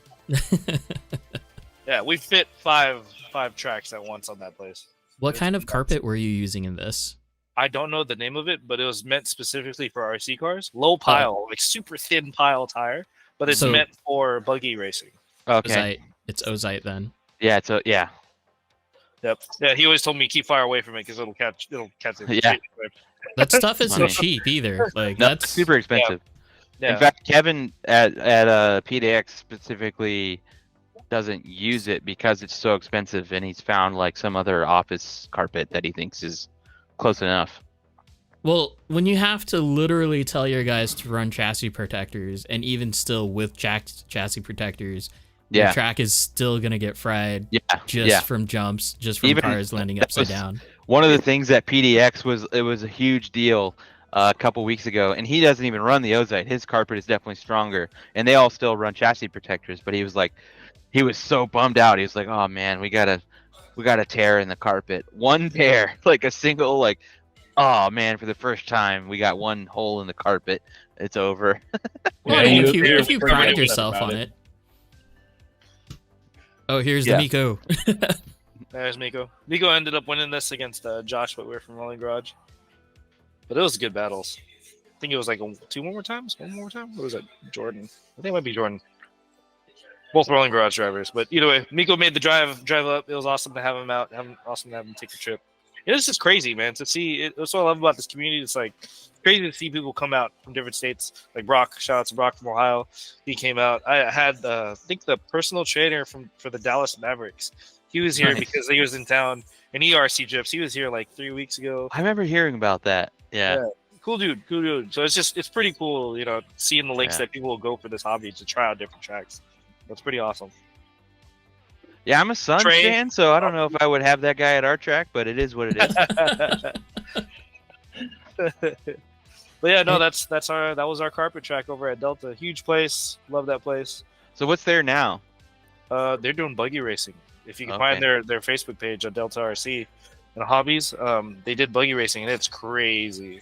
Yeah, we fit 5 tracks at once on that place. What kind of carpet were you using in this? I don't know the name of it, but it was meant specifically for RC cars. Low pile, like super thin pile tire, but it's So- meant for buggy racing. Okay. It's ozite then. Yeah. So yeah. Yep. Yeah, he always told me keep far away from it because it'll catch it. Yeah. That stuff isn't Funny. cheap either. Like No, that's it's super expensive. Yeah. In fact, Kevin at PDX specifically doesn't use it because it's so expensive, and he's found like some other office carpet that he thinks is close enough. well, when you have to literally tell your guys to run chassis protectors, and even still with chassis protectors, your Yeah. track is still gonna get fried Yeah. just from jumps, just from Even- cars landing that upside was- down. One of the things that PDX was a huge deal a couple weeks ago, and he doesn't even run the Ozite. His carpet is definitely stronger, and they all still run chassis protectors. But he was so bummed out. He was like, "Oh man, we got a tear in the carpet. One tear, like a single, like, oh man, for the first time we got one hole in the carpet. It's over." Well, I Yeah, mean, he was if you pretty pride upset yourself about on it. it. Oh, here's Yeah. the Miko. There's Miko. Miko ended up winning this against Josh, but we were from Rolling Garage. But it was good battles. I think it was like two more times. One more time. What was it? Jordan. I think it might be Jordan. Both Rolling Garage drivers. But either way, Miko made the drive up. It was awesome to have him out. Awesome to have him take the trip. It is just crazy, man, to see it. That's what I love about this community. It's like crazy to see people come out from different states. Like Brock, shout out to Brock from Ohio. He came out. I had, I think, the personal trainer for the Dallas Mavericks. He was here Nice. because he was in town and he RC drifts. He was here like 3 weeks ago. I remember hearing about that. Yeah. Cool dude. So it's pretty cool, seeing the links Yeah. that people will go for this hobby to try out different tracks. That's pretty awesome. Yeah, I'm a Suns Trey- fan, so I don't know if I would have that guy at our track, but it is what it is. But yeah, no, that was our carpet track over at Delta. Huge place. Love that place. So what's there now? They're doing buggy racing. If you can find Okay. their Facebook page at Delta RC and Hobbies, they did buggy racing and it's crazy.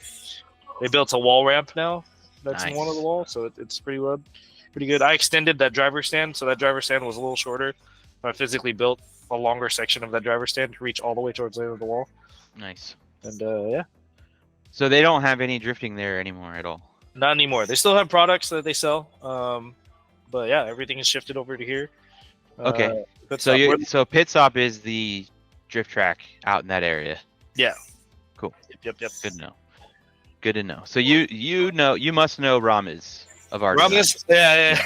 They built a wall ramp now. That's in one of the Nice. walls, so it's pretty good. I extended that driver stand, so that driver stand was a little shorter. I physically built a longer section of that driver stand to reach all the way towards the end of the wall. Nice. And yeah, So they don't have any drifting there anymore at all. not anymore. They still have products that they sell, but yeah, everything is shifted over to here. Okay. But So Pittstop is the drift track out in that area. yeah, Cool. Yep. Good to know. So you must know Ramiz of our Ramiz, yeah.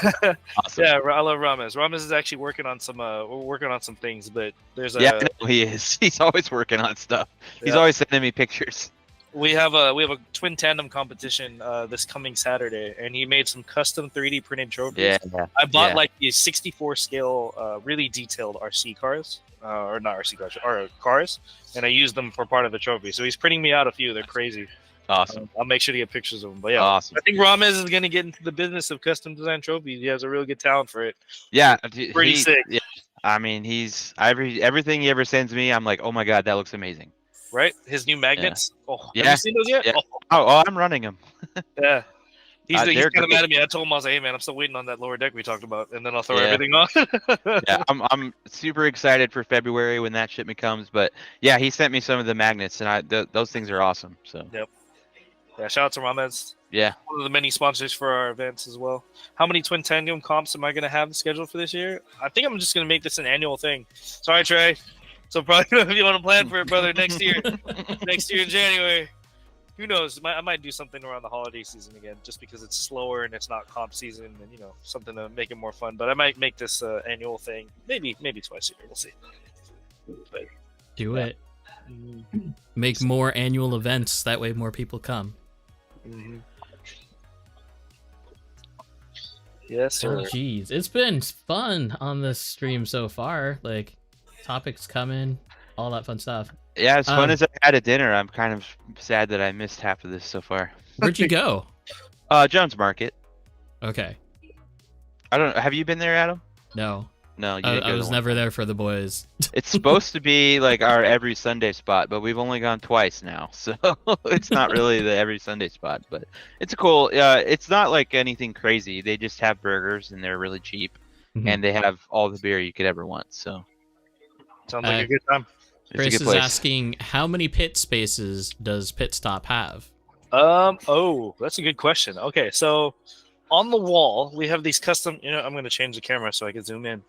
Awesome. Yeah, I love Ramiz. Ramiz is actually working on some. We're working on some things, but there's a. Yeah, I know he is. He's always working on stuff. He's Yeah. always sending me pictures. We have a twin tandem competition this coming Saturday, and he made some custom 3D printed trophies. Yeah. I bought Yeah. like these 64 scale, really detailed RC cars, or not RC cars, or cars, and I used them for part of the trophy. So he's printing me out a few. They're crazy. Awesome. I'll make sure to get pictures of them. But yeah, Awesome. I think Ramiz is going to get into the business of custom design trophies. He has a real good talent for it. Yeah. Pretty sick. Yeah. I mean, he's everything he ever sends me. I'm like, oh my god, that looks amazing. Right? His new magnets. Oh, have Yeah. you seen those yet? Yeah. Oh, Oh, I'm running him. yeah. He's they're kind of great. mad at me. I told him, I was like, hey, man, I'm still waiting on that lower deck we talked about, and then I'll throw Yeah. everything on. Yeah, I'm super excited for February when that shipment comes. But yeah, he sent me some of the magnets, and those things are awesome. So Yeah, shout out to Ramiz. yeah. One of the many sponsors for our events as well. How many Twin Tandem comps am I going to have scheduled for this year? I think I'm just going to make this an annual thing. Sorry, Trey. So probably if you want to plan for it, brother, next year in January. Who knows? I might do something around the holiday season again, just because it's slower and it's not comp season, and something to make it more fun. But I might make this annual thing, maybe twice a year. We'll see. But Do it. Make more annual events. That way, more people come. yes, sir. Oh, jeez, it's been fun on this stream so far. Like, topics coming, all that fun stuff. Yeah, as fun Um, as I had at dinner, I'm kind of sad that I missed half of this so far. Where'd you go? Jones Market. Okay, I don't. Have you been there, Adam? no, No, you didn't I go was the never one there for the boys. time. It's supposed to be like our every Sunday spot, but we've only gone twice now, so it's not really the every Sunday spot. But it's a cool. It's not like anything crazy. They just have burgers and they're really cheap, Mhm. and they have all the beer you could ever want. So Sounds like a good time. it's Chris a good is place. asking, how many pit spaces does Pittstop have? Oh, that's a good question. Okay, so on the wall we have these custom. I'm going to change the camera so I can zoom in.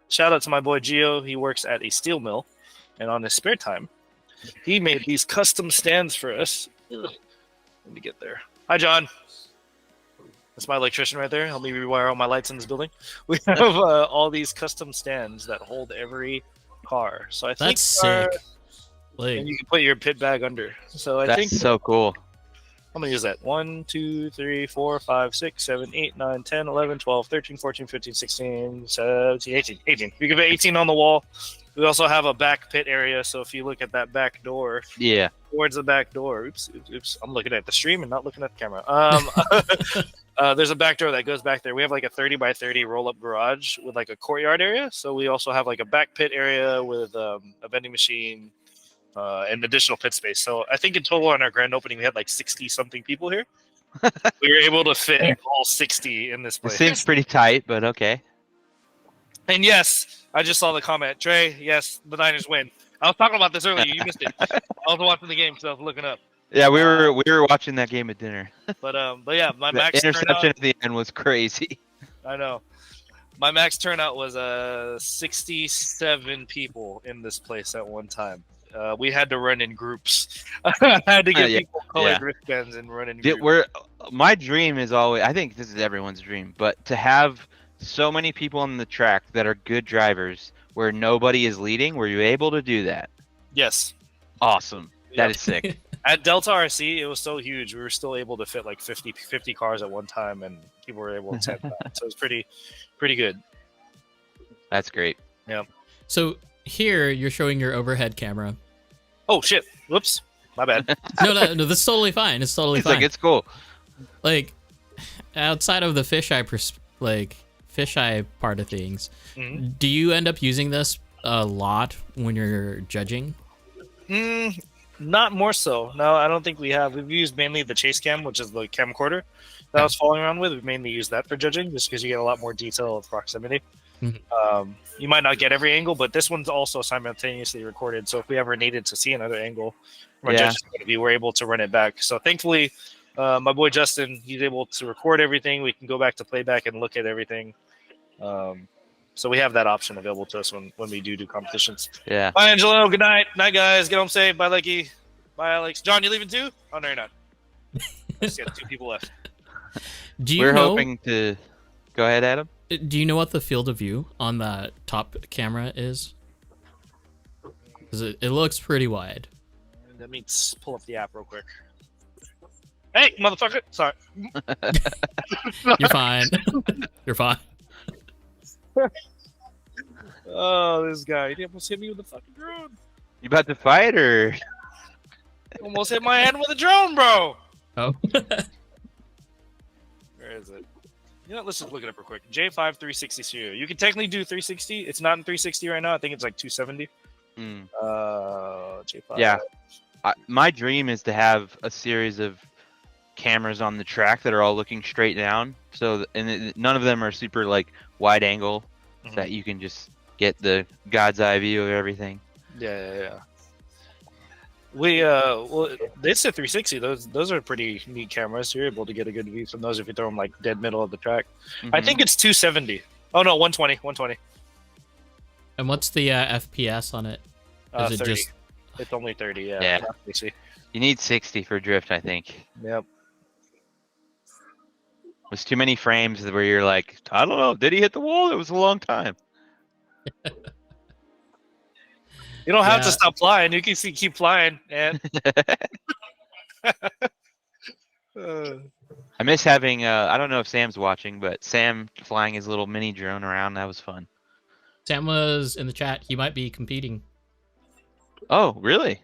Shout out to my boy Gio. He works at a steel mill, and on his spare time, he made these custom stands for us. Ugh. Let me get there. Hi, John. That's my electrician right there. Help me rewire all my lights in this building. We have all these custom stands that hold every car. So I think That's sick. Like, and you can put your pit bag under. So I That's think so cool. I'm going to use that. 1, 2, 3, 4, 5, 6, 7, 8, 9, 10, 11, 12, 13, 14, 15, 16, 17, 18. 18. You give it 18 on the wall. We also have a back pit area, so if you look at that back door, Yeah. towards the back door. Oops. I'm looking at the stream and not looking at the camera. There's a back door that goes back there. We have like a 30 by 30 roll-up garage with like a courtyard area. So we also have like a back pit area with a vending machine and additional pit space. So I think in total on our grand opening, we had like 60-something people here. We were able to fit all 60 in this It place. seems pretty tight, but okay. And yes, I just saw the comment. Trey, yes, the Niners win. I was talking about this earlier. You missed it. I was watching the game because I was looking up. Yeah, we were watching that game at dinner. But yeah, my The max interception turnout. at the end was crazy. I know. My max turnout was 67 people in this place at one time. We had to run in groups. I had to get Yeah, people colored yeah. wristbands and run in Yeah, groups. my dream is always, I think this is everyone's dream, but to have so many people on the track that are good drivers where nobody is leading, were you able to do that? Yes. Awesome. That Yep. is sick. At Delta RC, it was so huge. We were still able to fit like 50 cars at one time, and people were able to attend that. So it was pretty good. That's great. So here you're showing your overhead camera. Oh, shit. Whoops. My bad. No, this is totally fine. It's totally It's fine. like, it's cool. Like outside of the fisheye fisheye part of things, Mhm. do you end up using this a lot when you're judging? Not more so. No, I don't think we have. We've used mainly the chase cam, which is the camcorder that I was following around with. We've mainly used that for judging just because you get a lot more detail of proximity. Mhm. You might not get every angle, but this one's also simultaneously recorded. So if we ever needed to see another angle from a Yeah. judge's point of view, we're able to run it back. So thankfully, my boy Justin, he's able to record everything. We can go back to playback and look at everything. So we have that option available to us when we do competitions. Yeah. Bye, Angelo. Good night. Night, guys. Get home safe. Bye, Lecky. Bye, Alex. John, you leaving too? Oh, no, you're not. Just got 2 people left. Do you We're know? hoping to go ahead, Adam. Do you know what the field of view on that top camera is? Because it looks pretty wide. Let me pull up the app real quick. Hey, motherfucker. Sorry. You're fine. You're fine. Oh, this guy. He almost hit me with the fucking drone. You about to fight or? Almost hit my hand with a drone, bro. Oh. Where is it? You know, let's just look it up real quick. J5 360 serial. You can technically do 360. It's not in 360 right now. I think it's like 270. Mm. J5. Yeah. My dream is to have a series of cameras on the track that are all looking straight down. So, none of them are super like wide angle, Mhm. that you can just get the God's eye view of everything. Yeah. We well, they said 360. Those are pretty neat cameras. You're able to get a good view from those if you throw them like dead middle of the track. I Mhm. think it's 270. Oh no, 120. 120. And what's the FPS on it? Is it 30. just It's only 30. Yeah. Yeah. Not 60. You need 60 for drift, I think. Yep. There's too many frames where you're like, I don't know, did he hit the wall? It was a long time. You don't have Yeah. to stop flying. You can keep flying, and I miss having, I don't know if Sam's watching, but Sam flying his little mini drone around, that was fun. Sam was in the chat. He might be competing. Oh, really?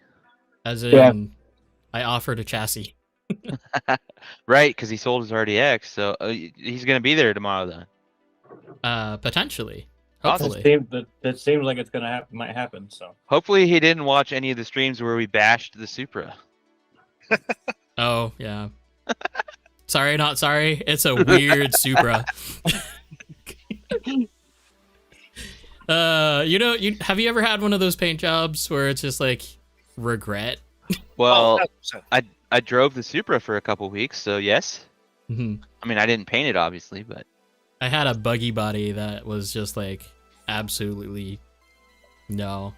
As in, Yeah. I offered a chassis. Right, because he sold his RDX, so he's going to be there tomorrow then. Potentially. Awesome. Hopefully. That seems like it's gonna might happen. So Hopefully he didn't watch any of the streams where we bashed the Supra. Oh, yeah. Sorry, not sorry. It's a weird Supra. Have you ever had one of those paint jobs where it's just like regret? Well, 100%. I drove the Supra for a couple weeks, so yes. Mhm. I mean, I didn't paint it, obviously, but I had a buggy body that was just like absolutely no.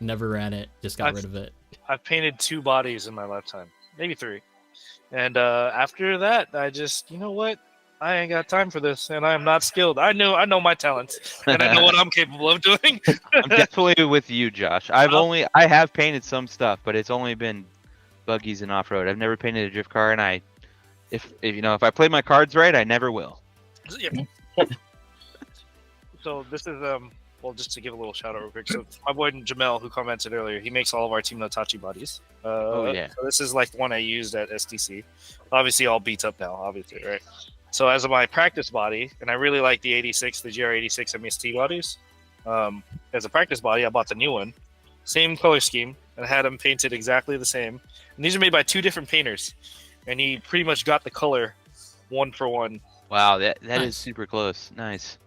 Never ran it. Just got rid of it. I've painted 2 bodies in my lifetime, maybe 3. And after that, I just, you know what? I ain't got time for this, and I am not skilled. I know my talents, and I know what I'm capable of doing. I'm definitely with you, Josh. I have painted some stuff, but it's only been buggies and off road. I've never painted a drift car, and if I play my cards right, I never will. So this is well, just to give a little shout out real quick. So my boy Jamel, who commented earlier, he makes all of our Team Notachi bodies. Oh yeah. So this is like the one I used at STC. Obviously, all beats up now. Obviously, right? So as of my practice body, and I really like the 86, the GR86 MST bodies. As a practice body, I bought the new one, same color scheme, and I had them painted exactly the same. And these are made by two different painters, and he pretty much got the color one for one. Wow, that Nice. is super close. Nice.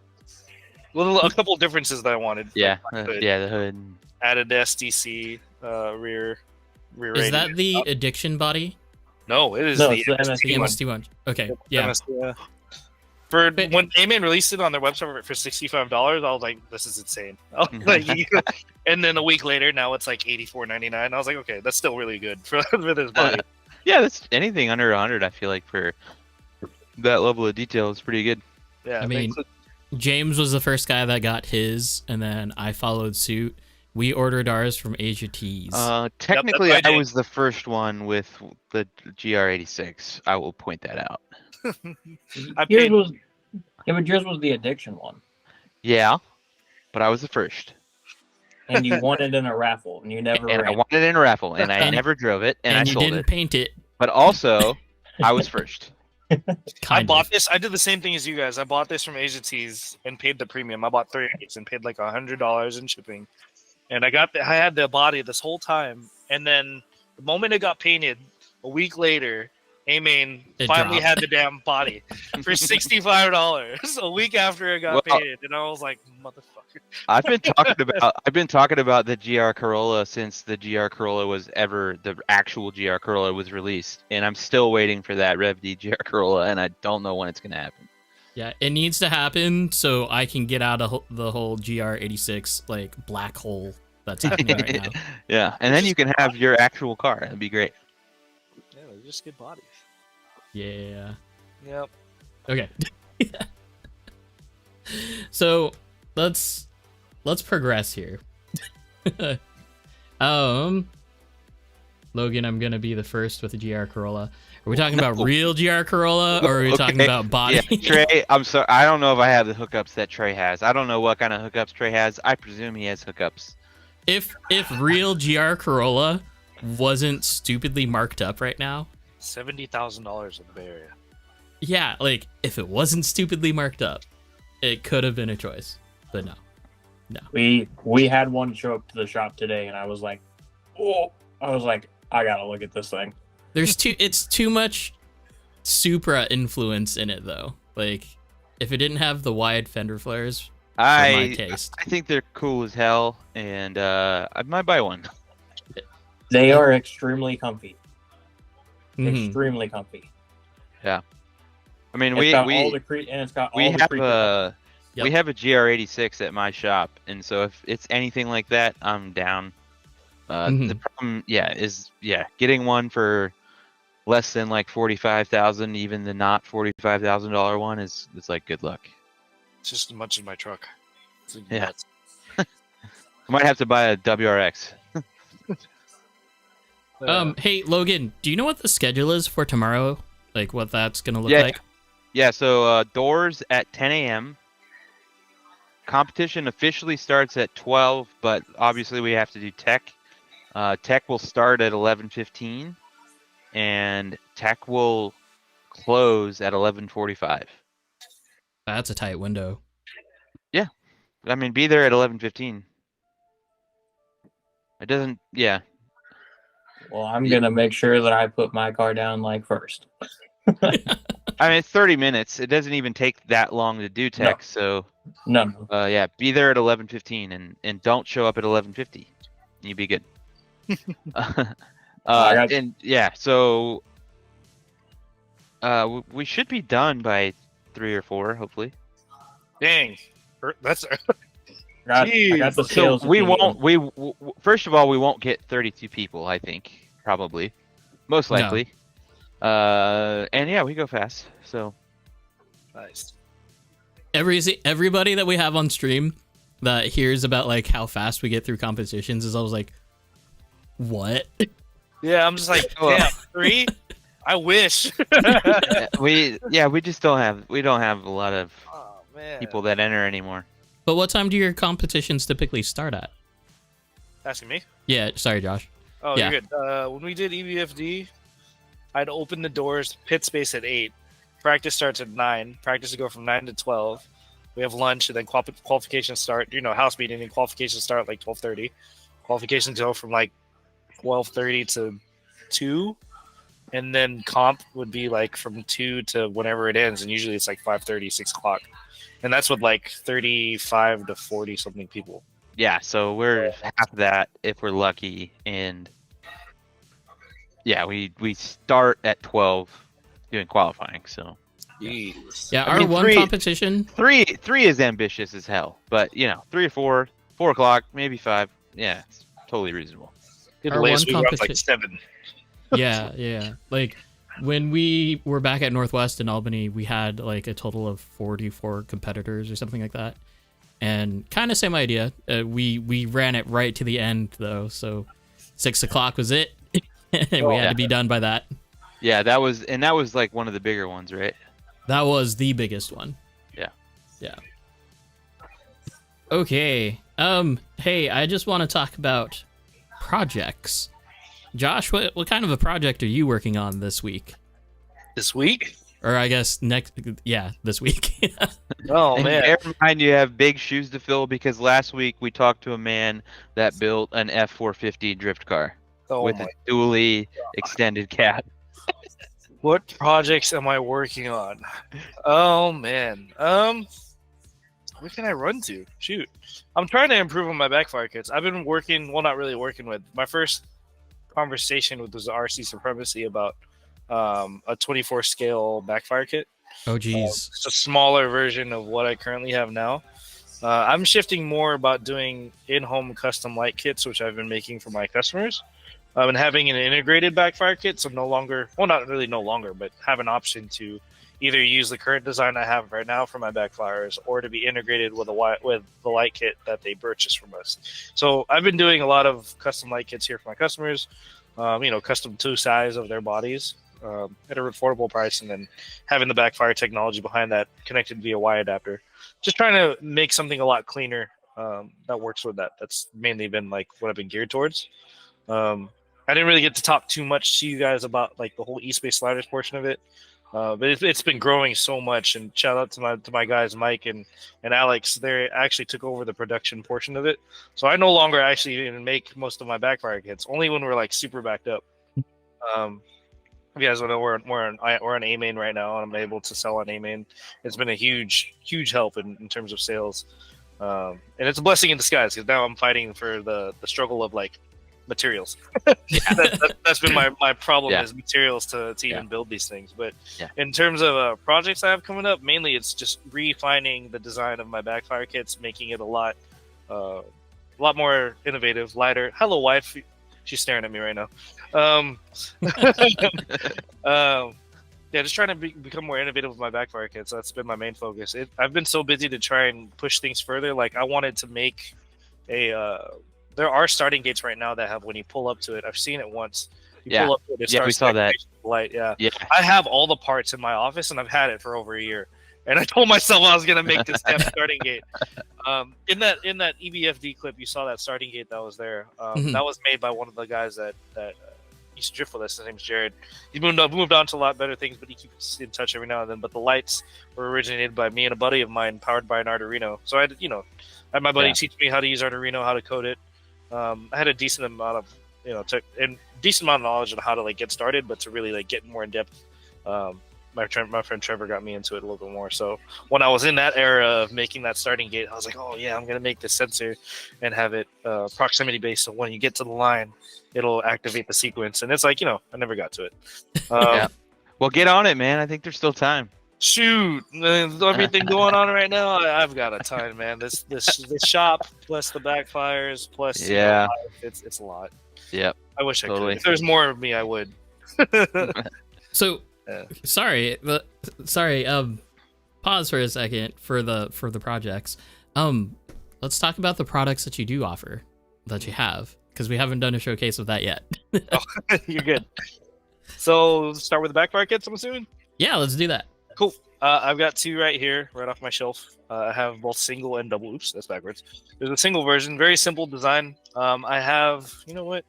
Well, a couple of differences that I wanted. Yeah, Like the hood. the hood. Added the SDC rear. Is that radius. the addiction body? No, it is No, the it's the MST The one. MST one. Okay, yeah. MST, For when A-Man released it on their website for $65, I was like, "This is insane!" I was like, and then a week later, now it's like $84.99. I was like, "Okay, that's still really good for this body." Yeah, that's anything under 100. I feel like for that level of detail is pretty good. Yeah, I mean, James was the first guy that got his, and then I followed suit. We ordered ours from Asia Tees. Technically, what I I did. was the first one with the GR86. I will point that out. I Yours paid, was, yeah, but yours was the addiction one, Yeah, but I was the first, and you won it in a raffle, and you never and I ran. won it in a raffle, and I And- never drove it, and I you sold didn't it. paint it. But also, I was first. I Kind bought of. this. I did the same thing as you guys. I bought this from Asia Tees and paid the premium. I bought 3 eggs and paid like $100 in shipping. And I had the body this whole time. And then the moment it got painted, a week later, A-Main It finally dropped. had the damn body for $65 a week after it got Well- painted. And I was like, motherfucker. I've been talking about the GR Corolla since the GR Corolla the actual GR Corolla was released, and I'm still waiting for that Rev D GR Corolla, and I don't know when it's gonna happen. Yeah, it needs to happen so I can get out of the whole GR86 like black hole that's happening right now. Yeah, and then you can have your actual car. That'd be great. Yeah, they're just good bodies. Yeah. Yep. Okay. So let's progress here. Logan, I'm gonna be the first with the GR Corolla. Are we talking about real GR Corolla, or are we talking Okay, about body? Yeah, Trey, I'm sorry. I don't know if I have the hookups that Trey has. I don't know what kind of hookups Trey has. I presume he has hookups. If real GR Corolla wasn't stupidly marked up right now, $70,000 in the Bay Area. yeah, like if it wasn't stupidly marked up, it could have been a choice. But no. We had one show up to the shop today, and I was like, "Oh!" I was like, "I gotta look at this thing." It's too much Supra influence in it though. Like if it didn't have the wide fender flares for my I taste. think they're cool as hell, and I might buy one. They are extremely comfy. Mhm. Extremely comfy. I mean, It's got all the and it's got all we the have creature a Yep. we have a GR86 at my shop, and so if it's anything like that, I'm down. The problem, is getting one for less than like 45,000, even the not $45,000 one is like good luck. It's just as much as my truck. It's Yeah. nuts. I might have to buy a WRX. Hey Logan, do you know what the schedule is for tomorrow? Like what that's gonna look Yeah. like? Yeah, so doors at 10 a.m. Competition officially starts at 12, but obviously we have to do tech. Tech will start at 11:15, and tech will close at 11:45. That's a tight window. I mean, be there at 11:15. It doesn't. Yeah. Well, I'm gonna make sure that I put my car down like first. I mean, it's 30 minutes. It doesn't even take that long to do tech. So, No. be there at 11:15, and don't show up at 11:50. You'd be good. So we should be done by 3 or 4, hopefully. Dang. That's I got the So scales. we if you won't. First of all, we won't get 32 people. I think probably, most No. likely. And yeah, we go fast. So nice. Everybody that we have on stream that hears about like how fast we get through competitions is always like, what? Yeah, I'm just like, Well- damn, 3. I wish. we just don't have a lot of Oh man. people that enter anymore. But what time do your competitions typically start at? Asking me? Yeah, sorry, Josh. Oh, Yeah. you're good. When we did EBFD, I'd open the doors, pit space at 8. Practice starts at 9. Practice would go from 9 to 12. We have lunch, and then qualifications start. House meeting and qualifications start at like 12:30. Qualifications go from like 12:30 to 2, and then comp would be like from 2 to whenever it ends, and usually it's like 5:30, 6 o'clock, and that's with like 35 to 40 something people. Yeah, so we're half that if we're lucky, and yeah, we start at 12 doing qualifying. So Jeez. Yeah, I our mean, one 3 competition. three is ambitious as hell, but 3 or 4 o'clock, maybe 5. Yeah, it's totally reasonable. The Our latest one we were up like competition- 7. Yeah. Like when we were back at Northwest in Albany, we had like a total of 44 competitors or something like that. And kind of same idea. We ran it right to the end though, so 6 o'clock was it. We had to be done by that. Yeah, that was like one of the bigger ones, right? That was the biggest one. Yeah. Okay. Hey, I just want to talk about projects. Josh, what kind of a project are you working on this week? This week? Or I guess this week. Oh And man. bear in mind you have big shoes to fill because last week we talked to a man that built an F450 drift car Oh with my. a dually extended cab. What projects am I working on? Oh man. Where can I run to? Shoot. I'm trying to improve on my backfire kits. I've been working, well, not really working with. My first conversation with was RC Supremacy about a 24 scale backfire kit. Oh geez. It's a smaller version of what I currently have now. I'm shifting more about doing in-home custom light kits, which I've been making for my customers, and having an integrated backfire kit. So no longer, well, not really no longer, but have an option to either use the current design I have right now for my backfires, or to be integrated with the light kit that they purchase from us. So I've been doing a lot of custom light kits here for my customers. Custom to size of their bodies at a affordable price, and then having the backfire technology behind that connected via Y adapter. Just trying to make something a lot cleaner that works with that. That's mainly been like what I've been geared towards. I didn't really get to talk too much to you guys about like the whole Eastbay sliders portion of it, but it's been growing so much. And shout out to my guys Mike and Alex. They actually took over the production portion of it, so I no longer actually even make most of my backfire kits. Only when we're like super backed up. If you guys don't know, we're on A-Main right now, and I'm able to sell on A-Main. It's been a huge help in terms of sales, and it's a blessing in disguise because now I'm fighting for the struggle of like materials. That's been my problem is materials to even build these things. But in terms of projects I have coming up, mainly it's just refining the design of my backfire kits, making it a lot more innovative, lighter. Hello, wife. She's staring at me right now. Just trying to become more innovative with my backfire kits. That's been my main focus. I've been so busy to try and push things further. Like I wanted to make there are starting gates right now that have, when you pull up to it, I've seen it once. You pull up to it, it starts we saw that. Light. Yeah. I I have all the parts in my office, and I've had it for over a year. And I told myself I was gonna make this damn starting gate. In that EBFD clip, you saw that starting gate that was there. That was made by one of the guys that used to drift with us. His name's Jared. He moved on to a lot better things, but he keeps in touch every now and then. But the lights were originated by me and a buddy of mine, powered by an Arduino. So I had my buddy teach me how to use Arduino, how to code it. I had a decent amount of decent amount of knowledge on how to like get started, but to really like get more in depth. My friend Trevor got me into it a little bit more. So when I was in that era of making that starting gate, I was like, oh yeah, I'm gonna make this sensor and have it proximity based. So when you get to the line, it'll activate the sequence. And it's like, I never got to it. Well, get on it, man. I think there's still time. Shoot, everything going on right now, I've got a ton, man. This shop plus the backfires plus it's a lot. Yep. I wish I Totally. could. If there's more of me, I would. So sorry. Pause for a second for the projects. Let's talk about the products that you do offer, that you have, because we haven't done a showcase of that yet. You're good. So start with the backfire kits, I'm assuming? Yeah, let's do that. Cool. I've got 2 right here, right off my shelf. I have both single and double. Oops, that's backwards. There's a single version, very simple design. I have, you know what?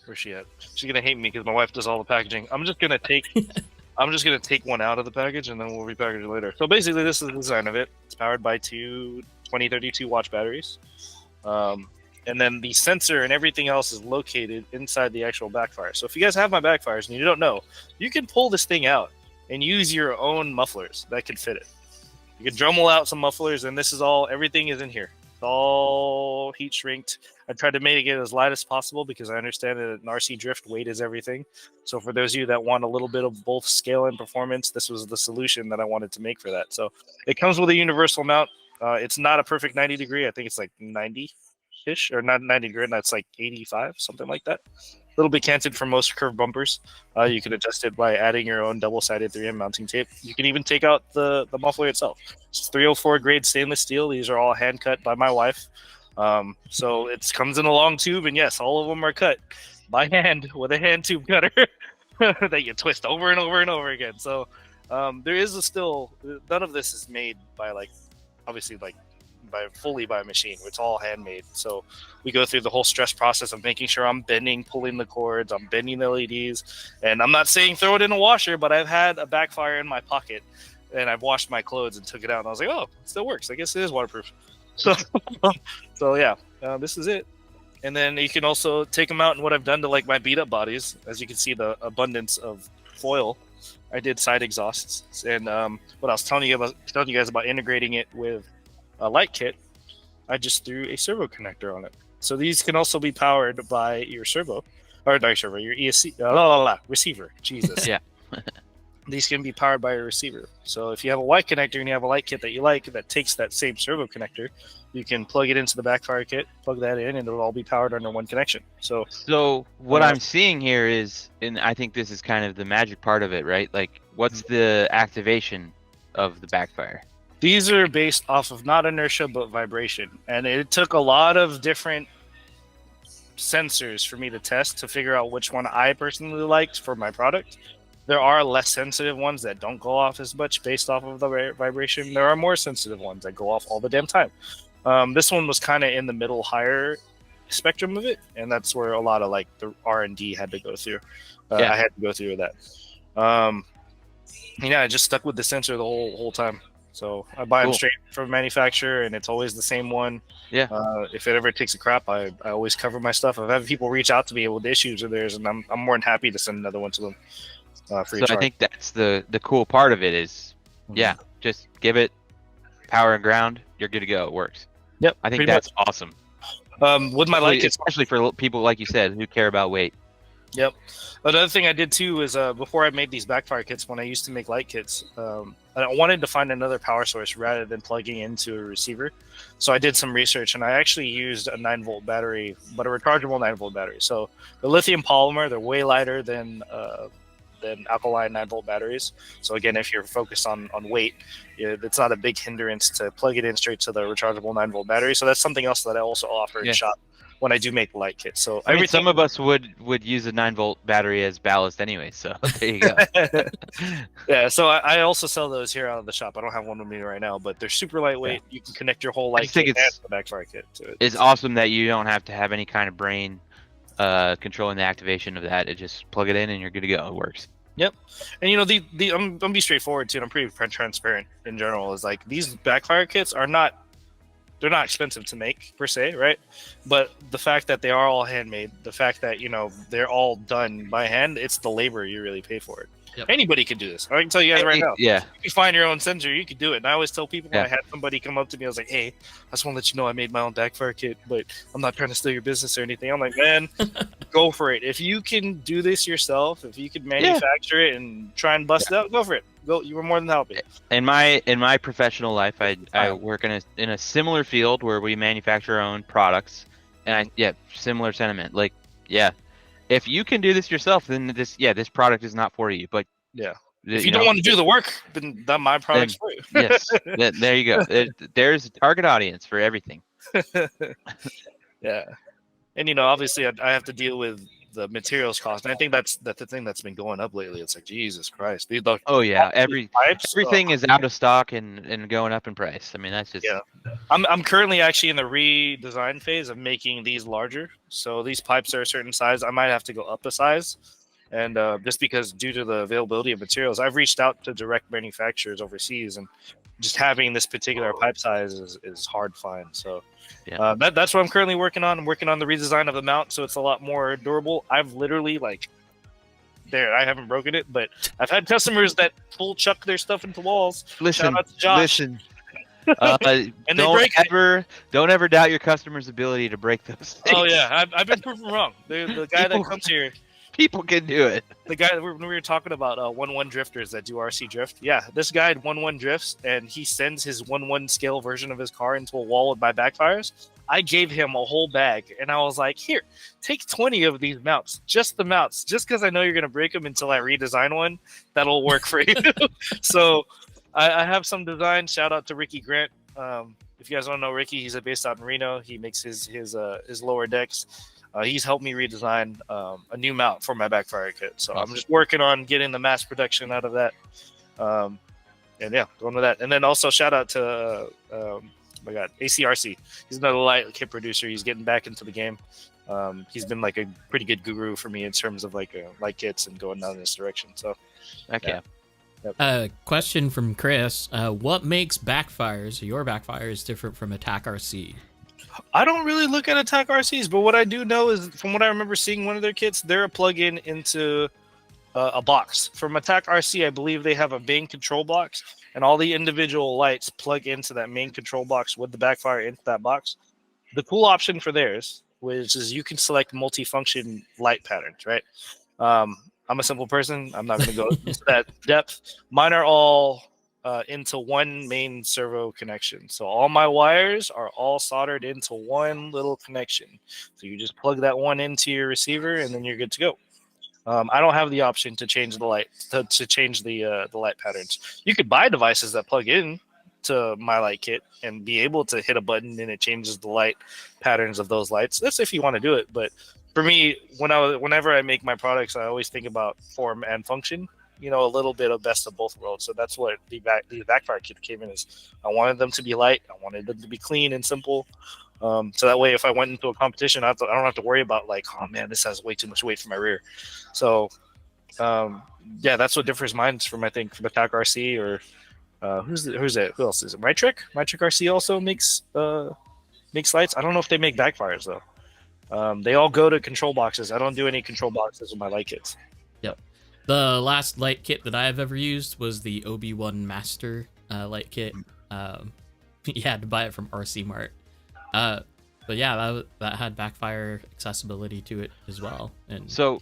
Where's she at? She's gonna hate me because my wife does all the packaging. I'm just gonna take one out of the package and then we'll repackage it later. So basically, this is the design of it. It's powered by 2 2032 watch batteries. And then the sensor and everything else is located inside the actual backfire. So if you guys have my backfires and you don't know, you can pull this thing out and use your own mufflers that can fit it. You can Dremel out some mufflers, and this is all, everything is in here. It's all heat shrinked. I tried to make it as light as possible because I understand that in RC drift, weight is everything. So for those of you that want a little bit of both scale and performance, this was the solution that I wanted to make for that. So it comes with a universal mount. It's not a perfect 90 degree. I think it's like 90-ish, or not 90 degree, that's like 85, something like that. A little bit canted for most curved bumpers. You can adjust it by adding your own double-sided 3M mounting tape. You can even take out the muffler itself. It's 304 grade stainless steel. These are all hand cut by my wife. So it comes in a long tube, and yes, all of them are cut by hand with a hand tube cutter that you twist over and over and over again. So there is none of this is made by obviously fully by machine. It's all handmade. So we go through the whole stress process of making sure I'm pulling the cords, I'm bending the LEDs, and I'm not saying throw it in a washer, but I've had a backfire in my pocket and I've washed my clothes and took it out and I was like, oh, it still works. I guess it is waterproof. So, this is it. And then you can also take them out, and what I've done to my beat up bodies, as you can see the abundance of foil, I did side exhausts. And what I was telling you guys about integrating it with a light kit, I just threw a servo connector on it. So these can also be powered by your your ESC receiver. Jesus. Yeah. These can be powered by a receiver. So if you have a white connector and you have a light kit that you like that takes that same servo connector, you can plug it into the backfire kit, plug that in, and it'll all be powered under one connection. So what I'm seeing here is, and I think this is kind of the magic part of it, right? What's the activation of the backfire? These are based off of not inertia, but vibration. And it took a lot of different sensors for me to test to figure out which one I personally liked for my product. There are less sensitive ones that don't go off as much based off of the vibration. There are more sensitive ones that go off all the damn time. This one was kind of in the middle higher spectrum of it, and that's where a lot of the R&D had to go through. I had to go through with that. I just stuck with the sensor the whole time. So I buy them straight from manufacturer, and it's always the same one. Yeah. If it ever takes a crap, I always cover my stuff. I've had people reach out to me with issues with theirs, and I'm more than happy to send another one to them. So I think that's the cool part of it is, just give it power and ground. You're good to go. It works. Yep. I think that's awesome. With my light kits, especially for people like you said who care about weight. Yep. Another thing I did too is before I made these backfire kits, when I used to make light kits, I wanted to find another power source rather than plugging into a receiver. So I did some research, and I actually used a 9-volt battery, but a rechargeable 9-volt battery. So the lithium polymer, they're way lighter than alkaline 9-volt batteries. So again, if you're focused on weight, it's not a big hindrance to plug it in straight to the rechargeable 9-volt battery. So that's something else that I also offer in shop when I do make light kits. So I mean, some of us would use a 9-volt battery as ballast anyway. So there you go. Yeah. So I also sell those here out of the shop. I don't have one with me right now, but they're super lightweight. You can connect your whole light kit and the backfire kit to it. It's awesome that you don't have to have any kind of brain controlling the activation of that. It just plug it in and you're good to go. It works. Yep. And I'm gonna be straightforward too, and I'm pretty transparent in general. Is these backfire kits are not expensive to make per se, right? But the fact that they are all handmade, the fact that they're all done by hand, it's the labor you really pay for it. Yep. Anybody can do this. I can tell you guys right now. Yeah. If you find your own sensor, you can do it. And I always tell people when I had somebody come up to me, I was like, hey, I just want to let you know I made my own backfire kit, but I'm not trying to steal your business or anything. I'm like, man, go for it. If you can do this yourself, if you can manufacture it and try and bust it out, go for it. Go. You were more than happy. In my professional life, I work in a similar field where we manufacture our own products, and similar sentiment. If you can do this yourself, then this product is not for you. But if you don't want to do the work, then my product's for you. Yes, there you go. There's a target audience for everything. Yeah, and obviously I have to deal with the materials cost, and I think that's the thing that's been going up lately. It's like Jesus Christ, Oh yeah, these pipes. everything is out of stock and going up in price. I mean, that's just Yeah, I'm currently actually in the redesign phase of making these larger. So these pipes are a certain size. I might have to go up a size, and just because due to the availability of materials, I've reached out to direct manufacturers overseas, and just having this particular pipe size is hard to find. So Yeah. that's what I'm currently working on. I'm working on the redesign of the mount, so it's a lot more durable. I've literally I haven't broken it, but I've had customers that full chuck their stuff into walls. listen, Shout out to Josh. listen. And they break it. Don't ever doubt your customer's ability to break those things. Oh yeah, I've been proven wrong. The guy that comes here, People can do it. the guy when we were talking about 1-1 drifters that do RC drift. Yeah, this guy 1-1 drifts, and he sends his 1-1 scale version of his car into a wall with my backfires. I gave him a whole bag, and I was like, "Here, take 20 of these mounts, just the mounts, just because I know you're gonna break them until I redesign one that'll work for you." So I have some design. Shout out to Ricky Grant. If you guys don't know Ricky, he's based out in Reno. He makes his lower decks. He's helped me redesign a new mount for my backfire kit. So Awesome. I'm just working on getting the mass production out of that. And yeah, going with that. And then also shout out to my God, ACRC. He's another light kit producer. He's getting back into the game. He's been like a pretty good guru for me in terms of like light kits and going down this direction. So Okay. Question from Chris: what makes your backfires, different from Attack RC? I don't really look at Attack RCs, but what I do know is from what I remember seeing one of their kits, they're a plug-in into a box. From Attack RC, I believe they have a main control box, and all the individual lights plug into that main control box with the backfire into that box. The cool option for theirs, which is you can select multi-function light patterns, right? I'm a simple person. I'm not going to go into that depth. Mine are all into one main servo connection. So all my wires are all soldered into one little connection. So you just plug that one into your receiver, and then you're good to go. I don't have the option to change the light to change the light patterns. You could buy devices that plug in to my light kit and be able to hit a button and it changes the light patterns of those lights. That's if you want to do it, but for me, whenever I make my products, I always think about form and function. A little bit of best of both worlds. So that's what the backfire kit came in as. I wanted them to be light. I wanted them to be clean and simple. So that way, if I went into a competition, I don't have to worry about like, oh man, this has way too much weight for my rear. So yeah, that's what differs mine from, I think, from Attack RC or who's it? Who else is it? Mytric RC also makes lights. I don't know if they make backfires though. They all go to control boxes. I don't do any control boxes with my light kits. Yep. The last light kit that I've ever used was the OB1 Master light kit. You had to buy it from RC Mart. But yeah, that had backfire accessibility to it as well. And So,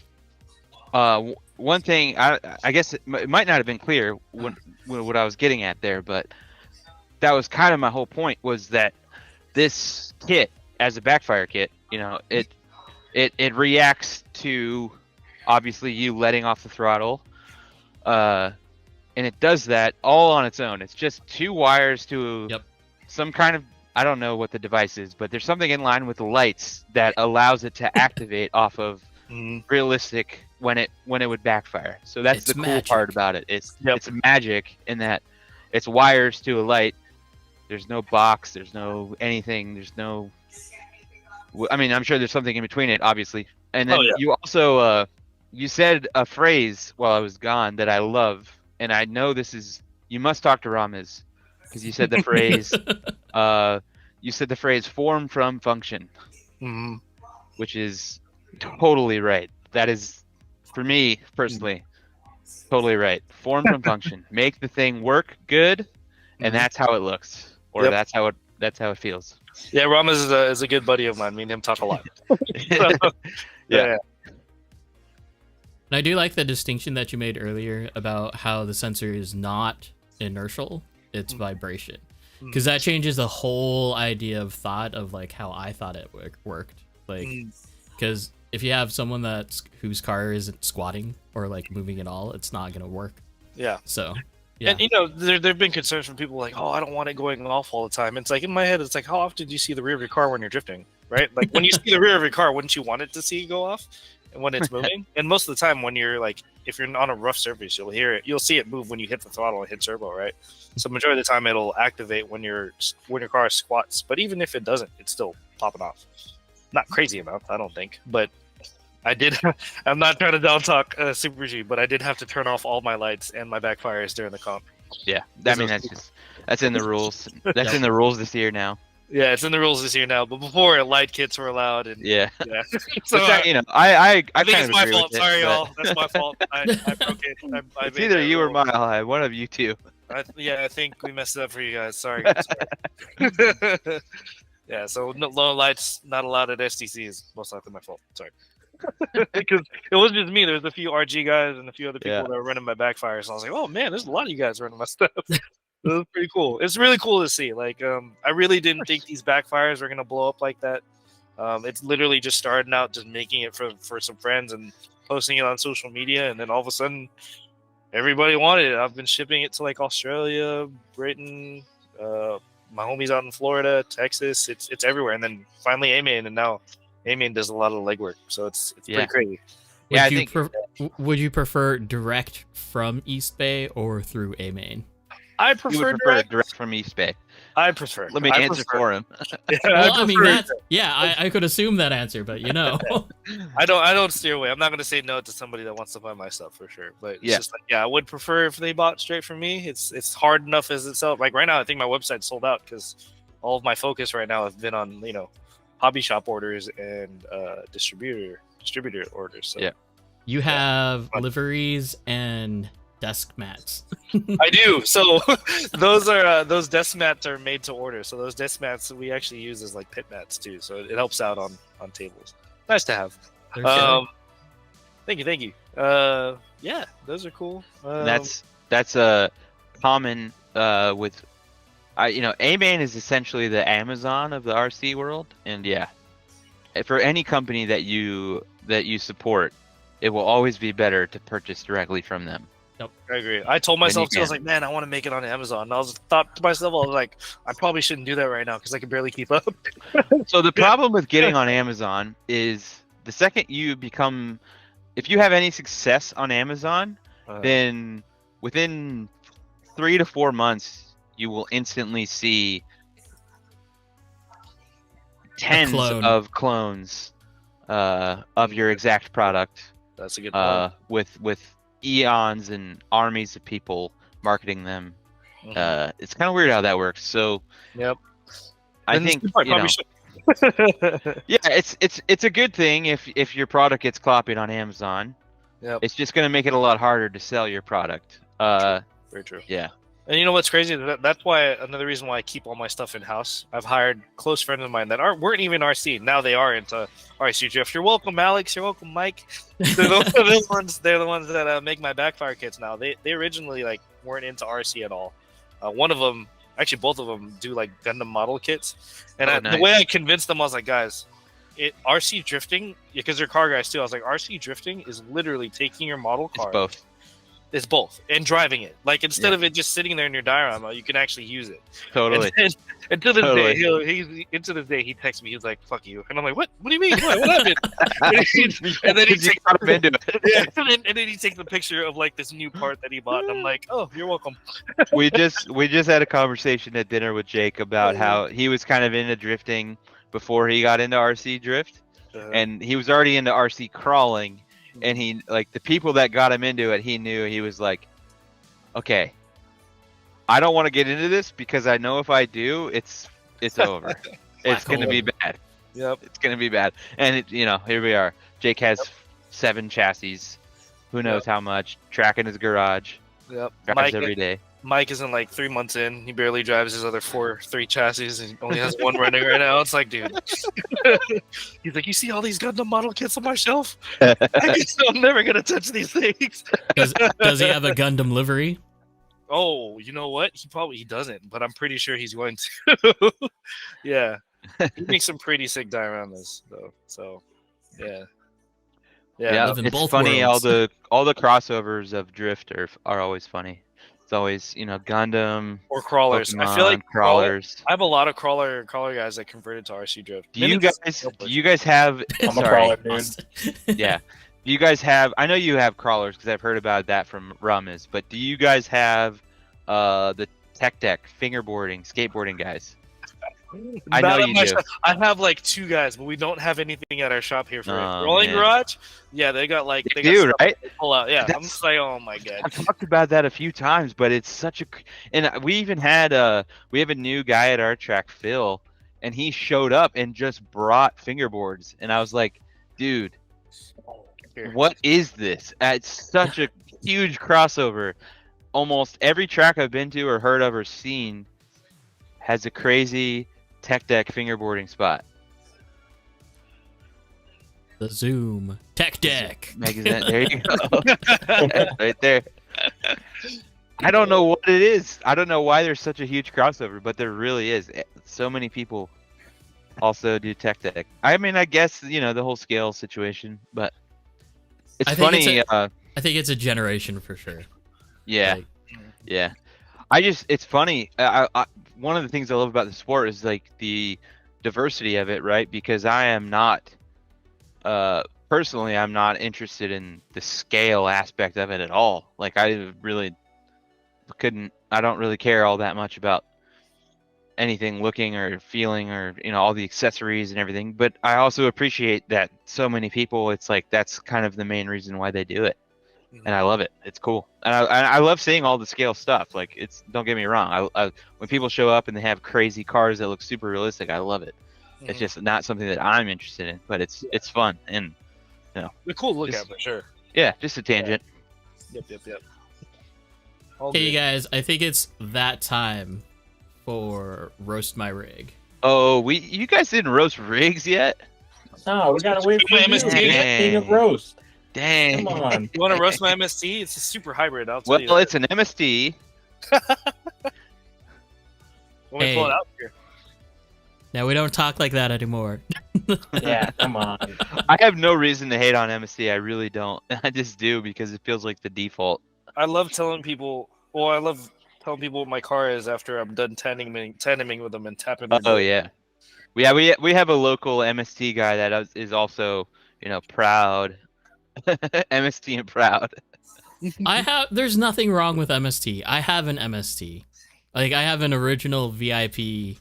one thing I guess it might not have been clear what I was getting at there, but that was kind of my whole point, was that this kit, as a backfire kit, it reacts to obviously you letting off the throttle, and it does that all on its own. It's just two wires to some kind of, I don't know what the device is, but there's something in line with the lights that allows it to activate off of realistic when it would backfire. So that's the cool part about it. It's magic in that it's wires to a light. There's no box. There's no anything. There's no. I mean, I'm sure there's something in between it, obviously. And then you also you said a phrase while I was gone that I love, and I know this is, you must talk to Ramiz, because you said the phrase form from function, which is totally right. That is, for me personally, totally right. Form from function. Make the thing work good, and that's how it looks, or that's how it feels. Yeah, Ramiz is a good buddy of mine. Me and him talk a lot. Yeah. And I do like the distinction that you made earlier about how the sensor is not inertial, it's vibration. Because that changes the whole idea of thought of like how I thought it worked. Like, because if you have someone whose car isn't squatting or like moving at all, it's not going to work. Yeah. So, yeah. And there've been concerns from people like, oh, I don't want it going off all the time. It's like in my head, it's like, how often do you see the rear of your car when you're drifting? right? Like when you see the rear of your car, wouldn't you want it to see it go off and when it's moving? And most of the time, when you're like, if you're on a rough surface, you'll see it move when you hit the throttle and hit turbo, right? So majority of the time, it'll activate when your car squats. But even if it doesn't, it's still popping off. Not crazy enough, I don't think, but. I did. I'm not trying to down talk Super G, but I did have to turn off all my lights and my backfires during the comp. Yeah, I mean that's in the rules. That's in the rules this year now. Yeah, it's in the rules this year now. But before, light kits were allowed. And yeah. So I think kind it's of my agree fault. with it, Sorry, but- y'all. That's my fault. I broke it. I It's made either that you or rule. Mile High. One of you two. I think we messed it up for you guys. Sorry. Yeah, so low lights not allowed at STC is most likely my fault. Sorry. Because it wasn't just me. There was a few RG guys and a few other people Yeah. that were running my backfires. And I was like, oh man, there's a lot of you guys running my stuff. It was pretty cool. It's really cool to see. Like, I really didn't think these backfires were gonna blow up like that. It's literally just starting out, just making it for some friends and posting it on social media, and then all of a sudden, everybody wanted it. I've been shipping it to like Australia, Britain, my homies out in Florida, Texas. It's everywhere, and then finally A-Main, and now A-Main does a lot of the legwork. So it's Yeah. pretty crazy. Yeah, I Would you think- would you prefer direct from Eastbay or through A-Main? I You prefer would prefer direct. direct from Eastbay. I prefer. Let me I answer prefer- for him. Yeah, Well, I mean prefer that's I could assume that answer, but you know. I don't steer away. I'm not gonna say no to somebody that wants to buy my stuff for sure. But it's Yeah. just like, I would prefer if they bought straight from me. It's hard enough as itself. Like right now, I think my website's sold out because all of my focus right now has been on hobby shop orders and distributor orders. So Yeah. You have liveries and desk mats. I do. So those desk mats are made to order. So those desk mats we actually use as like pit mats too. So it helps out on tables. Nice to have. They're sick. Thank you. Yeah, those are cool. That's a common with A-Main is essentially the Amazon of the RC world, and yeah, for any company that you support, it will always be better to purchase directly from them. I agree. I told myself too. I was like, man, I want to make it on Amazon. And I thought to myself, I was like, I probably shouldn't do that right now because I can barely keep up. So the problem with getting on Amazon is the second if you have any success on Amazon, then within 3 to 4 months, you will instantly see tens clone. of clones of your exact product. That's a good point. With eons and armies of people marketing them. Mhm. It's kind of weird how that works. So Yep. I And think this probably you know, should. yeah, it's a good thing if your product gets copied on Amazon. Yep. It's just going to make it a lot harder to sell your product. Very true. Yeah. And you know what's crazy? That's why another reason why I keep all my stuff in house. I've hired close friends of mine that weren't even RC. Now they are into RC drift. You're welcome, Alex. You're welcome, Mike. They're the ones that make my backfire kits now. They originally like weren't into RC at all. One of them, actually both of them, do like Gundam model kits. And Oh, nice. the way I convinced them, I was like, guys, RC drifting, because they're car guys too. I was like, RC drifting is literally taking your model It's car. both. It's both, and driving it. Like instead Yeah. of it just sitting there in your diorama, you can actually use it. Totally. And to this Totally. day, he texts me. He's like, "Fuck you," and I'm like, "What? What do you mean? What happened?" and then he You takes got him into it. yeah, and then he takes a picture of like this new part that he bought, and I'm like, "Oh, you're welcome." we just had a conversation at dinner with Jake about how he was kind of into drifting before he got into RC drift, and he was already into RC crawling, and he like the people that got him into it, he knew he was like, okay, I don't want to get into this because I know if I do, it's over. It's gonna be bad. Yep. It's gonna be bad. And here we are. Jake has 7 chassis. Who knows how much? Track in his garage. Yep. Drives every day. Mike isn't like 3 months in. He barely drives his other 3 chassis. And he only has one running right now. It's like, dude. He's like, you see all these Gundam model kits on my shelf? I'm never gonna touch these things. Does he have a Gundam livery? Oh, you know what? He doesn't, but I'm pretty sure he's going to. Yeah, he makes some pretty sick dioramas though. So, yeah. live in it's both funny. worlds. All the crossovers of drift are always funny. It's always, you know, Gundam, Or crawlers. I feel Pokemon, like crawlers. I have a lot of crawler guys that converted to RC drift. Do you guys have? I'm a Sorry. crawler, dude. Yeah. Do you guys have? I know you have crawlers because I've heard about that from Ramas. But do you guys have the tech deck fingerboarding, skateboarding guys? I know Not at you my do. shop. I have like 2 guys, but we don't have anything at our shop here for it. Oh, Rolling man. Garage. Yeah, they got like They got do, stuff right? they pull out. Yeah, I'm That's- just like, oh my god. I've talked about that a few times, but it's such a. And we even had we have a new guy at our track, Phil, and he showed up and just brought fingerboards, and I was like, dude, Here. what is this? It's such a huge crossover. Almost every track I've been to or heard of or seen has a crazy tech deck fingerboarding spot. The Zoom Tech Deck. Magazine. There you go. Right there. I don't know what it is. I don't know why there's such a huge crossover, but there really is. So many people also do tech deck. I mean, I guess, you know, the whole scale situation, but it's I think funny. I think it's a generation for sure. Yeah. Like, Yeah. It's funny. One of the things I love about the sport is like the diversity of it, right? Because I am not, personally, I'm not interested in the scale aspect of it at all. Like I don't really care all that much about anything looking or feeling or, you know, all the accessories and everything. But I also appreciate that so many people, it's like, that's kind of the main reason why they do it. And I love it. It's cool, and I love seeing all the scale stuff. Like don't get me wrong. When people show up and they have crazy cars that look super realistic, I love it. It's just not something that I'm interested in, but it's fun and, you know, They're cool to look Just- at for sure. yeah, just a tangent. Yep. All hey, you good. guys, I think it's that time for Roast My Rig. Oh, you guys didn't roast rigs yet? No, we gotta wait for you. MST. King of roast. Dang. Come on. You want to roast my MST? It's a super hybrid. I'll tell you. Well, that. it's an MST. When we pull it Hey. out here. Now we don't talk like that anymore. Yeah, come on. I have no reason to hate on MST. I really don't. I just do because it feels like the default. I love telling people. Well, I love telling people what my car is after I'm done tandeming with them and tapping. Their Oh door. yeah. We have a local MST guy that is also, you know, proud. MST and proud. There's nothing wrong with MST. I have an MST. Like I have an original VIP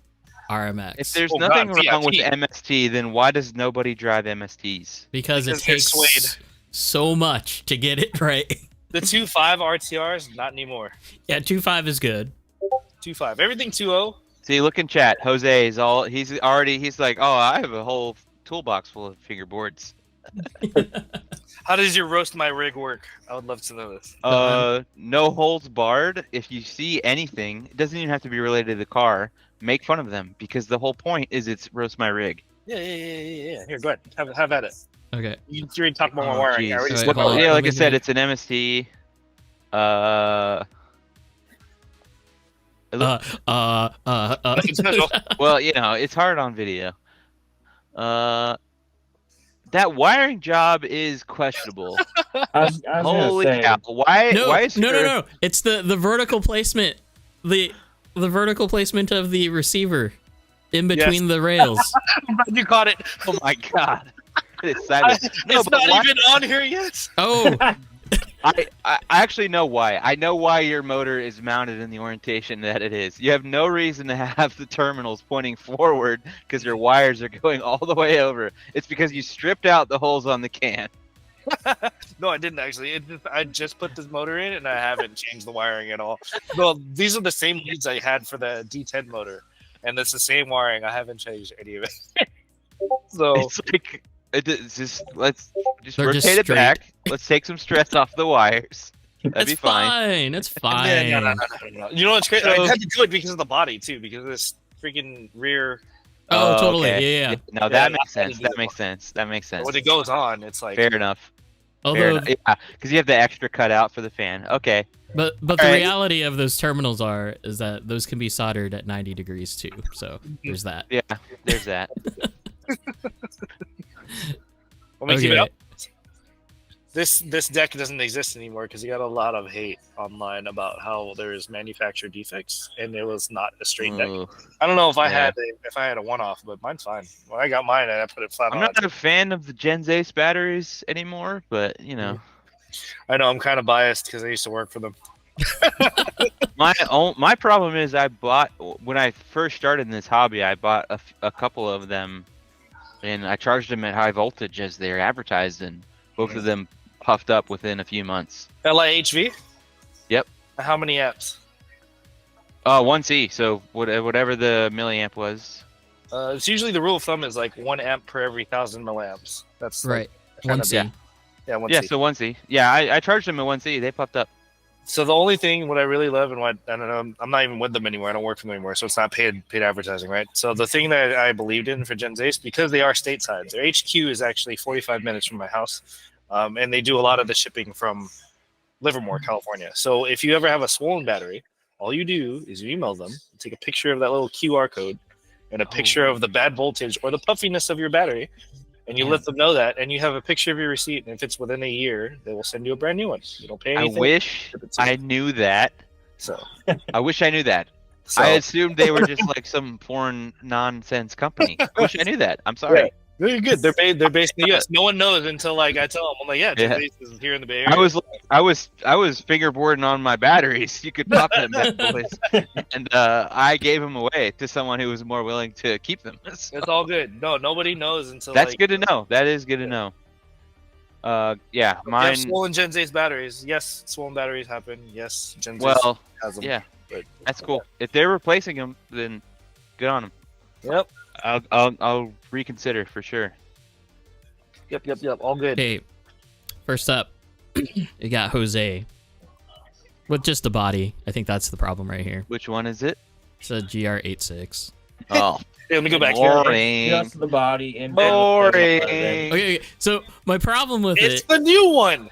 RMX. If there's Oh, nothing God, wrong with VIP. MST, then why does nobody drive MSTs? because it Because they're takes suede. so much to get it right. The 2.5 RTRs, not anymore. Yeah, 2.5 is good. 2.5. Everything 2.0. See, look in chat. Jose is he's like, oh, I have a whole toolbox full of fingerboards. How does your roast my rig work? I would love to know this. No holds barred. If you see anything, it doesn't even have to be related to the car. Make fun of them because the whole point is it's roast my rig. Yeah. Here, go ahead. Have at it. Okay. You already talked about my Oh, wiring. geez. I already Wait, spoke hold about on. it. Yeah, Let like I me said, get- it's an MST. Nothing special. Well, you know, it's hard on video. That wiring job is questionable. I was Holy gonna say, cow! Why? No, Why is no. your- It's the vertical placement. The vertical placement of the receiver in between the rails. I'm glad you caught it. Oh my god! It's silent. No, It's but not why- even on here yet. Oh, I actually know why. I know why your motor is mounted in the orientation that it is. You have no reason to have the terminals pointing forward because your wires are going all the way over. It's because you stripped out the holes on the can. No, I didn't actually. I just put this motor in, and I haven't changed the wiring at all. Well, these are the same leads I had for the D10 motor, and it's the same wiring. I haven't changed any of it. So It's like it's just let's just They're rotate just it back. Let's take some stress off the wires. That'd be it's fine. fine. It's fine. No. You know what's crazy? So- I had to do it because of the body too, because of this freaking rear. Oh, totally. okay. Yeah. No, Yeah, that no, makes I had to sense. do That it. makes sense. That makes sense. When it goes on, it's like Fair enough. Fair Although, enough. Yeah, because you have the extra cutout for the fan. Okay. but the Alright. reality of those terminals is that those can be soldered at 90 degrees too. So there's that. Yeah. There's that. Let me keep it Okay. up. This deck doesn't exist anymore because he got a lot of hate online about how there's manufacturer defects and it was not a straight deck. Ooh. I don't know if I Yeah. had a one-off, but mine's fine. When I got mine, I put it flat I'm on. not a fan of the Gen Ace batteries anymore, but you know, I know I'm kind of biased because I used to work for them. my problem is I bought when I first started in this hobby. I bought a couple of them, and I charged them at high voltage as they're advertised, and both of them puffed up within a few months. LIHV? Yep. How many amps? 1C. So whatever the milliamp was. It's usually the rule of thumb is like 1 amp per every 1,000 milliamps. That's Right. kind 1C. of- yeah, 1C. Yeah, so 1C. Yeah, I charged them at 1C. They puffed up. So the only thing what I really love and what I don't know, I'm not even with them anymore. I don't work for them anymore, so it's not paid advertising, right? So the thing that I believed in for Gen Ace, because they are stateside, their HQ is actually 45 minutes from my house, and they do a lot of the shipping from Livermore, California. So if you ever have a swollen battery, all you do is you email them, take a picture of that little QR code, and a picture of the bad voltage or the puffiness of your battery, and you let them know that, and you have a picture of your receipt, and if it's within a year, they will send you a brand new one. You don't pay I anything. wish I knew that. So I wish I knew that. So, I assumed they were just like some foreign nonsense company. I wish I knew that. I'm sorry. Yeah. They're good. They're based in the U.S. No one knows until like I tell them. I'm like, yeah, Gen Ace is here in the Bay Area. I was fingerboarding on my batteries. You could pop them, bad boys. And I gave them away to someone who was more willing to keep them. So It's all good. No, nobody knows until. that's like, good to know. That is good to know. Yeah, They have mine. swollen Gen Ace batteries. Yes, swollen batteries happen. Yes, Gen Ace Well, has them. yeah, but that's cool. If they're replacing them, then good on them. Yep. I'll reconsider for sure. Yep. All good. Okay, first up, you got Jose with just the body. I think that's the problem right here. Which one is it? It's a GR86. Oh, Hey, let me go back here. boring. Just the body and Boring. Okay, so my problem with It's it, the new one.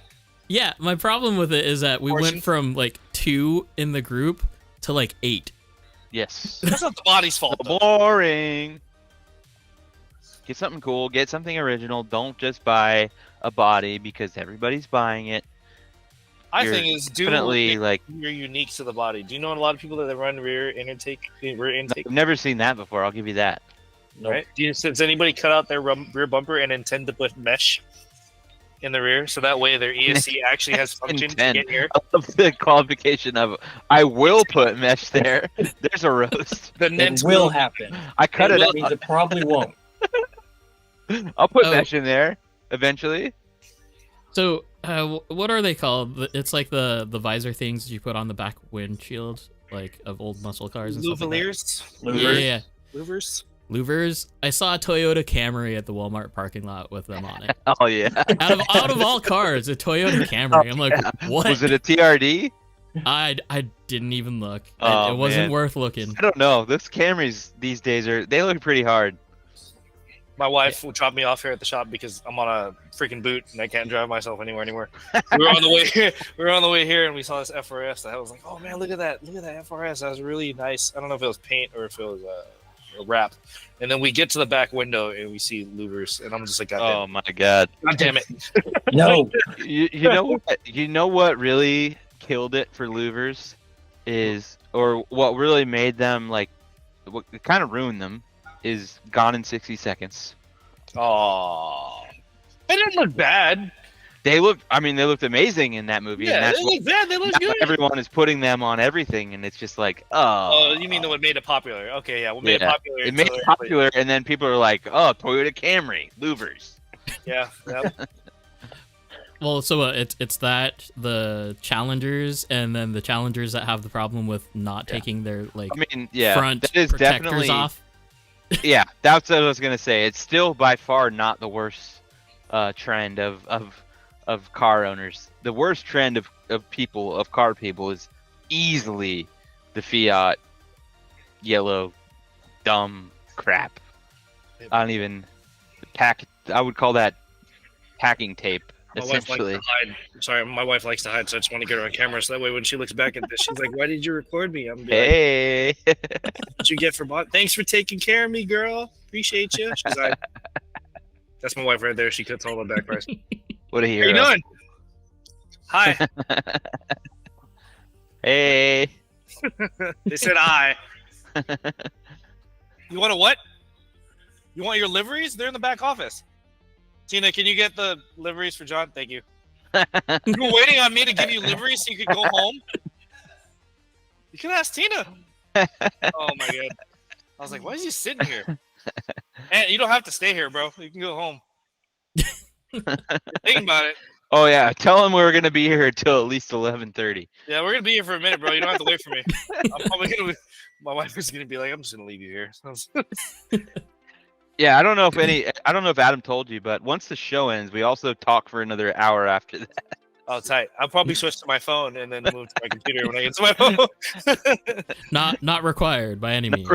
yeah, my problem with it is that we Portion. went from like 2 in the group to like 8. Yes. That's not the body's fault. though. Boring. Get something cool. Get something original. Don't just buy a body because everybody's buying it. I You're think is do Definitely, like, you're unique to the body. Do you know a lot of people that run rear intake? I've never seen that before. I'll give you that. Nope. Right? Does anybody cut out their rear bumper and intend to put mesh in the rear so that way their ESC actually has function to Intend. get here? I love the qualification of I will put mesh there. There's a roast. The It Nens will happen. I cut It it That means it probably won't. I'll put Oh. mesh in there eventually. So, what are they called? It's like the visor things that you put on the back windshield, like of old muscle cars and stuff like that. Louvaliers? Yeah. Louvers? Louvers. I saw a Toyota Camry at the Walmart parking lot with them on it. Oh yeah. out of all cars, a Toyota Camry. I'm like, what? Was it a TRD? I didn't even look. Oh, It wasn't man. worth looking. I don't know. Those Camrys these days they look pretty hard. My wife will drop me off here at the shop because I'm on a freaking boot and I can't drive myself anywhere. We were on the way here. We were on the way here and we saw this FRS. And I was like, "Oh man, look at that! Look at that FRS. That was really nice." I don't know if it was paint or if it was a wrap. And then we get to the back window and we see louvers, and I'm just like, Oh my god. God damn it! No. You know what? You know what really killed it for louvers is, or what really made them like, what kind of ruined them is Gone in 60 Seconds. Oh, it didn't look bad. They looked amazing in that movie. Yeah, and they that's look bad. They look now good. everyone is putting them on everything, and it's just like, Oh, oh. you mean what made it popular? Okay, yeah, what made it Yeah. popular? It made until it everybody- popular, and then people are like, oh, Toyota Camry, louvers. Yeah, yeah. Well, so it's that the Challengers and then the Challengers that have the problem with not taking their like I mean, yeah, front that is protectors definitely off. Yeah, that's what I was gonna say. It's still by far not the worst trend of car owners. The worst trend of car people is easily the Fiat yellow dumb crap. I don't even I would call that packing tape. My wife likes Essentially, to hide. Sorry, my wife likes to hide, so I just want to get her on camera so that way when she looks back at this, she's like, "Why did you record me?" I'm gonna be like, hey, "What you get for bot? Thanks for taking care of me, girl. Appreciate you." She's like, "That's my wife right there. She cuts all the back price." what a How hero! you doing? Hi. Hey. They said hi. You want a what? You want your liveries? They're in the back office. Tina, can you get the liveries for John? Thank you. You were waiting on me to give you liveries so you could go home? You can ask Tina. Oh my god. I was like, why is he sitting here? And you don't have to stay here, bro. You can go home. Think about it. Oh yeah, tell him we were gonna be here until at least 11:30. Yeah, we're gonna be here for a minute, bro. You don't have to wait for me. I'm probably gonna. My wife is gonna be like, I'm just gonna leave you here. Yeah, I don't know if Adam told you, but once the show ends, we also talk for another hour after that. Oh, tight. I'll probably switch to my phone and then move to my computer when I get to my phone. Not required by any means.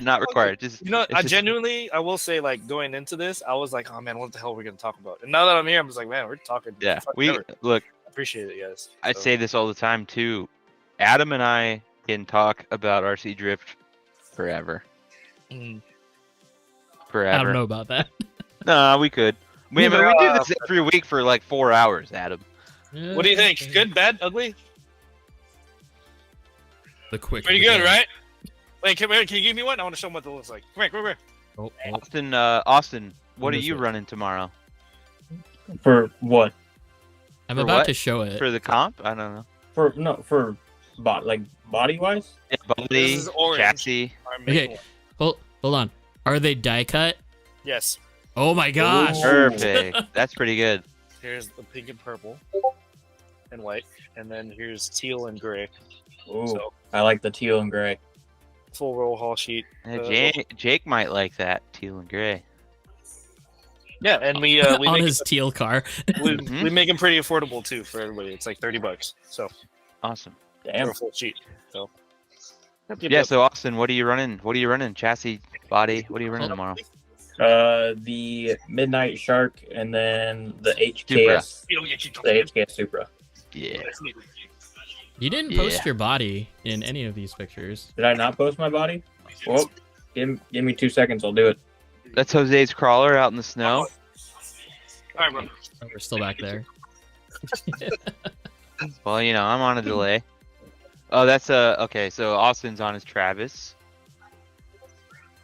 Not required. Just Genuinely, I will say, like, going into this, I was like, oh man, what the hell are we gonna talk about? And now that I'm here, I'm just like, man, we're talking. Yeah, forever. look. Appreciate it, guys. I say this all the time too. Adam and I can talk about RC drift forever. Forever. I don't know about that. No, we could. We do this every week for like 4 hours, Adam. What do you think? Good, bad, ugly? The quick. Pretty good, right? Wait, can you give me one? I want to show them what it looks like. Come here. Oh. Austin, what are you running tomorrow? For what? I'm For about what? to show it. For the comp? I don't know. For body wise? Yeah, body, This is orange. chassis. Okay, hold on. Are they die cut? Yes. Oh my gosh! Ooh. Perfect. That's pretty good. Here's the pink and purple and white, and then here's teal and gray. Ooh, So I like the teal and gray. full roll haul sheet. Jake might like that teal and gray. Yeah, and we On make his teal car. we make them pretty affordable too for everybody. It's like $30. So Awesome. Damn. for a full sheet. So Yeah. So Austin, what are you running? What are you running? Chassis, body. What are you running tomorrow? The Midnight Shark and then the HKS. The HKS Supra. Yeah. You didn't post your body in any of these pictures. Did I not post my body? Well, give me 2 seconds. I'll do it. That's Jose's crawler out in the snow. All right, bro. Oh, we're still back there. Well, I'm on a delay. Oh, that's okay. So Austin's on his Travis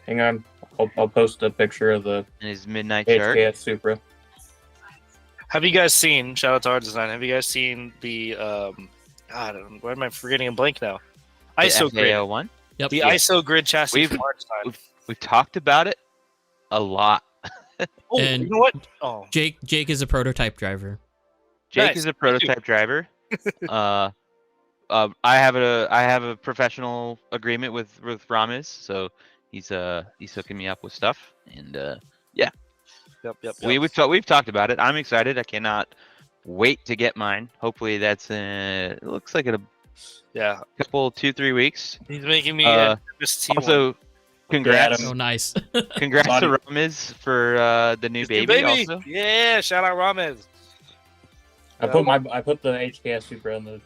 Hang on. I'll post a picture of the and his Midnight Shark. HKS Supra. Have you guys seen? Shout out to Art Design. Have you guys seen the? I don't know. Why am I forgetting a blank now? ISO grid. one. Yep. The ISO grid chassis from Art Design. We've talked about it a lot. Oh, And- you know what? Oh, Jake is a prototype driver. Jake Nice. is a prototype driver. I have a professional agreement with Ramiz, so he's hooking me up with stuff, and yep. we've talked about it. I'm excited. I cannot wait to get mine. Hopefully that's it looks like in a Yeah, couple 2-3 weeks. he's making me this T1. Also, congrats, Adam. Oh, nice. congrats Body. to Ramiz for the new His baby. Also, Yeah, shout out Ramez. I put the HKS Supra in the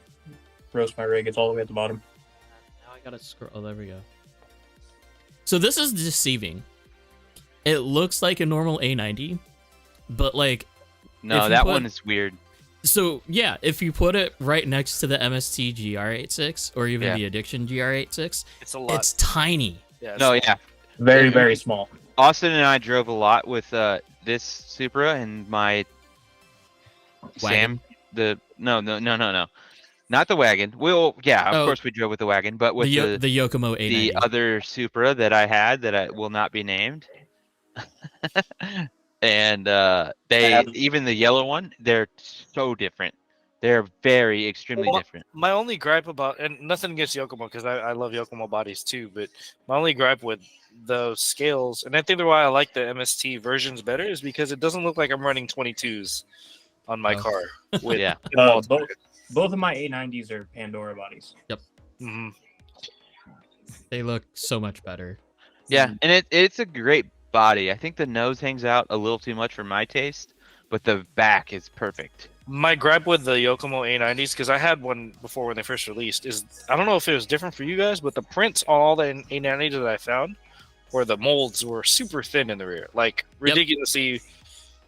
roast my rig. It's all the way at the bottom. Now I gotta scroll. Oh, there we go. So this is deceiving. It looks like a normal A90, but like, no, if you that put- one is weird. so yeah, if you put it right next to the MST GR86 or even Yeah. the Addiction GR86, It's a lot. it's tiny. Yeah, No, yeah. Very, very small. Austin and I drove a lot with this Supra and my Wagon. No, not the wagon. Of Oh. course we drove with the wagon, but with The Yokomo A90. the other Supra that I had that I will not be named. And even the yellow one, they're so different. They're very extremely different. My only gripe about, and nothing against Yokomo because I love Yokomo bodies too, but my only gripe with those scales, and I think the why I like the MST versions better is because it doesn't look like I'm running 22s on my Oh. car. With Yeah. Both of my A90s are Pandora bodies. Mhm. They look so much better. Yeah, and it's a great body. I think the nose hangs out a little too much for my taste, but the back is perfect. My gripe with the Yokomo A90s, because I had one before when they first released, is I don't know if it was different for you guys, but the prints on all the A90s that I found, where the molds were super thin in the rear, like ridiculously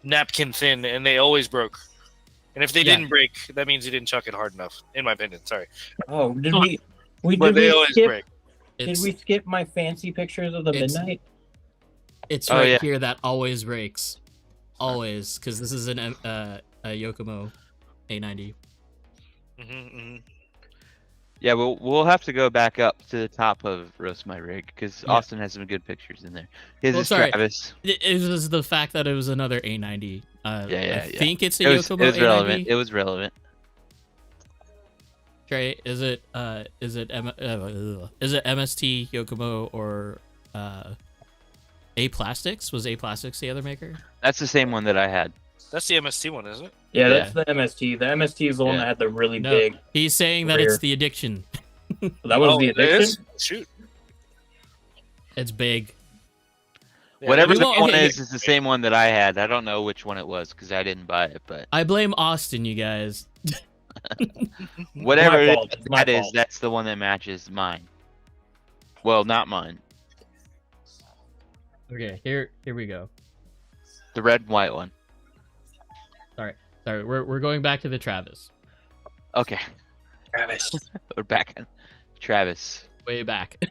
napkin thin, and they always broke. And if they Yeah. didn't break, that means you didn't chuck it hard enough, in my opinion. Sorry. Oh, did But they we always skip? break. Did It's we skip my fancy pictures of the It's- midnight? it's Oh, right yeah. here that always breaks, always, because this is a Yokomo A90. Yeah, we'll have to go back up to the top of Roast My Rig because Yeah. Austin has some good pictures in there. His Well, is sorry. Travis. It was the fact that it was another A90. Yeah. I think it's a It was Yokomo A90. relevant. It was relevant. Trey, is it MST Yokomo or A Plastics? Was A Plastics the other maker? That's the same one that I had. That's the MST one, isn't it? Yeah, that's the MST. The MST is the one Yeah. that had the really No. big. He's saying that Rear. it's the addiction. That was the it is? addiction. Shoot. It's big. Yeah, Whatever we the won't- one okay, is the same one that I had. I don't know which one it was because I didn't buy it, but I blame Austin, you guys. whatever My it fault. is, It's my fault. that's the one that matches mine. Well, not mine. Okay, here we go. The red and white one. Sorry, we're going back to the Travis. Okay, Travis. we're back in. Travis. Way back.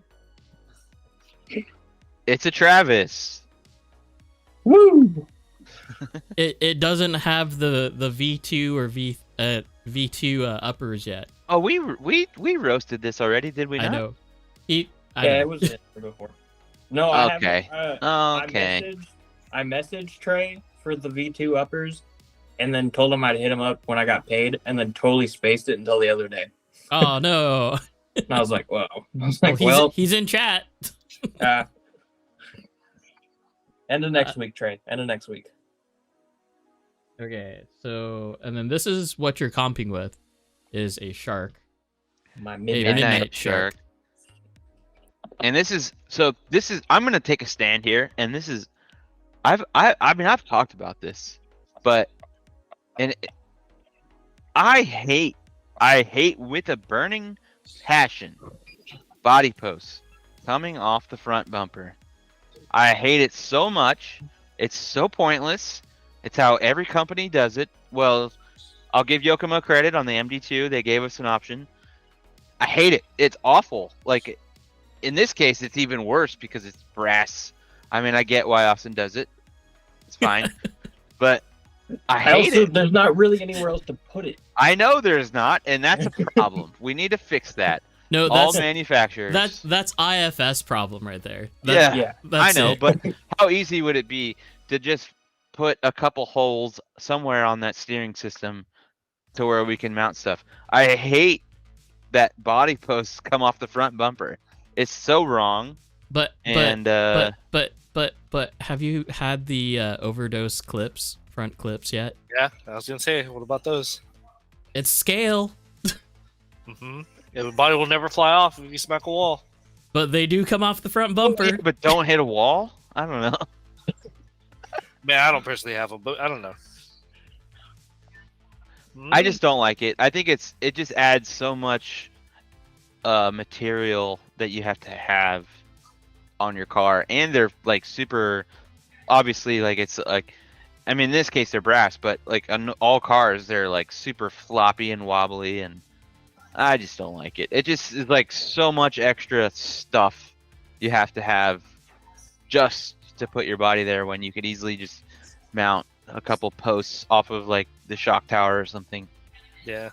It's a Travis. Woo! It doesn't have the V2 or V2 uppers yet. Oh, we roasted this already, did we not? I know. I Yeah, know. it was in there before. No, I Okay. haven't. Okay. I messaged Trey for the V2 uppers, and then told him I'd hit him up when I got paid, and then totally spaced it until the other day. Oh no. And I was like, "Whoa!" I was like, He's in chat. End of next week, Trey. End of next week. Okay, so and then this is what you're comping with is a shark. My Hey, midnight. Midnight Shark. And this is I'm gonna take a stand here, and this is I mean I've talked about this, but I hate with a burning passion body posts coming off the front bumper. I hate it so much. It's so pointless. It's how every company does it. Well, I'll give Yokomo credit on the MD2. They gave us an option. I hate it. It's awful. Like, in this case, it's even worse because it's brass. I mean, I get why Austin does it. It's fine. But I hate it. There's not really anywhere else to put it. I know there's not, and that's a problem. We need to fix that. No, All that's manufacturers. that's IFS problem right there. Yeah. Yeah. I That's know, it. but how easy would it be to just put a couple holes somewhere on that steering system to where we can mount stuff? I hate that body posts come off the front bumper. It's so wrong. But have you had the overdose front clips yet? Yeah, I was gonna say, what about those? It's scale, Yeah, the body will never fly off if you smack a wall. but they do come off the front bumper. But don't hit a wall? I don't know. Man, I don't personally have them, but I don't know. I just don't like it. I think it just adds so much material that you have to have on your car, and they're like super obviously, like it's like, I mean in this case they're brass, but like on all cars they're like super floppy and wobbly, and I just don't like it. It just is like so much extra stuff you have to have just to put your body there when you could easily just mount a couple posts off of like the shock tower or something. Yeah.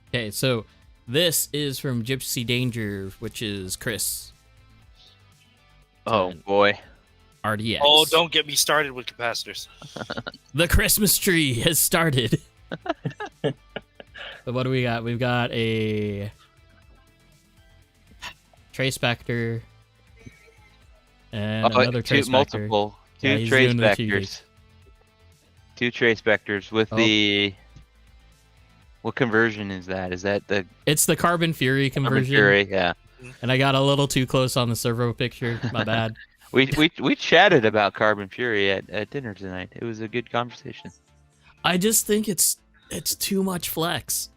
Okay, so this is from Gypsy Danger, which is Chris Oh boy. RDX. Oh, don't get me started with capacitors. The Christmas tree has started. So what do we got? We've got a Trace Vector and another Trace Vector. Yeah, Two he's trace doing the two vectors. Two trace vectors with the. What conversion is that? Is that the It's the Carbon Fury conversion. Fury? Yeah. And I got a little too close on the servo picture. My bad. We chatted about Carbon Fury at dinner tonight. It was a good conversation. I just think it's too much flex.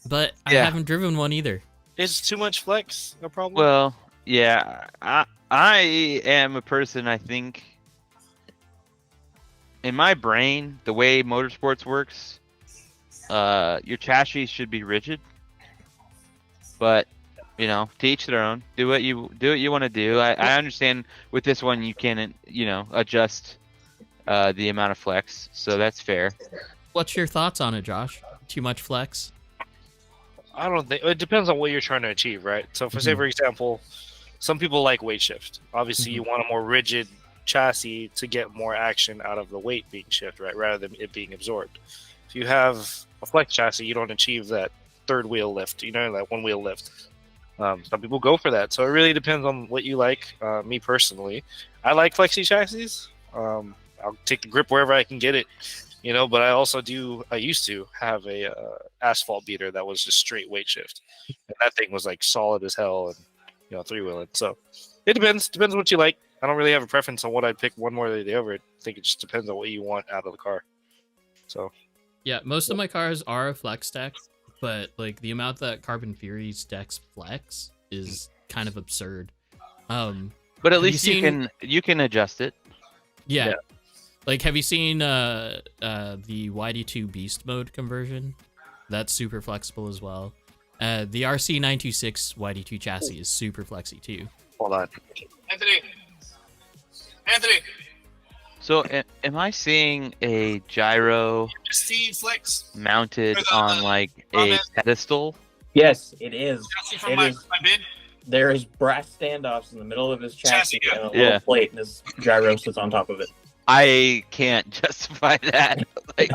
But I Yeah. haven't driven one either. Is too much flex a problem? Well, yeah, I am a person, I think, in my brain, the way motorsports works, your chassis should be rigid, but you know, to each their own. Do what you want to do. I understand with this one you can adjust the amount of flex, so that's fair. What's your thoughts on it, Josh? Too much flex? I don't think it depends on what you're trying to achieve, right? So, for say, for example, some people like weight shift. Obviously, you want a more rigid chassis to get more action out of the weight being shifted, right, rather than it being absorbed. If you have a flex chassis, you don't achieve that third wheel lift, that one wheel lift. Some people go for that, so it really depends on what you like. Me personally, I like flexi chassis. I'll take the grip wherever I can get it, but I used to have a asphalt beater that was just straight weight shift, and that thing was like solid as hell, and three-wheeling. So it depends on what you like. I don't really have a preference on what I'd pick one more than the other. I think it just depends on what you want out of the car. So yeah, most of my cars are flex deck, but like the amount that Carbon Fury's decks flex is kind of absurd. But at least you can adjust it. Yeah. Like, have you seen the YD2 Beast mode conversion? That's super flexible as well. The RC926 YD2 chassis is super flexy too. Hold on, Anthony. So, am I seeing a gyro flex mounted on like a pedestal? Yes, it is. There is brass standoffs in the middle of his chassis and a little plate, and his gyro sits on top of it. I can't justify that. Like,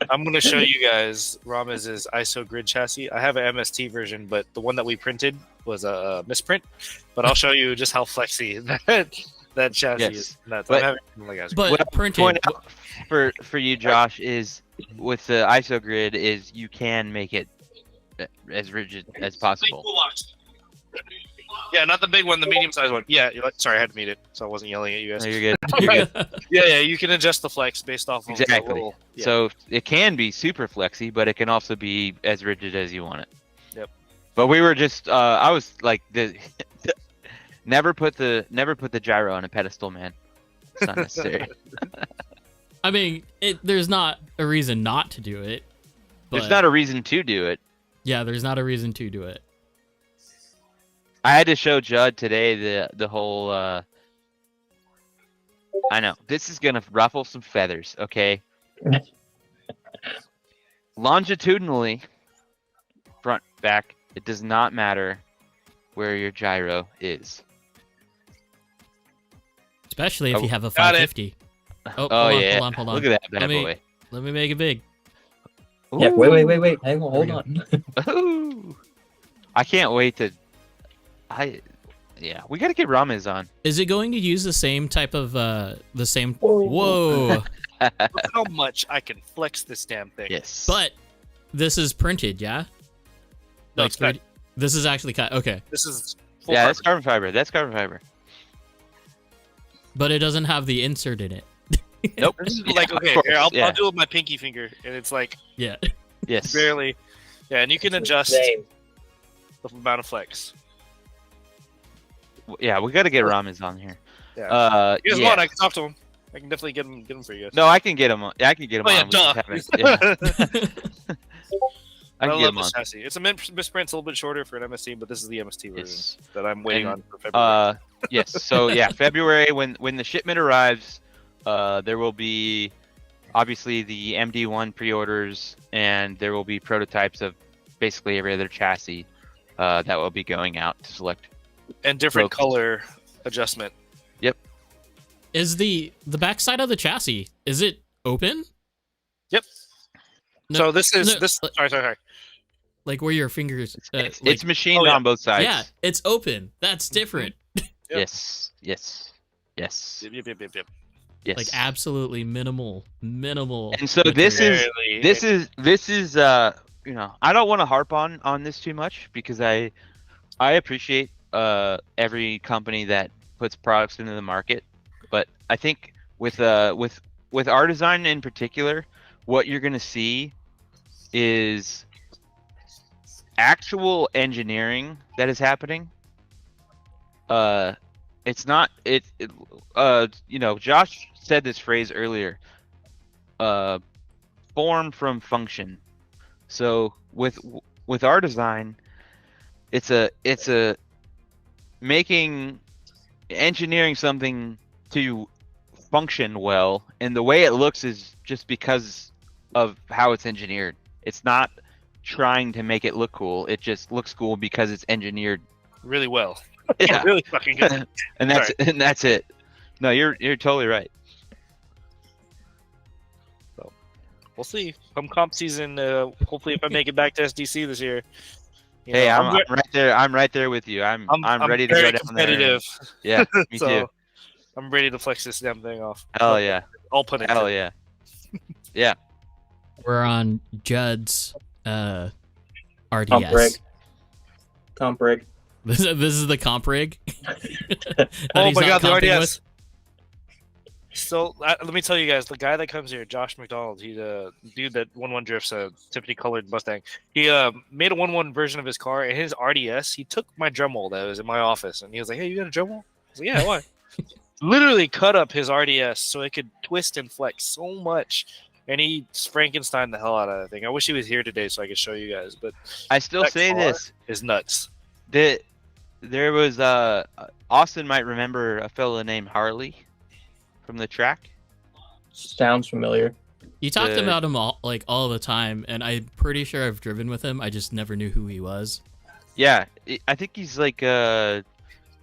I'm going to show you guys Ramez's ISO grid chassis. I have an MST version, but the one that we printed was a misprint. But I'll show you just how flexy that chassis is. But what I printed point out for you, Josh, is with the ISO grid is you can make it as rigid as possible. Yeah, not the big one, the medium-sized one. Yeah, sorry, I had to mute it, so I wasn't yelling at you guys. No, you're good. You're good. Yeah, you can adjust the flex based off of exactly. So it can be super flexy, but it can also be as rigid as you want it. Yep. But we were just, I was like, never put the gyro on a pedestal, man. It's not necessary. I mean, there's not a reason not to do it. But there's not a reason to do it. Yeah, there's not a reason to do it. I had to show Judd today the whole. I know this is gonna ruffle some feathers, okay? Longitudinally, front, back, it does not matter where your gyro is. Especially if you have a 550. Oh, hold on. Look at that bad boy. Let me make it big. Ooh. Yeah, wait. Hang on, hold on. Ooh. I can't wait to. We gotta get Ramez on. Is it going to use the same type of Whoa! Look how much I can flex this damn thing. Yes. But this is printed, yeah. No, like it's cut. This is actually cut. Okay. This is that's carbon fiber. That's carbon fiber. But it doesn't have the insert in it. Nope. Like, okay, here, I'll do it with my pinky finger, and it's like yes, barely. Yeah, and you can adjust the amount of flex. Yeah, we got to get Ramez on here. Yeah. You guys want? I can talk to him. I can definitely get him for you guys. No, I can get him. I can get him on. Duh. I can get him on. Chassis. It's a misprint. It's a little bit shorter for an MST, but this is the MST version that I'm waiting on for February. Yes. So yeah, February when the shipment arrives, there will be obviously the MD1 pre-orders, and there will be prototypes of basically every other chassis that will be going out to select. And different color adjustment. Yep. Is the backside of the chassis, is it open? Yep. So this is sorry. Like where your fingers it's machined on both sides. Yeah, it's open. That's different. Yep. Yes. Yep. Yes. Like absolutely minimal. And so this is I don't want to harp on this too much because I appreciate every company that puts products into the market, but I think with our design in particular, what you're gonna see is actual engineering that is happening. It's not Josh said this phrase earlier, form from function. So with our design, it's a making engineering something to function well, and the way it looks is just because of how it's engineered. It's not trying to make it look cool. It just looks cool because it's engineered really well. Yeah. Really fucking good. and that's it. No, you're totally right. So, we'll see. Come comp season, hopefully if I make it back to SDC this year. Hey, I'm right there. I'm right there with you. I'm ready to go very down competitive. there. Yeah, me So, too. I'm ready to flex this damn thing off. Hell yeah. I'll put it. Hell yeah. Yeah. We're on Judd's RDS. Comp rig. This is the comp rig. Oh my god, the RDS. RDS. So let me tell you guys, the guy that comes here, Josh McDonald, he's a dude that 1-1 drifts a Tiffany colored Mustang. He made a 1-1 version of his car, and his RDS, he took my Dremel that was in my office, and he was like, "Hey, you got a Dremel?" I was like, "Yeah, why?" Literally cut up his RDS so it could twist and flex so much, and he Frankenstein the hell out of that thing. I wish he was here today so I could show you guys, but I still that say car this. is nuts. That there was Austin might remember a fellow named Harley from the track. Sounds familiar. You talked about him all the time, and I'm pretty sure I've driven with him. I just never knew who he was. Yeah, I think he's like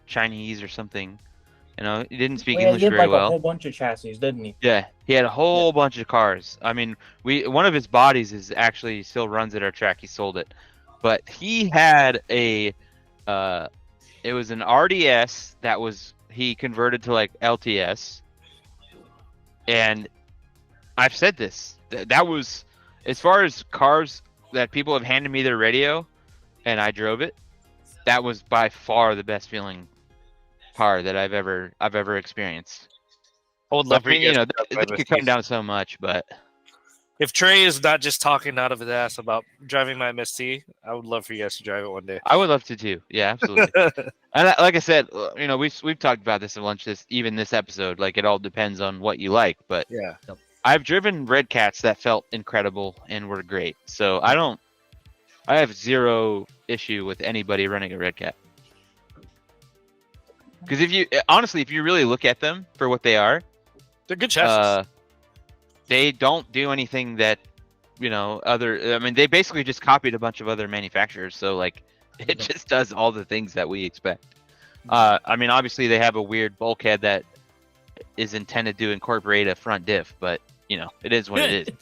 Chinese or something. You know, he didn't speak He English did very like well. a whole bunch of chassis, didn't he? Yeah, he had a whole bunch of cars. I mean, one of his bodies is actually still runs at our track. He sold it, but he had a it was an RDS that he converted to like LTS, and I've said this. That was, as far as cars that people have handed me their radio, and I drove it. That was by far the best feeling car that I've ever experienced. I would love for you guys. It could come down so much, but if Trey is not just talking out of his ass about driving my MST, I would love for you guys to drive it one day. I would love to too. Yeah, absolutely. And like I said, you know, we've talked about this at lunch. This episode, like it all depends on what you like. But yeah, I've driven Red Cats that felt incredible and were great. So I have zero issue with anybody running a Red Cat. Because if you really look at them for what they are, they're good chassis. They don't do anything that, you know, they basically just copied a bunch of other manufacturers. So like, it just does all the things that we expect. I mean, obviously they have a weird bulkhead that is intended to incorporate a front diff, but you know, it is what it is.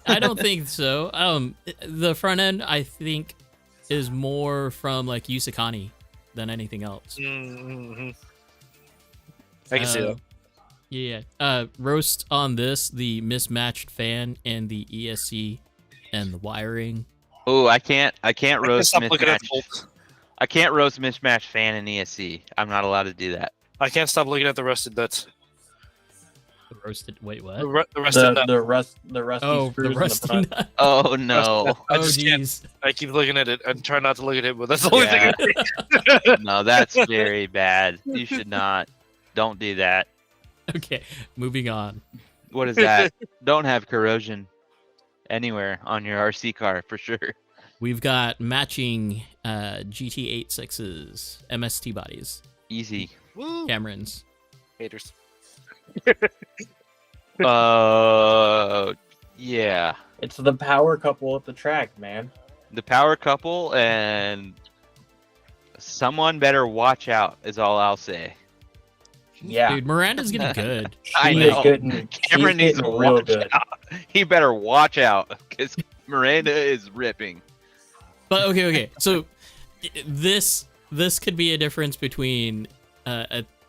I don't think so. The front end, I think, is more from like Yusakani than anything else. Mm-hmm. I can see that. Yeah. Roast on this, the mismatched fan and the ESC and the wiring. Oh, I can't roast mismatched. I can't roast mismatched fan and ESC. I'm not allowed to do that. I can't stop looking at the rusted nuts. The roasted. Wait, what? The rusted nut. The rusty screws the rusty in the front. nut. Oh no! I Oh just jeez. I keep looking at it and try not to look at it, but that's the only thing. Yeah. No, that's very bad. You should not. Don't do that. Okay, moving on. What is that? Don't have corrosion anywhere on your RC car for sure. We've got matching GT86s, MST bodies, Easy. Woo. Camerons. Haters. Yeah. It's the power couple at the track, man. The power couple, and someone better watch out is all I'll say. Yeah. Dude, Miranda's getting good. I He is know. getting- Cameron he's needs to getting real watch good. out. He better watch out because Miranda is ripping. But okay. So this could be a difference between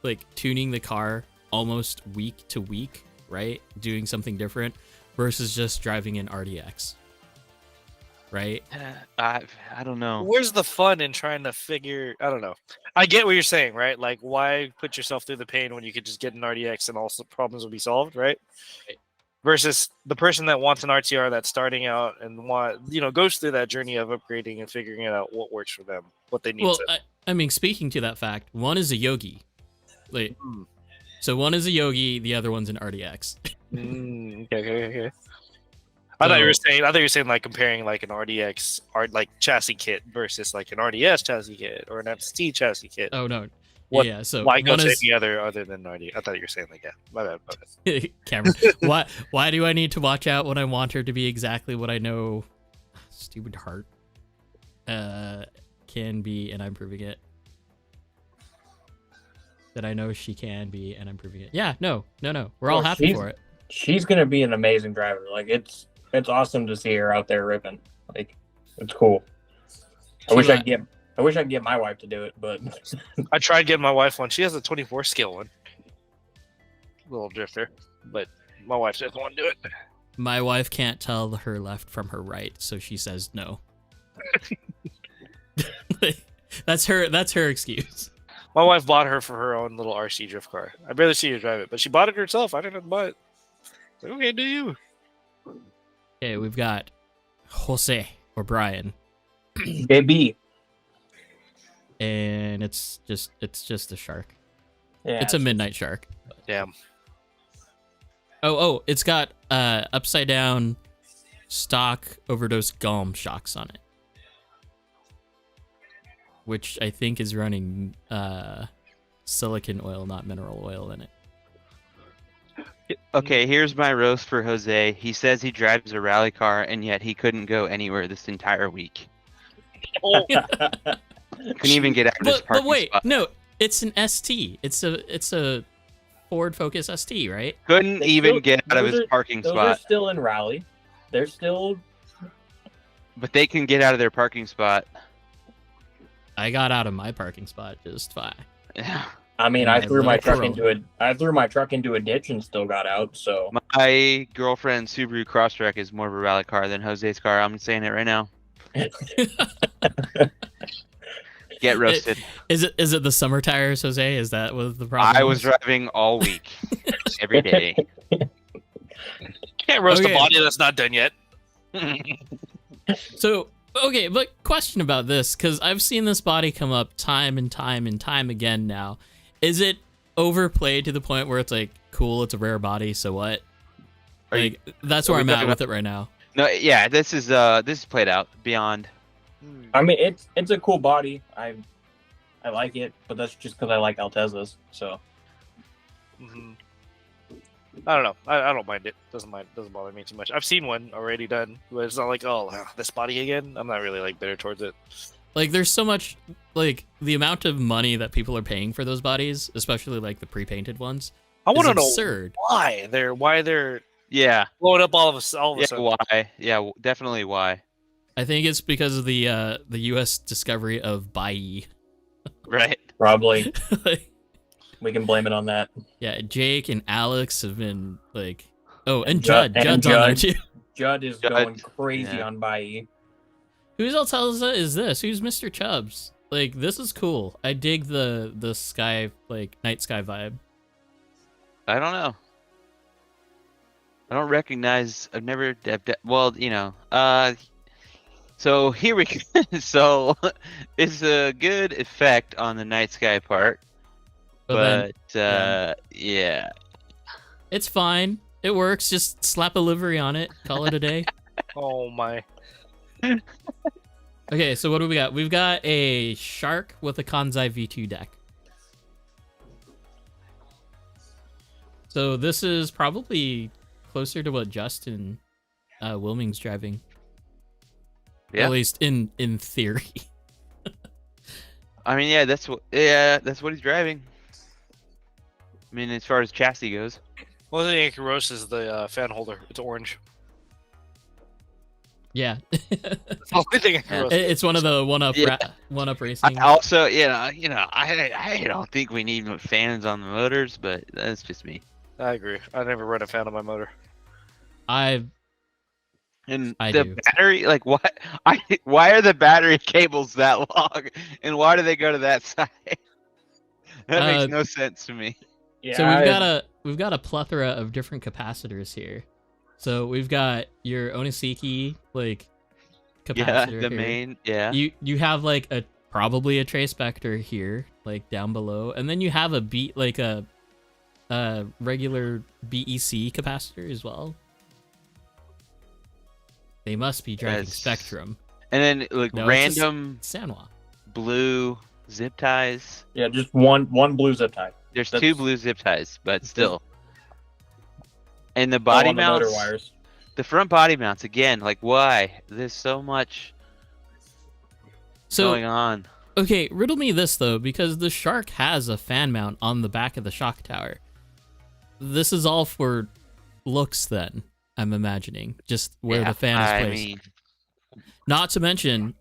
like tuning the car almost week to week, right? Doing something different versus just driving an RDX. Right? I don't know. Where's the fun in trying to figure? I don't know. I get what you're saying, right? Like, why put yourself through the pain when you could just get an RDX and all problems will be solved, right? Versus the person that wants an RTR that's starting out and goes through that journey of upgrading and figuring out what works for them, what they need. Well, I mean, speaking to that fact, one is a Yogi. Like, so one is a Yogi, the other one's an RDX. Okay. I thought you were saying. I thought you were saying like comparing like an RDX like chassis kit versus like an RDS chassis kit or an FST chassis kit. Oh no. What- Yeah, so Why go one to is any other than RD? I thought you were saying like my bad. Cameron. Why do I need to watch out when I want her to be exactly what I know stupid heart can be and I'm proving it. That I know she can be and I'm proving it. Yeah, no. We're all happy for it. She's gonna be an amazing driver. Like it's awesome to see her out there ripping. Like it's cool. I wish I could get my wife to do it, but I tried getting my wife one. She has a 24 scale one, little drifter, but my wife doesn't want to do it. My wife can't tell her left from her right, so she says no. That's her excuse. My wife bought her for her own little RC drift car. I'd rather see her drive it, but she bought it herself. I didn't have to buy it. Like, okay, do you? Okay, we've got Jose or Brian, baby. and it's just a shark. Yeah, It's a midnight shark. Damn. Oh, it's got upside down stock overdose gum shocks on it, which I think is running silicon oil, not mineral oil in it. Okay, here's my roast for Jose. He says he drives a rally car, and yet he couldn't go anywhere this entire week. Oh, Couldn't even get out of his But parking wait, spot. no, it's an ST. It's a Ford Focus ST, right? Couldn't They even still- get out of those his are- parking Those are spot. still in rally. They're still. But they can get out of their parking spot. I got out of my parking spot just fine. Yeah. I mean, Yeah, I threw my little truck into a ditch and still got out. So My girlfriend's Subaru Crosstrek is more of a rally car than Jose's car. I'm saying it right now. Get roasted. Is it the summer tires, Jose? Is that what the problem? I was driving all week, every day. can't roast Okay. a body that's not done yet. So, okay, but question about this, because I've seen this body come up time and time and time again now. Is it overplayed to the point where it's like, cool, it's a rare body, so what? Are you- That's are where we I'm at talking with it right now. No, yeah, this is played out beyond. I mean, it's a cool body. I like it, but that's just because I like Altezas. So Mhm. I don't know. I don't mind it. Doesn't bother me too much. I've seen one already done, but it's not like, oh, this body again. I'm not really like bitter towards it. Like, there's so much, like, the amount of money that people are paying for those bodies, especially like the pre-painted ones, I want to is know absurd. why they're Yeah, blowing up all of a yeah, sudden. why? Yeah, definitely why. I think it's because of the U.S. discovery of Bai. Right. probably Like, we can blame it on that. yeah, Jake and Alex have been like, oh, and Judd- Judd. and Judd's on there Judd. too. Judd is Judd, going crazy yeah. on Bai. Whose Altezza is this? Who's Mr. Chubbs? Like, this is cool. I dig the sky, like, night sky vibe. I don't know. I don't recognize. I've never. Well, you know. So here we go. So it's a good effect on the night sky part, But but then- yeah. It's fine. It works. Just slap a livery on it. Call it a day. Oh my! Okay, so what do we got? We've got a Shark with a Kanzai V2 deck. So this is probably closer to what Justin Wilming's driving. Yeah. At least in theory. I mean, yeah, that's what he's driving. I mean, as far as chassis goes. Well, the Yankee Roast is the fan holder. It's orange. Yeah. That's the only thing I can Yeah. roast. It's one of the one-up Yeah. one-up racing. I also, I don't think we need fans on the motors, but that's just me. I agree. I never run a fan on my motor. I And I the do. battery, like, what? Why are the battery cables that long, and why do they go to that side? That makes no sense to me. Yeah, So we've got a plethora of different capacitors here. So we've got your Oniseki like Yeah, capacitor the here. main, yeah. You have like probably a Trace Spectre here, like down below, and then you have a regular BEC capacitor as well. They must be driving Yes. Spectrum. And then like No, it's random Sanwa. blue Sanwa. blue zip ties. Yeah, just one blue zip tie. There's That's- 2 blue zip ties, but still. And the Oh, body on the motor mounts, wires. the front body mounts again. Like why? There's so much So going on. okay, riddle me this though, because the Shark has a fan mount on the back of the shock tower. This is all for looks, then. I'm imagining just where the fan is placed. mean, Not to mention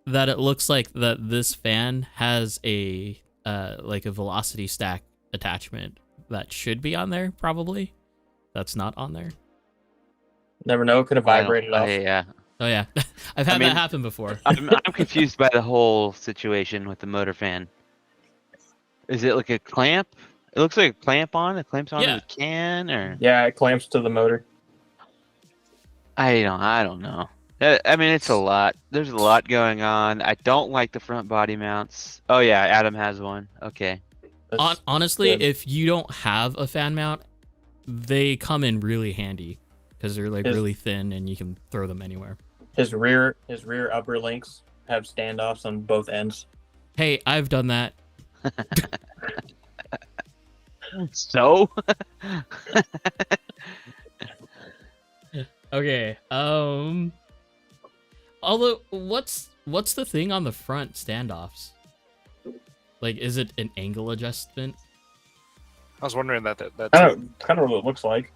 that it looks like that this fan has a like a velocity stack attachment that should be on there, probably. That's not on there. Never know. Could have vibrated off. Oh yeah, I've had that happen before. I'm confused by the whole situation with the motor fan. Is it like a clamp? It looks like a clamp on. It clamps onto the can, or Yeah, it clamps to the motor. I don't know. I mean, it's a lot. There's a lot going on. I don't like the front body mounts. Oh yeah, Adam has one. Okay. Honestly, good. if you don't have a fan mount, they come in really handy because they're like really thin and you can throw them anywhere. His rear upper links have standoffs on both ends. Hey, I've done that. So Okay. Although, what's the thing on the front standoffs? Like, is it an angle adjustment? I was wondering that Kind of what it looks like.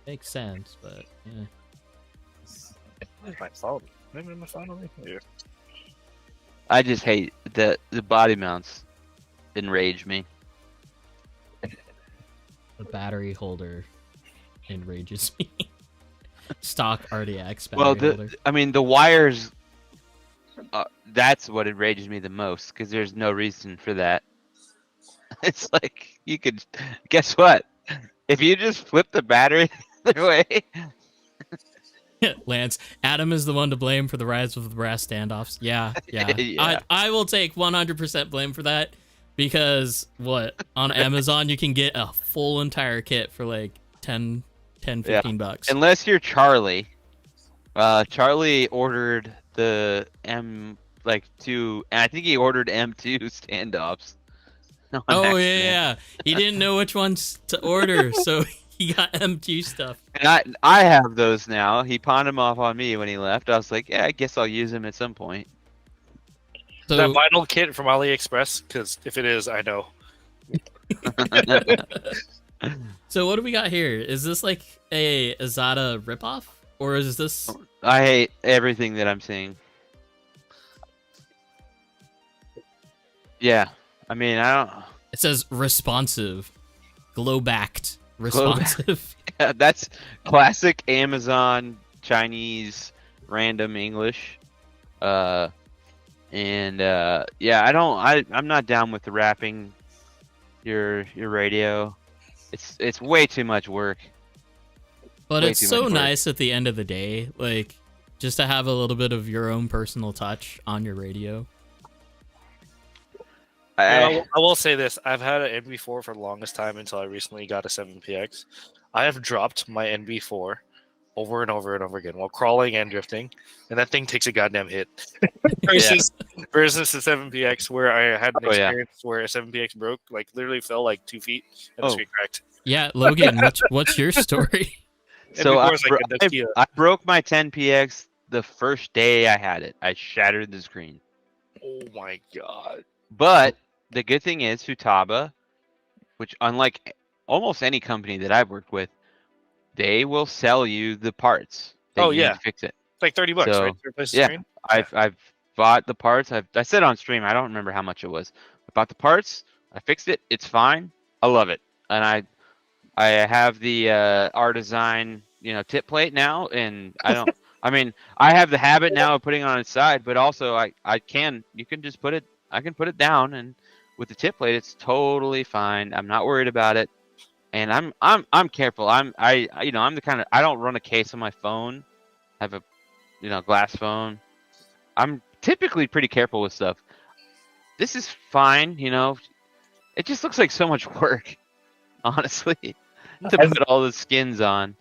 Makes sense, but yeah. my phone. Maybe my phone over here. I just hate the body mounts. Enrage me. The battery holder enrages me. Stock RDX battery Well, holder. I mean, the wires. That's what enrages me the most because there's no reason for that. It's like you could. Guess what? If you just flip the battery the other way. Lance, Adam is the one to blame for the rise of the brass standoffs. Yeah. Yeah. I will take 100% blame for that because on Amazon you can get a full entire kit for like 10, 15 bucks. Unless you're Charlie. Charlie ordered the M2, and I think he ordered M2 standoffs. Oh yeah. He didn't know which ones to order, so he got M2 stuff. And I have those now. He pawned them off on me when he left. I was like, yeah, I guess I'll use them at some point. So That vinyl kit from AliExpress, because if it is, I know. So what do we got here? Is this like a Azada ripoff, or is this? I hate everything that I'm seeing. Yeah, I mean, I don't. It says responsive, glow-backed, responsive. Yeah, that's classic Amazon Chinese random English. Yeah, I'm not down with the wrapping your radio. It's way too much work. But Way it's too so much work. nice at the end of the day, like just to have a little bit of your own personal touch on your radio. I will say this: I've had an NB4 for the longest time until I recently got a 7PX. I have dropped my NB4 over and over and over again while crawling and drifting, and that thing takes a goddamn hit. versus the 7PX, where I had an experience where a 7PX broke, like literally fell like 2 feet and the screen cracked. Yeah, Logan, what's your story? So NB4 is like a Nokia. I broke my 10PX the first day I had it. I shattered the screen. Oh my god! But the good thing is Futaba, which unlike almost any company that I've worked with, they will sell you the parts. Oh, you need yeah. to fix it. It's like $30, So, right? To replace the yeah. screen? I've bought the parts. I said on stream. I don't remember how much it was. I bought the parts. I fixed it. It's fine. I love it. And I have the R Design tip plate now, and I don't. I mean, I have the habit now of putting it on its side, but also I can just put it. I can put it down, and with the tip plate, it's totally fine. I'm not worried about it, and I'm careful. I'm the kind of, I don't run a case on my phone. I have a glass phone. I'm typically pretty careful with stuff. This is fine. It just looks like so much work, honestly, to put all the skins on.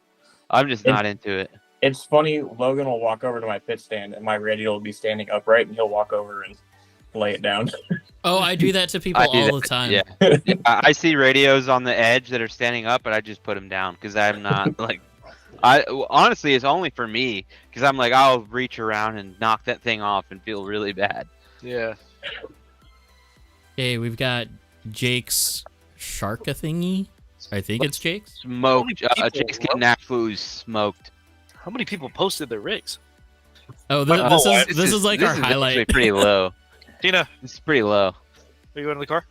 I'm just not into it. It's funny. Logan will walk over to my pit stand, and my radio will be standing upright, and he'll walk over and lay it down. Oh, I do that to people I do all that, the time. Yeah. Yeah, I see radios on the edge that are standing up, but I just put them down because I'm not like. Honestly, it's only for me because I'm like I'll reach around and knock that thing off and feel really bad. Yeah. Okay, we've got Jake's Sharka thingy. I think it's Jake's. Smoked. How many people Jake's getting absolutely smoked. How many people posted their rigs? Oh, Oh, this is like our actually highlight. pretty low. Tina, This is pretty low. are you going to the car?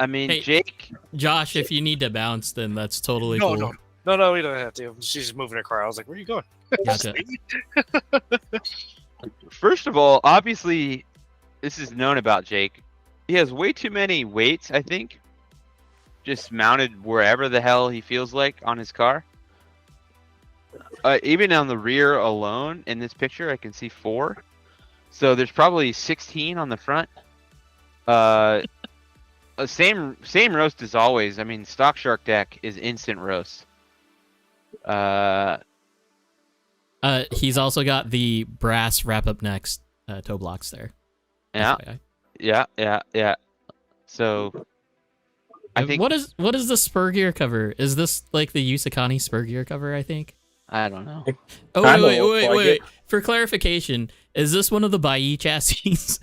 I mean, Hey. Jake. Josh, if you need to bounce, then that's totally No, cool. no, we don't have to. She's just moving her car. I was like, where are you going? Gotcha. First of all, obviously, this is known about Jake. He has way too many weights, I think, just mounted wherever the hell he feels like on his car. Even on the rear alone, in this picture, I can see 4. So there's probably 16 on the front. Same roast as always. I mean, stock Shark deck is instant roast. He's also got the brass wrap up next toe blocks there. Yeah, FYI. yeah. So I think what is the spur gear cover? Is this like the Yusakani spur gear cover? I think. I don't know. Oh Kinda wait. looks like it. For clarification, is this one of the Bai chassis? Is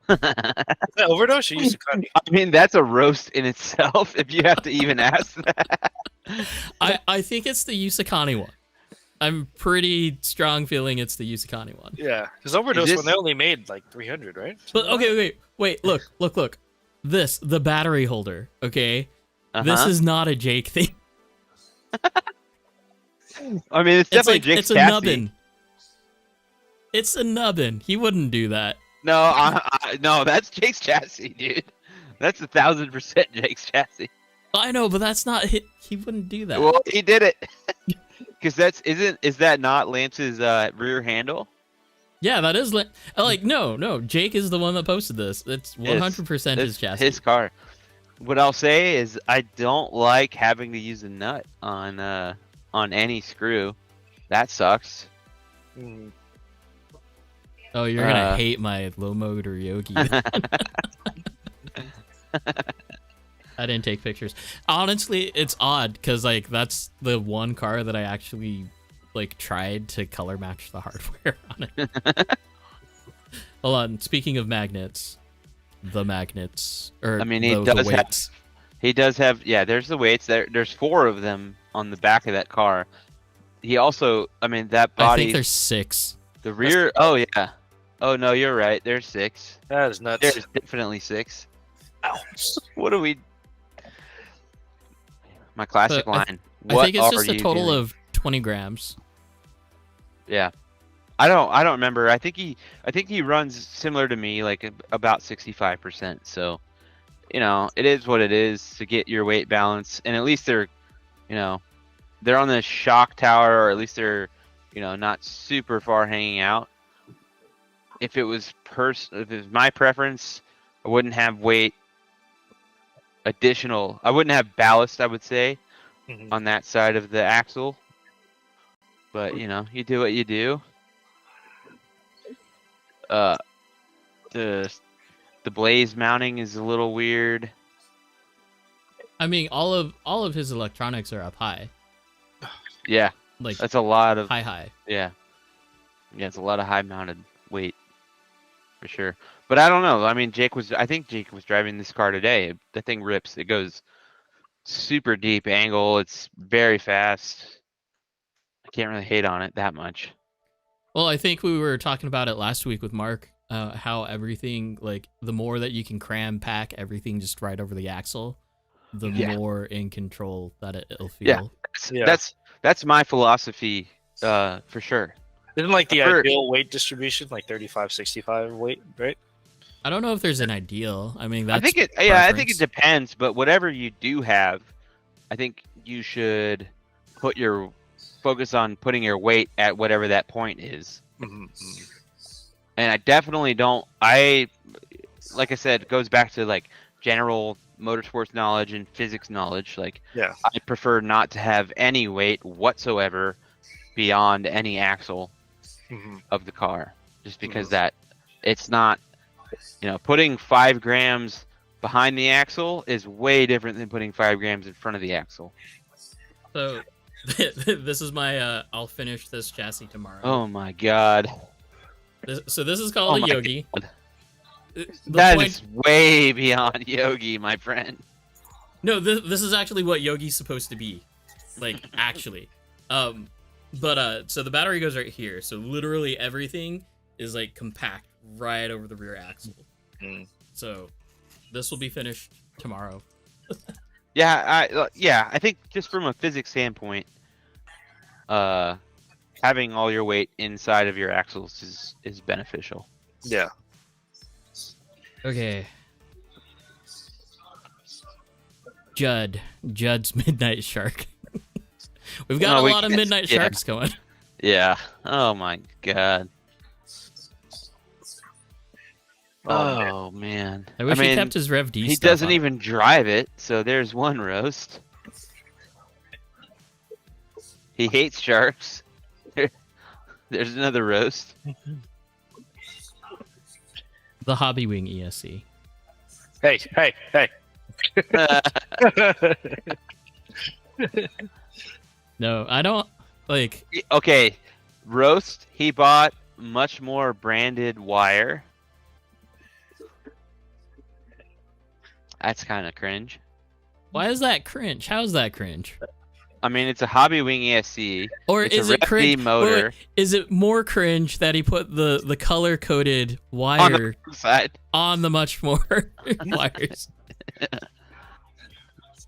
that overdose? Or used to cut? I mean, that's a roast in itself. If you have to even ask that. I think it's the Yusakani one. I'm pretty strong feeling it's the Yusakani one. Yeah, because overdose Is when they only made like 300, right? But okay, wait, look. This, the battery holder, okay? This is not a Jake thing. I mean, it's definitely Jake's it's a chassis. nubbin. It's a nubbin. He wouldn't do that. No, no, that's Jake's chassis, dude. That's 1,000% Jake's chassis. I know, but that's not he wouldn't do that. Well, he did it. Because is that not Lance's rear handle? Yeah, that is no. Jake is the one that posted this. It's 100% his chassis. His car. What I'll say is I don't like having to use a nut on any screw. That sucks. Mm. Oh, you're gonna hate my low motor Yogi. I didn't take pictures. Honestly, it's odd because like that's the one car that I actually like tried to color match the hardware on it. Hold on. Speaking of magnets, the magnets, or I mean, the weights. He does have. Yeah, there's the weights. There's 4 of them on the back of that car. He also, I mean, that body. I think there's 6. The rear. Oh yeah. Oh no, you're right. There's 6. That is nuts. There's definitely 6. Ouch. What do we? My classic But line. I think it's What just are a you total doing? of 20 grams. Yeah. I don't remember. I think he runs similar to me, like about 65%. So, you know, it is what it is to get your weight balance, and at least they're, you know, they're on the shock tower, or at least they're, you know, not super far hanging out. If it was my preference, I wouldn't have weight additional. I wouldn't have ballast, I would say, Mhm. on that side of the axle. But you know, you do what you do. The blaze mounting is a little weird. I mean, all of his electronics are up high, Yeah, like that's a lot of high. yeah. It's a lot of high mounted weight for sure. But I don't know. I mean, I think Jake was driving this car today. The thing rips. It goes super deep angle. It's very fast. I can't really hate on it that much. Well, I think we were talking about it last week with Mark. How everything, like, the more that you can cram pack everything just right over the axle, the more in control that it'll feel. Yeah. That's my philosophy, for sure. Isn't like the ideal weight distribution like 35-65 weight, right? I don't know if there's an ideal. I mean, that's I think it depends. But whatever you do have, I think you should focus on putting your weight at whatever that point is. Mm-hmm. And I definitely don't. Like I said, it goes back to like general motorsports knowledge and physics knowledge. Like, Yeah. I prefer not to have any weight whatsoever beyond any axle Mhm. of the car, just because that it's not, putting 5 grams behind the axle is way different than putting 5 grams in front of the axle. So this is my I'll finish this chassis tomorrow. Oh my god. So this is called a Yogi. God. The That point- is way beyond Yogi, my friend. No, this is actually what Yogi's supposed to be. Like, actually. But so the battery goes right here. So literally everything is like compact right over the rear axle. So this will be finished tomorrow. I think just from a physics standpoint, having all your weight inside of your axles is beneficial. Yeah. Okay. Judd's Midnight Shark. We've got a lot of Midnight Sharks going. Yeah. Oh my god. Oh man. I wish he kept his Rev D. He stuff doesn't on. even drive it, so there's one roast. He hates sharks. There's another roast. The Hobby Wing ESC. Hey. No, I don't like. Okay, roast. He bought much more branded wire. That's kind of cringe. Why is that cringe? How is that cringe? I mean, it's a Hobby Wing ESC. Or it's is a it Rev D cringe? motor Or is it more cringe that he put the color coded on wire the side. on the much more wires?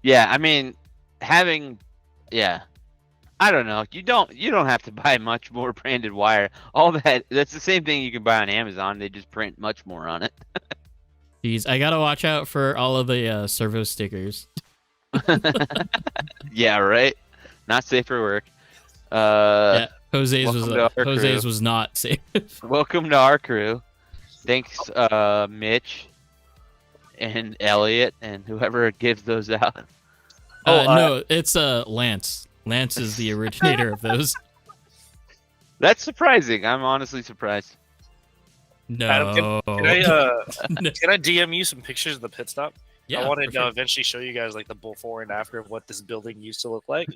Yeah, I mean, I don't know. You don't have to buy much more branded wire. That's the same thing you can buy on Amazon. They just print much more on it. Jeez, I gotta watch out for all of the servo stickers. Yeah, right. Not safe for work. Yeah, Jose's welcome to our crew. was not safe. Welcome to our crew. Thanks, Mitch and Elliot and whoever gives those out. No, it's Lance. Lance is the originator of those. That's surprising. I'm honestly surprised. No. Adam, can I DM you some pictures of the pit stop? Yeah, I want for to sure. eventually show you guys like the before and after of what this building used to look like.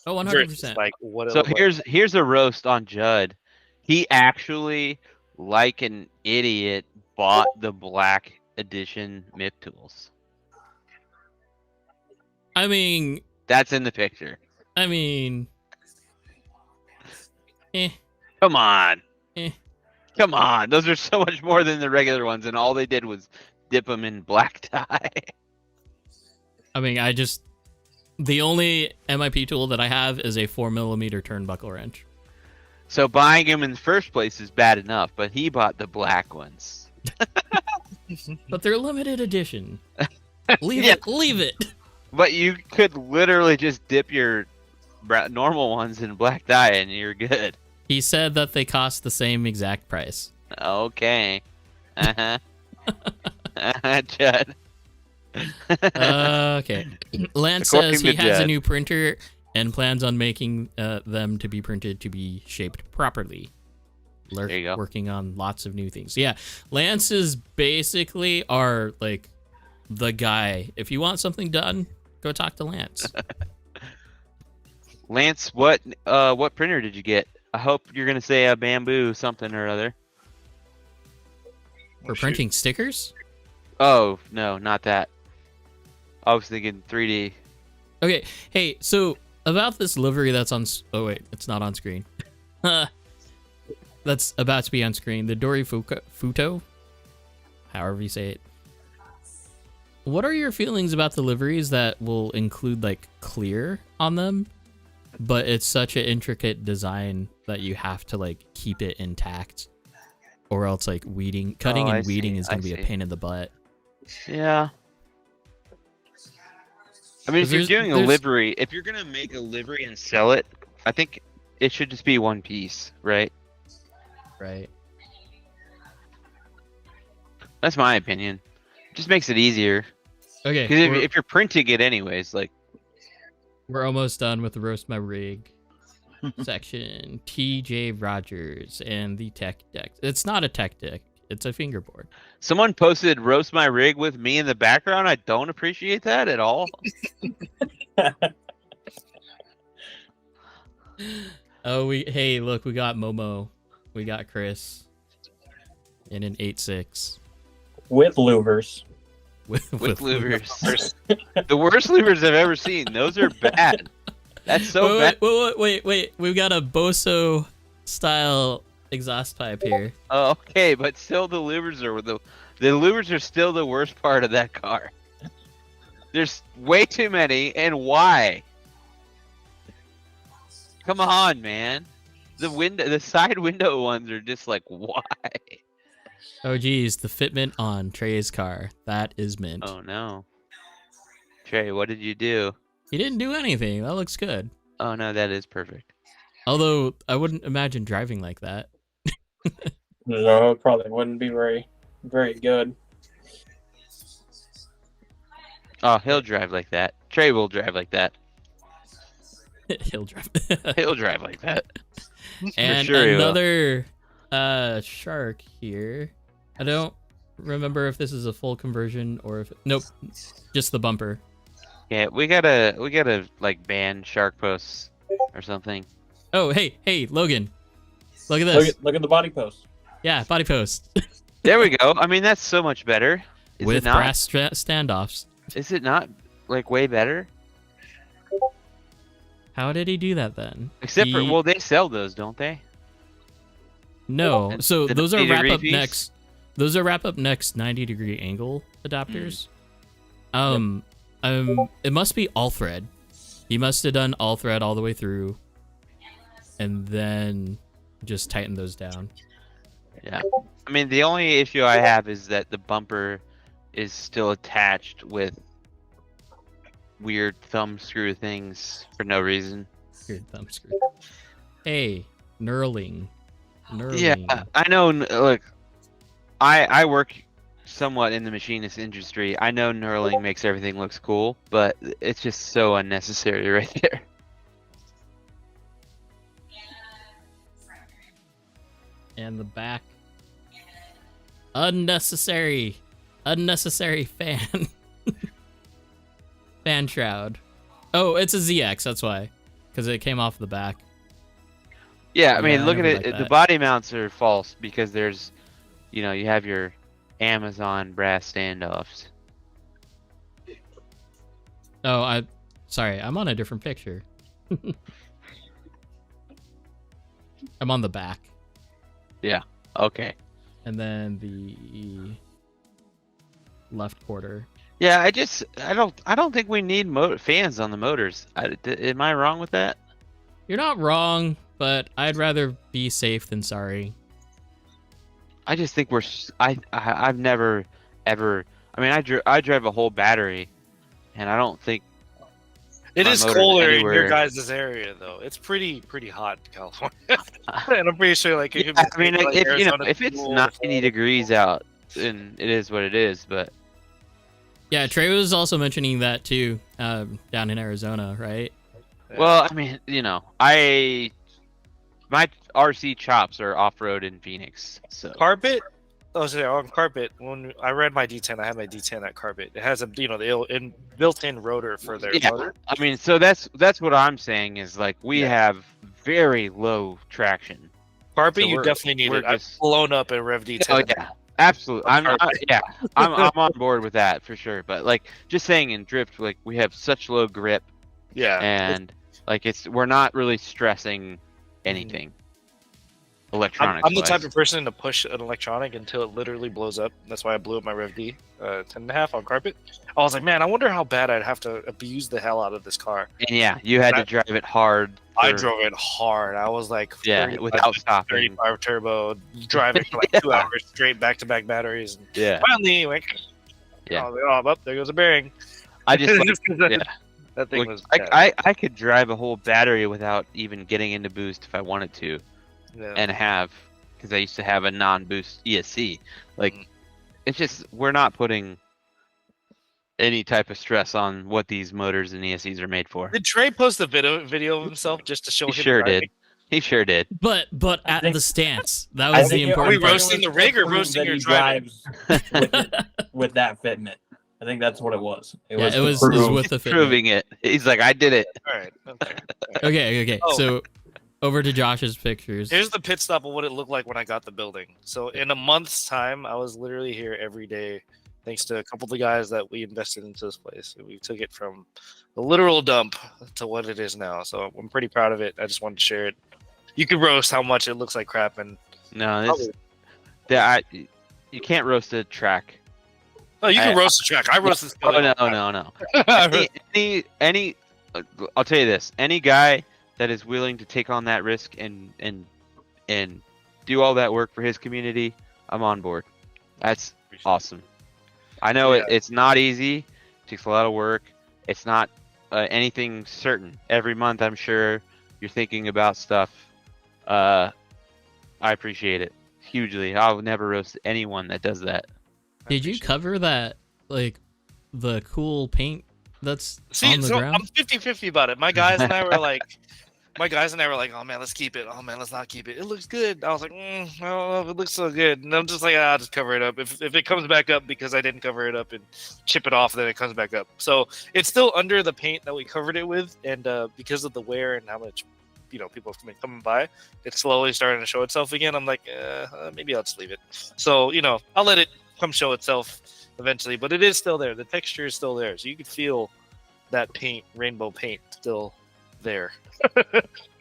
Oh, Versus, 100%. like what it So looked like. here's a roast on Judd. He actually, like an idiot, bought the black edition MIP tools. I mean, That's in the picture. eh. Come on. Eh. Come on. Those are so much more than the regular ones, and all they did was dip them in black dye. I mean, the only MIP tool that I have is a 4mm turnbuckle wrench. So buying them in the first place is bad enough, but he bought the black ones. But they're limited edition. Leave Yeah. it. Leave it. But you could literally just dip your normal ones in black dye and you're good. He said that they cost the same exact price. Okay. Uh-huh. Judd. Okay. Lance According says he to has a Judd. new printer and plans on making them to be printed to be shaped properly. There you go. Working on lots of new things. Yeah, Lance is basically the guy. If you want something done, go talk to Lance. Lance, what printer did you get? I hope you're gonna say a bamboo something or other. For printing stickers? Oh no, not that. I was thinking 3D. Okay, hey, so about this livery that's on... Oh, wait, it's not on screen. That's about to be on screen. The Dory Futo? However you say it. What are your feelings about the liveries that will include, like, clear on them, but it's such an intricate design that you have to, like, keep it intact? Or else, like, cutting and weeding is going to be a pain in the butt. Yeah. I mean, if you're doing a there's- livery, if you're gonna make a livery and sell it, I think it should just be one piece, right? Right. That's my opinion. Just makes it easier. Okay, Because if you're printing it anyways, like we're almost done with the roast my rig section. TJ Rogers and the tech deck. It's not a tech deck. It's a fingerboard. someone posted roast my rig with me in the background, I don't appreciate that at all. Oh, hey, look, we got Momo. We got Chris in an 8.6. With louvers. With louvers. The worst louvers I've ever seen. Those are bad. That's so bad. Wait. We've got a Boso style exhaust pipe here. Oh, okay, but still the louvers are still the worst part of that car. There's way too many, and why? Come on, man. The side window ones are just like, why? Oh geez, the fitment on Trey's car. That is mint. Oh no. Trey, what did you do? He didn't do anything. That looks good. Oh no, that is perfect. Although I wouldn't imagine driving like that. No, it probably wouldn't be very, very good. Oh, he'll drive like that. Trey will drive like that. He'll drive. He'll drive like that. And sure he will. another shark here. I don't remember if this is a full conversion or if nope, just the bumper. Yeah, we gotta like ban shark posts or something. Oh hey Logan, look at this. Look at the body post. Yeah, body post There we go. I mean, that's so much better. Is with it not? brass standoffs. Is it not like way better? How did he do that then? Except for well, they sell those, don't they? No. And So the those are 90 wrap degree up piece? next. Those are wrap up next 90-degree angle adapters. It must be all thread. He must have done all thread all the way through, and then just tighten those down. Yeah. I mean, the only issue I have is that the bumper is still attached with weird thumb screw things for no reason. Here, thumb screw. Hey, knurling. Yeah, I know. Look, I work somewhat in the machinist industry. I know knurling makes everything looks cool, but it's just so unnecessary right there. And the back. Unnecessary fan. Fan shroud. Oh, it's a ZX, that's why. Because it came off the back. Yeah, I mean, Yeah, I look at never it. liked The that. body mounts are false because there's, you have your Amazon brass standoffs. Oh, sorry, I'm on a different picture. I'm on the back. Yeah. Okay. And then the left quarter. Yeah, I don't think we need fans on the motors. Am I wrong with that? You're not wrong, but I'd rather be safe than sorry. I just think I've never ever. I mean, I drive a whole battery, and I don't think It my is motor's colder in your anywhere. guys' area, though. It's pretty hot in California, and I'm pretty sure like it could be. I mean, like if Arizona if it's cool. 90 degrees out, then it is what it is. But Yeah, Trey was also mentioning that too, down in Arizona, right? well, I mean, my RC chops are off road in Phoenix, so Carpet. Oh, so on carpet. When I read my D10, I had my D10 at carpet. It has a the built-in rotor for their yeah. motor. I mean, so that's what I'm saying is like we have very low traction. Carpet, So you definitely need we're it. I've just- blown up in Rev D10. Oh yeah, absolutely. I'm Carpet. I'm on board with that for sure. But like just saying in drift, like we have such low grip, Yeah. and like we're not really stressing anything. Electronics. I'm the type of person to push an electronic until it literally blows up. That's why I blew up my Rev D 10.5 on carpet. I was like, man, I wonder how bad I'd have to abuse the hell out of this car. And yeah, you had to drive it hard. I for- drove it hard. I was like, Yeah, 35 without stopping. 35 turbo, driving for like 2 hours straight back-to-back batteries. And Yeah, finally, like, Yeah. I was like, oh, well, there goes a bearing. I just like, Just 'cause that- yeah. that thing Look, was bad. I could drive a whole battery without even getting into boost if I wanted to, Yeah. and have because I used to have a non-boost ESC. Like, Mhm. it's just we're not putting any type of stress on what these motors and ESCs are made for. Did Trey post a video of himself just to show He him sure driving? did. He sure did. But I at think- the stance, that I was the think it- Are we important part. roasting the rig or prove roasting that your he driving? drives with that fitment. I think that's what it was. Yeah, it to was prove- with the fitment. Proving it. He's like, I did it. All right. Okay. Okay. Oh. So over to Josh's pictures. Here's the pit stop of what it looked like when I got the building. So in a month's time, I was literally here every day, thanks to a couple of the guys that we invested into this place. We took it from a literal dump to what it is now. So I'm pretty proud of it. I just wanted to share it. You could roast how much it looks like crap, and No, you can't roast a track. oh, you can roast the track. I roast this. Oh no. Any I'll tell you this. Any guy that is willing to take on that risk and do all that work for his community, I'm on board. That's awesome. I know it's not easy. It takes a lot of work. It's not anything certain. Every month, I'm sure you're thinking about stuff. I appreciate it hugely. I'll never roast anyone that does that. Did you cover that, like, the cool paint that's on the ground? I'm 50-50 about it. My guys and I were like, oh man, let's keep it. Oh man, let's not keep it. It looks good. I was like, I don't know if it looks so good. And I'm just like, I'll just cover it up. If it comes back up because I didn't cover it up and chip it off, then it comes back up. So it's still under the paint that we covered it with, and because of the wear and how much people have been coming by, it's slowly starting to show itself again. I'm like, maybe I'll just leave it. So I'll let it come show itself eventually, but it is still there. The texture is still there, so you can feel that paint, rainbow paint, still there.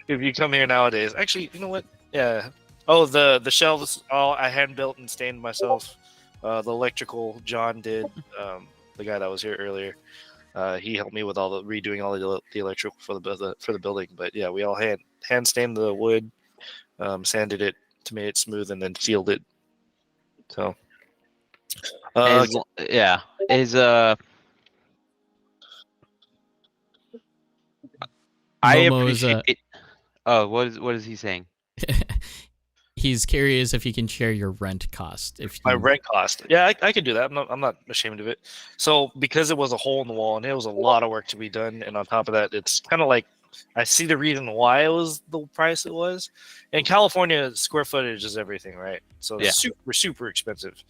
If you come here nowadays, actually, you know what? Yeah. Oh, the shelves, all I hand built and stained myself. The electrical, John did. The guy that was here earlier, he helped me with all the redoing all the electrical for the building. But yeah, we all hand stained the wood, sanded it to make it smooth, and then sealed it. So. I Momo is appreciate. Oh, what is he saying? He's curious if you can share your rent cost. My rent cost. Yeah, I could do that. I'm not ashamed of it. So because it was a hole in the wall and it was a lot of work to be done, and on top of that, it's kind of like I see the reason why it was the price it was. In California, square footage is everything, right? So it's super expensive.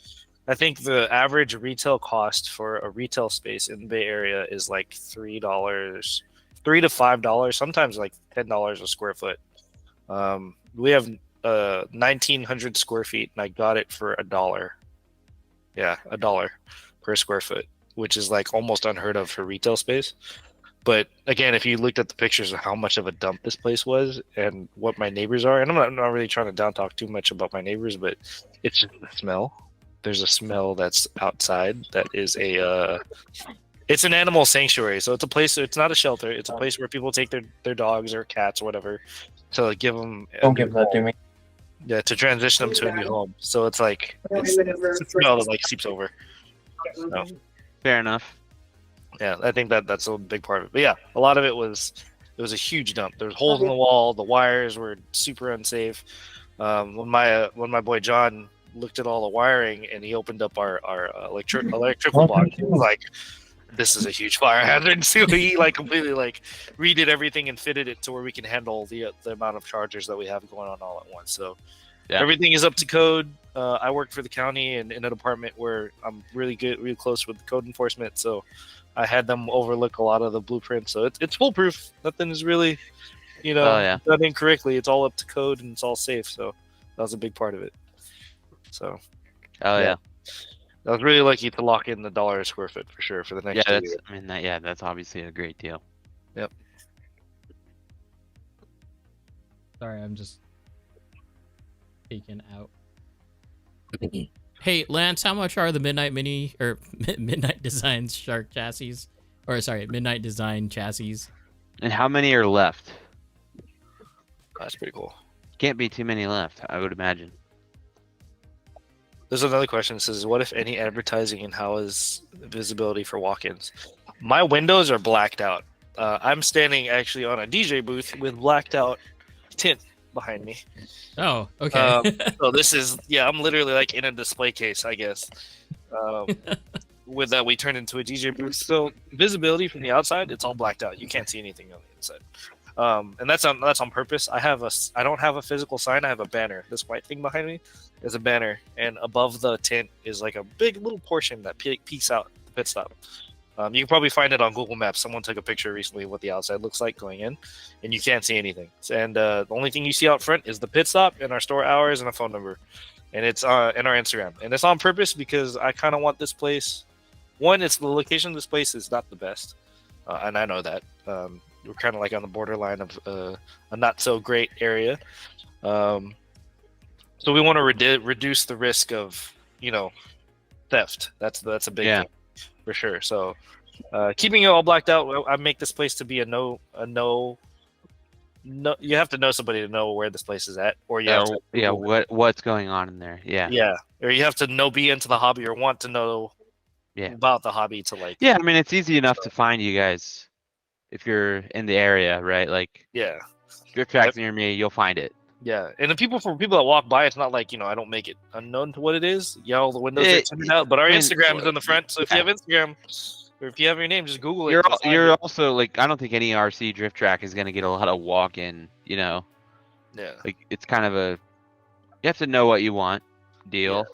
I think the average retail cost for a retail space in the Bay Area is like $3 to $5, sometimes like $10 a square foot. We have 1,900 square feet, and I got it for $1. Yeah, $1 per square foot, which is like almost unheard of for retail space. But again, if you looked at the pictures of how much of a dump this place was and what my neighbors are, and I'm not really trying to down talk too much about my neighbors, but it's just the smell. There's a smell that's outside that is it's an animal sanctuary. So it's a place, it's not a shelter. It's a place where people take their dogs or cats or whatever to give them. Don't give that to me. Yeah, to transition them to a new home. So it's like, it's a smell that like seeps over. So, Fair enough. yeah, I think that's a big part of it. But yeah, a lot of it was a huge dump. There was holes in the wall. The wires were super unsafe. When my boy John looked at all the wiring and he opened up our electrical box, he was like, this is a huge fire hazard. So he like completely like redid everything and fitted it to where we can handle the amount of chargers that we have going on all at once. So everything is up to code. I work for the county and in a department where I'm really close with the code enforcement. So I had them overlook a lot of the blueprints. So it's foolproof. Nothing is really, done incorrectly. It's all up to code and it's all safe. So that was a big part of it. So. Yeah. I was really lucky to lock in the $1 a square foot for sure for the next 2 years. That's obviously a great deal. Yep. Sorry, I'm just peeking out. Hey, Lance, how much are the Midnight Mini or Midnight Design Shark chassis? Or sorry, Midnight Design chassis. And how many are left? That's pretty cool. Can't be too many left, I would imagine. There's another question that says, what if any advertising and how is visibility for walk-ins? My windows are blacked out. I'm standing actually on a DJ booth with blacked out tint behind me. Oh, okay. So this is, I'm literally like in a display case, I guess. with that we turned into a DJ booth. So visibility from the outside, it's all blacked out. You can't see anything on the inside. And that's on purpose. I don't have a physical sign. I have a banner. This white thing behind me is a banner, and above the tent is like a big little portion that peeks out the pit stop. You can probably find it on Google Maps. Someone took a picture recently of what the outside looks like going in, and you can't see anything. And the only thing you see out front is the pit stop and our store hours and a phone number, and it's in our Instagram. And it's on purpose because I kind of want this place. One, it's the location of this place is not the best, and I know that. We're kind of like on the borderline of a not so great area, so we want to reduce the risk of theft. That's a big thing for sure. So keeping it all blacked out, I make this place to be a no. You have to know somebody to know where this place is at, or what's going on in there. Or you have to be into the hobby or want to know about the hobby to like. I mean, it's easy enough to find you guys if you're in the area, right? Like, drift tracks near me, you'll find it. Yeah, and for people that walk by, it's not like I don't make it unknown to what it is. All the windows are tinted out, but our Instagram is in the front. So if you have Instagram, or if you have your name, just Google it. You're also like, I don't think any RC drift track is gonna get a lot of walk-in. Like it's kind of a, you have to know what you want deal.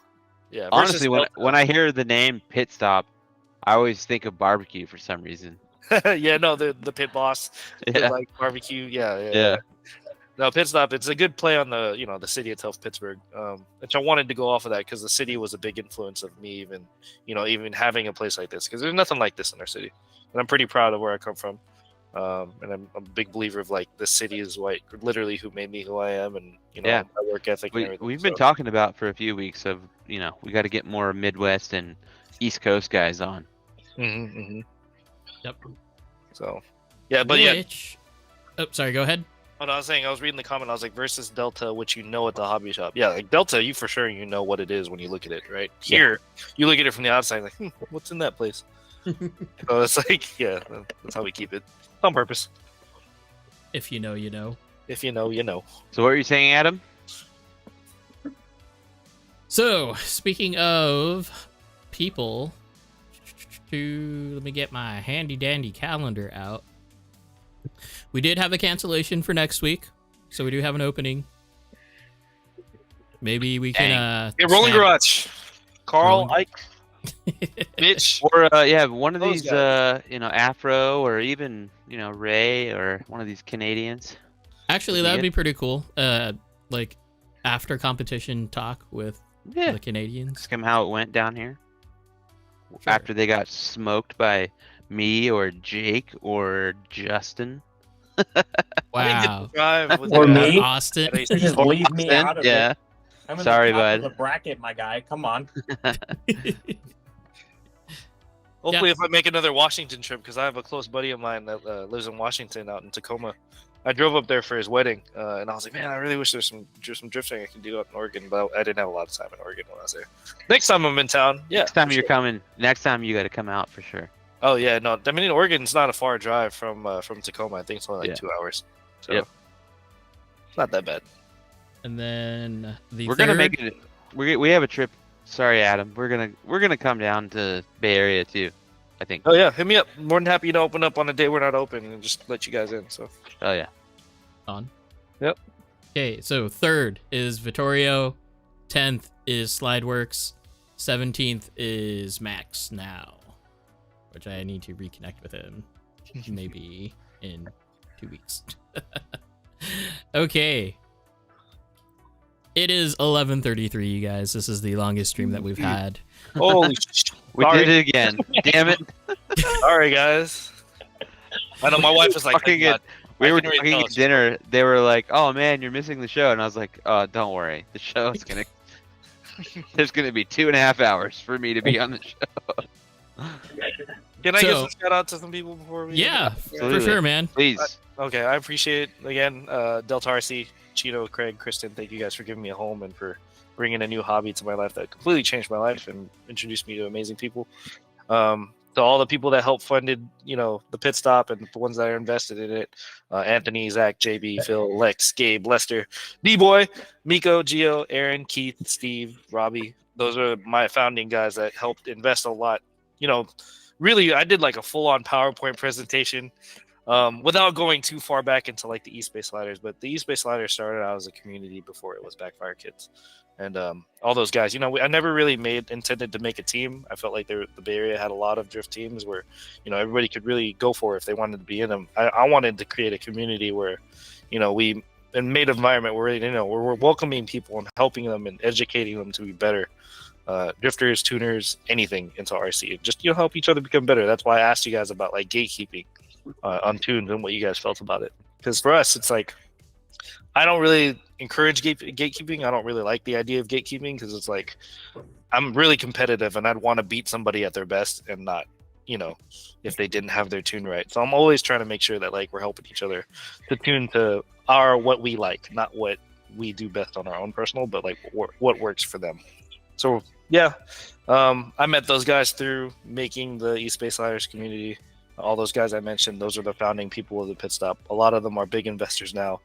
Yeah. Honestly, when I hear the name Pittstop, I always think of barbecue for some reason. The pit boss, like barbecue. Yeah. No, Pittstop. It's a good play on the the city itself, Pittsburgh. Which I wanted to go off of that because the city was a big influence of me, even having a place like this, because there's nothing like this in our city, and I'm pretty proud of where I come from. And I'm a big believer of like the city is literally who made me who I am, and my work ethic. We've been talking about for a few weeks of we got to get more Midwest and East Coast guys on. Mm-hmm. Yep. So, Oh, sorry. Go ahead. Oh, no, I was saying, I was reading the comment. I was like, versus Delta, which at the hobby shop. Yeah, like Delta, you for sure know what it is when you look at it, right? Here, you look at it from the outside, like, what's in that place? So it's like, that's how we keep it on purpose. If you know, you know. If you know, you know. So what are you saying, Adam? So, speaking of people, let me get my handy dandy calendar out. We did have a cancellation for next week, so we do have an opening. Maybe we can Rolling Garage. Carl, Ike, Mitch. Or one of these Afro, or even Ray, or one of these Canadians. Actually, that would be pretty cool. Like after competition talk with the Canadians. Ask them how it went down here. Sure. After they got smoked by me or Jake or Justin. Wow. Or me. Austin. Just leave me out of it. I'm in Sorry, the top of bud. the bracket, my guy. Come on. Hopefully, if I make another Washington trip, because I have a close buddy of mine that lives in Washington, out in Tacoma. I drove up there for his wedding, and I was like, man, I really wish there's some drifting I can do out in Oregon, but I didn't have a lot of time in Oregon when I was there. Next time I'm in town, Next time you're coming, next time you got to come out for sure. Oh yeah, no, I mean Oregon's not a far drive from Tacoma. I think it's only like 2 hours, so it's not that bad. And then we're gonna make it. We have a trip. Sorry, Adam. We're gonna come down to Bay Area too, I think. Oh yeah, hit me up. More than happy to open up on a day we're not open and just let you guys in. So. Oh yeah. On. Yep. Okay, so 3rd is Vittorio, 10th is Slideworks, 17th is Max now, which I need to reconnect with him maybe in 2 weeks. Okay. It is 11:33, you guys. This is the longest stream that we've had. Holy shit. We did it again. Damn it. Sorry, guys. I know my wife was like, we were talking at dinner. They were like, "Oh man, you're missing the show," and I was like, "Oh, don't worry. The show is gonna. There's gonna be 2.5 hours for me to be on the show." Can I give some shout out to some people before we? Yeah, for sure, man. Please. Okay, I appreciate it. Again, Delta RC, Cheeto, Craig, Kristen. Thank you guys for giving me a home and for bringing a new hobby to my life that completely changed my life and introduced me to amazing people. To all the people that helped funded, the pit stop and the ones that are invested in it, Anthony, Zach, JB, Phil, Lex, Gabe, Lester, D-Boy, Miko, Gio, Aaron, Keith, Steve, Robbie. Those are my founding guys that helped invest a lot really, I did like a full-on PowerPoint presentation without going too far back into like the Eastbay Sliders. But the Eastbay Sliders started out as a community before it was Backfire Kids. And all those guys, I never really intended to make a team. I felt like the Bay Area had a lot of drift teams where, everybody could really go for it if they wanted to be in them. I wanted to create a community where, we made an environment where, we're welcoming people and helping them and educating them to be better. Drifters, tuners, anything into RC. Just, help each other become better. That's why I asked you guys about like gatekeeping on tunes and what you guys felt about it. Because for us, it's like, I don't really encourage gatekeeping. I don't really like the idea of gatekeeping because it's like I'm really competitive and I'd want to beat somebody at their best and not, if they didn't have their tune right. So I'm always trying to make sure that like we're helping each other to tune to what we like, not what we do best on our own personal, but like what works for them. So yeah, I met those guys through making the Eastbay Sliders community. All those guys I mentioned, those are the founding people of the Pittstop. A lot of them are big investors now.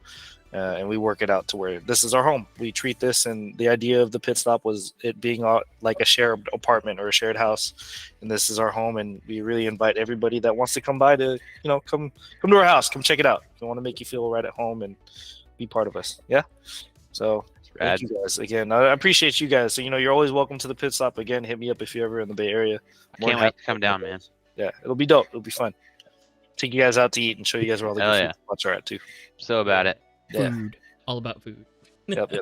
And we work it out to where this is our home. We treat this, and the idea of the Pittstop was it being like a shared apartment or a shared house, and this is our home. And we really invite everybody that wants to come by to, come to our house, come check it out. We want to make you feel right at home and be part of us. Yeah. So thank you guys again. I appreciate you guys. So you're always welcome to the Pittstop again. Hit me up if you're ever in the Bay Area. I can't wait to come down, man. Yeah, it'll be dope. It'll be fun. Take you guys out to eat and show you guys where all the good food spots are at too. So about it. Food. All about food. Yep.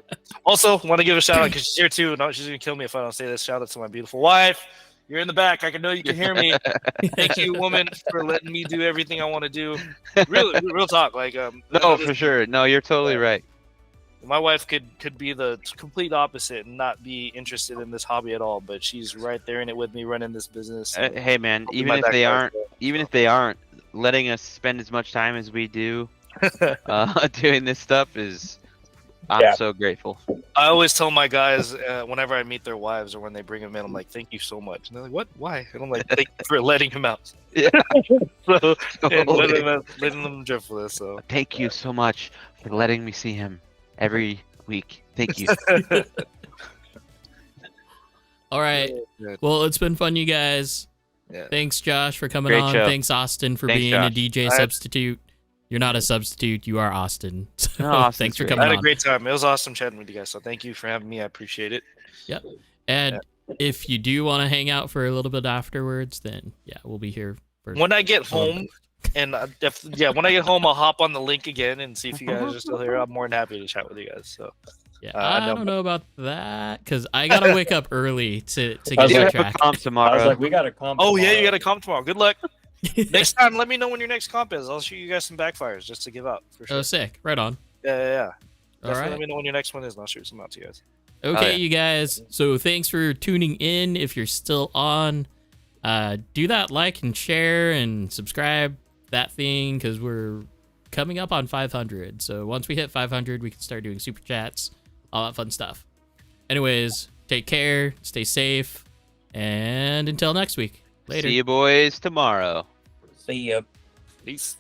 Also, want to give a shout out because she's here too. No, she's gonna kill me if I don't say this. Shout out to my beautiful wife. You're in the back. I can know you can hear me. Thank you, woman, for letting me do everything I want to do. Real talk. Like, no, for sure. No, you're totally right. My wife could be the complete opposite and not be interested in this hobby at all, but she's right there in it with me, running this business. Hey, man, even if they aren't letting us spend as much time as we do doing this stuff I'm so grateful. I always tell my guys whenever I meet their wives or when they bring them in, I'm like, thank you so much. And they're like, what? Why? And I'm like, thank you for letting him out. Yeah. So, and letting them drift with us. So thank you so much for letting me see him every week. Thank you. All right. Well, it's been fun, you guys. Yeah. Thanks, Josh, for coming Great on. show. Thanks, Austin, for being Josh. a DJ substitute. You're not a substitute. You are Austin. So No, thanks for great. coming I had on. a great time. It was awesome chatting with you guys. So thank you for having me. I appreciate it. Yep. And if you do want to hang out for a little bit afterwards, then we'll be here. When I get home, and when I get home, I'll hop on the link again and see if you guys are still here. I'm more than happy to chat with you guys. So I don't know about that because I gotta wake up early to get was to like, track. Comp tomorrow. I was like, we got a comp. Oh yeah, tomorrow. you got to come tomorrow. Good luck. Next time, let me know when your next comp is. I'll shoot you guys some backfires just to give out for sure. Oh, sick! Right on. Yeah. All Definitely right. let me know when your next one is, and I'll shoot some out to you guys. Okay, yeah. you guys. So thanks for tuning in. If you're still on, do that like and share and subscribe that thing because we're coming up on 500. So once we hit 500, we can start doing super chats, all that fun stuff. Anyways, take care, stay safe, and until next week. Later. See you boys tomorrow. See ya. Peace.